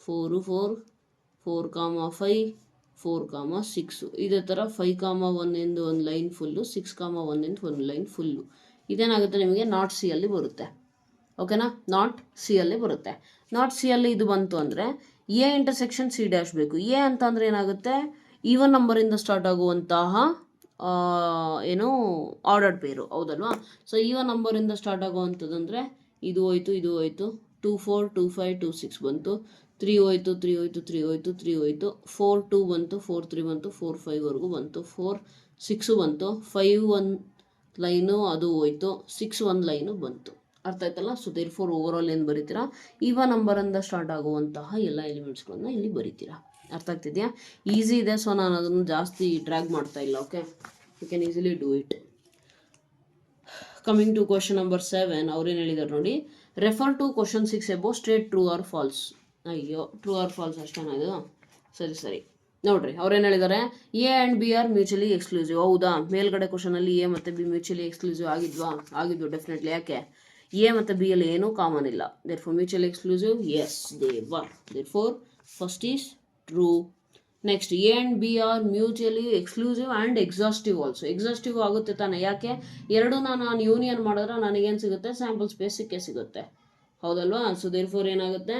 4,4, 4,5, 4,6 ಇದೇ ಥರ 5,1 ಎಂದು ಒಂದು ಲೈನ್ ಫುಲ್ಲು, 6,1 ಎಂದು ಒಂದು ಲೈನ್ ಫುಲ್ಲು. ಇದೇನಾಗುತ್ತೆ ನಿಮಗೆ ನಾಟ್ ಸಿ ಅಲ್ಲಿ ಬರುತ್ತೆ. ಓಕೆನಾ, ನಾಟ್ ಸಿ ಅಲ್ಲಿ ಬರುತ್ತೆ. ನಾಟ್ ಸಿ ಅಲ್ಲಿ ಇದು ಬಂತು ಅಂದರೆ ಎ ಇಂಟರ್ಸೆಕ್ಷನ್ ಸಿ ಡ್ಯಾಶ್ ಬೇಕು. ಎ ಅಂತ ಅಂದರೆ ಏನಾಗುತ್ತೆ, ಈವನ್ ನಂಬರಿಂದ ಸ್ಟಾರ್ಟ್ ಆಗುವಂತಹ ಏನು ಆರ್ಡರ್ಡ್ ಪೇರು, ಹೌದಲ್ವಾ? ಸೊ ಈವನ್ ನಂಬರಿಂದ ಸ್ಟಾರ್ಟ್ ಆಗುವಂಥದ್ದು ಅಂದರೆ ಇದು ಹೋಯ್ತು, ಇದು ಹೋಯ್ತು, 2, 4, 2, 5, 2, 6 ಬಂತು, 3 ಹೋಯ್ತು, 3 ಹೋಯ್ತು, 3 ಹೋಯ್ತು, 3 ಹೋಯ್ತು, 4, 2 ಬಂತು, 4, 3 ಬಂತು, 4, 5ವರೆಗೂ ಬಂತು, 4, 6 ಬಂತು, 5 1 ಲೈನು ಅದು ಹೋಯ್ತು, 6 1 ಲೈನು ಬಂತು. ಅರ್ಥ ಆಯ್ತಲ್ಲ? ಸೊ ದೇರ್ ಫೋರ್ ಓವರಾಲ್ ಏನು ಬರೀತೀರಾ, ಈವನ್ ನಂಬರಿಂದ ಸ್ಟಾರ್ಟ್ ಆಗುವಂತಹ ಎಲ್ಲ ಎಲಿಮೆಂಟ್ಸ್ಗಳನ್ನ ಇಲ್ಲಿ ಬರೀತೀರಾ. ಅರ್ಥ ಆಗ್ತಿದೆಯಾ? ಈಸಿ ಇದೆ. ಸೊ ನಾನು ಅದನ್ನು ಜಾಸ್ತಿ ಡ್ರ್ಯಾಗ್ ಮಾಡ್ತಾ ಇಲ್ಲ. Okay, you can easily do it. Coming to question number 7, ಅವ್ರೇನು ಹೇಳಿದಾರೆ ನೋಡಿ, refer to question 6 above straight true or false. ಅಯ್ಯೋ, ಟ್ರೂ ಆರ್ ಫಾಲ್ಸ್ ಅಷ್ಟೇನಾ ಇದು? ಸರಿ ನೋಡ್ರಿ, ಅವ್ರೇನು ಹೇಳಿದ್ದಾರೆ, A and B are mutually exclusive. ಹೌದಾ? ಮೇಲ್ಗಡೆ ಕ್ವಶನಲ್ಲಿ ಎ ಮತ್ತು ಬಿ ಮ್ಯೂಚುವಲಿ ಎಕ್ಸ್ಕ್ಲೂಸಿವ್ ಆಗಿದ್ವು ಡೆಫಿನೆಟ್ಲಿ. ಯಾಕೆ? ಎ ಮತ್ತು ಬಿ ಅಲ್ಲಿ ಏನೂ ಕಾಮನ್ ಇಲ್ಲ. Therefore mutually exclusive, yes they were. There four first is true. Next, A and B are mutually exclusive and exhaustive also. Exhaustive ಆಗುತ್ತೆ ತಾನೆ? ಯಾಕೆ? ಎರಡೂನ ನಾನು ಯೂನಿಯನ್ ಮಾಡಿದ್ರೆ ನನಗೇನು ಸಿಗುತ್ತೆ, ಸ್ಯಾಂಪಲ್ ಸ್ಪೇಸ್ ಸಿಗುತ್ತೆ, ಹೌದಲ್ವಾ? ಸೊ ದೇರ್ ಫೋರ್ ಏನಾಗುತ್ತೆ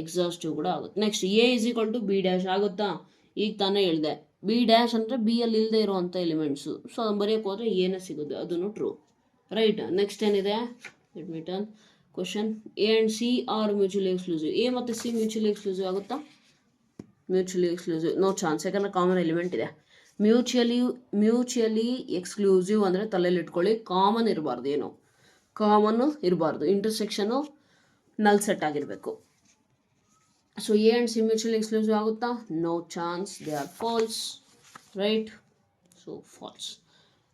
ಎಕ್ಸಾಸ್ಟಿವ್ ಕೂಡ ಆಗುತ್ತೆ. Next, A is equal to B dash ಆಗುತ್ತಾ? ಈಗ ತಾನೇ ಹೇಳಿದೆ, ಬಿ ಡ್ಯಾಶ್ ಅಂದರೆ ಬಿ ಅಲ್ಲಿ ಇಲ್ಲದೆ ಇರುವಂಥ ಎಲಿಮೆಂಟ್ಸು. ಸೊ ಅದನ್ನು ಬರೆಯೋಕೆ ಹೋದರೆ ಏನೇ ಸಿಗುತ್ತೆ, ಅದನ್ನು ಟ್ರೂ. ರೈಟ್. ನೆಕ್ಸ್ಟ್ ಏನಿದೆ, let me turn question. A and C are mutually exclusive. A ಮತ್ತು ಸಿ ಮ್ಯೂಚುವಲಿ ಎಕ್ಸ್ಕ್ಲೂಸಿವ್ ಆಗುತ್ತಾ? ಮ್ಯೂಚುವಲಿ ಎಕ್ಸ್ಕ್ಲೂಸಿವ್ ನೋ ಚಾನ್ಸ್, ಯಾಕಂದರೆ ಕಾಮನ್ ಎಲಿಮೆಂಟ್ ಇದೆ. ಮ್ಯೂಚುವಲಿ ಎಕ್ಸ್ಕ್ಲೂಸಿವ್ ಅಂದರೆ ತಲೆಯಲ್ಲಿ ಇಟ್ಕೊಳ್ಳಿ, ಕಾಮನ್ ಇರಬಾರ್ದು, ಏನು ಕಾಮನ್ನು ಇರಬಾರ್ದು, ಇಂಟರ್ಸೆಕ್ಷನು ನಲ್ ಸೆಟ್ ಆಗಿರಬೇಕು. So A and C mutually exclusive ಆಗುತ್ತಾ? No chance, they are false. Right, so false.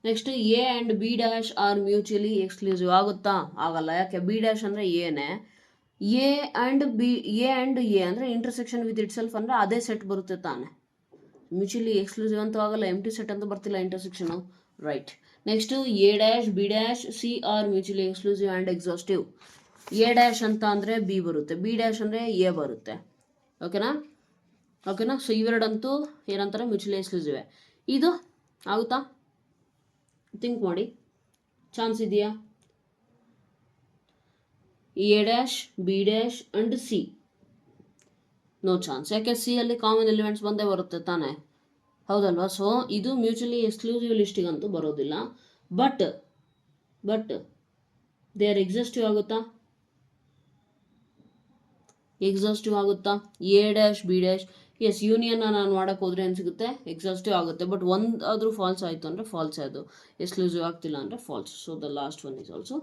Next, A and B dash are mutually exclusive ಆಗುತ್ತಾ? ಆಗಲ್ಲ. ಯಾಕೆ? ಬಿ ಡ್ಯಾಶ್ ಅಂದರೆ ಎನೇ, ಎ ಆ್ಯಂಡ್ ಎ ಅಂದರೆ ಇಂಟರ್ಸೆಕ್ಷನ್ ವಿತ್ ಇಟ್ ಸೆಲ್ಫ್ ಅಂದರೆ ಅದೇ set ಬರುತ್ತೆ ತಾನೆ. ಮ್ಯೂಚುವಲಿ ಎಕ್ಸ್ಕ್ಲೂಸಿವ್ ಅಂತೂ ಆಗಲ್ಲ, ಎಂಟಿ ಸೆಟ್ ಅಂತೂ ಬರ್ತಿಲ್ಲ intersection. Right. Next, A dash B dash C are mutually exclusive and exhaustive. A dash ಅಂತ ಅಂದರೆ ಬಿ ಬರುತ್ತೆ, ಬಿ ಡ್ಯಾಶ್ ಅಂದರೆ ಎ ಬರುತ್ತೆ. ಓಕೆನಾ? ಸೊ ಇವೆರಡಂತೂ ಏನಂತಾರೆ, ಮ್ಯೂಚುವಲಿ ಎಕ್ಸ್ಕ್ಲೂಸಿವ್. ಇದು ಆಗುತ್ತಾ? ಥಿಂಕ್ ಮಾಡಿ, ಚಾನ್ಸ್ ಇದೆಯಾ? A dash B dash and C, no chance. ಯಾಕೆ? ಸಿ ಅಲ್ಲಿ ಕಾಮನ್ ಎಲಿಮೆಂಟ್ಸ್ ಬಂದೇ ಬರುತ್ತೆ ತಾನೆ, ಹೌದಲ್ವಾ? ಸೊ ಇದು ಮ್ಯೂಚುವಲಿ ಎಕ್ಸ್ಕ್ಲೂಸಿವ್ ಲಿಸ್ಟಿಗಂತೂ ಬರೋದಿಲ್ಲ. ಬಟ್ ದೇ ಆರ್ ಎಕ್ಸಾಸ್ಟಿವ್ ಆಗುತ್ತಾ? ಎಕ್ಸಾಸ್ಟಿವ್ ಆಗುತ್ತಾ? A dash B dash, S, ಯೂನಿಯನ್ನ ನಾನು ಮಾಡೋಕ್ಕೆ ಹೋದರೆ ಏನು ಸಿಗುತ್ತೆ, ಎಕ್ಸಾಸ್ಟಿವ್ ಆಗುತ್ತೆ. ಬಟ್ ಒಂದಾದರೂ ಫಾಲ್ಸ್ ಆಯಿತು ಅಂದರೆ ಫಾಲ್ಸ್, ಅದು ಎಕ್ಸ್ಕ್ಲೂಸಿವ್ ಆಗ್ತಿಲ್ಲ ಅಂದರೆ false. So the last one is also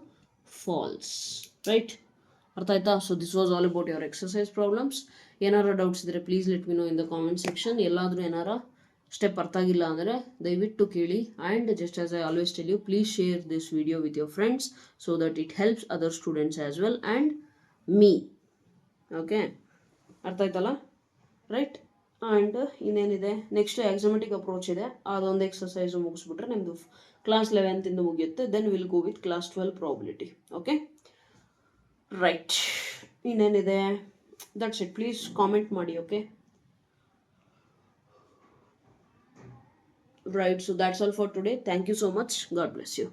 false. Right, ಅರ್ಥ ಆಯ್ತಾ? So this was all about your exercise problems. ಏನಾರು ಡೌಟ್ಸ್ ಇದ್ದರೆ please let me know in the comment section. ಎಲ್ಲಾದರೂ ಏನಾರ ಸ್ಟೆಪ್ ಅರ್ಥ ಆಗಿಲ್ಲ ಅಂದರೆ ದಯವಿಟ್ಟು ಕೇಳಿ. And just as I always tell you, please share this video with your friends so that it helps other students as well and me. Okay, ಅರ್ಥ ಆಯ್ತಲ್ಲ? Right. And ಇನ್ನೇನಿದೆ, ನೆಕ್ಸ್ಟ್ ಆಕ್ಸಮೆಟಿಕ್ ಅಪ್ರೋಚ್ ಇದೆ, ಅದೊಂದು ಎಕ್ಸಸೈಸು ಮುಗಿಸ್ಬಿಟ್ರೆ ನಿಮ್ಮದು class 11 ಮುಗಿಯುತ್ತೆ. Then will go with class 12 probability. Okay, right. ಇನ್ನೇನಿದೆ, that's it. Please comment ಮಾಡಿ. Okay, right. So that's all for today. Thank you so much. God bless you.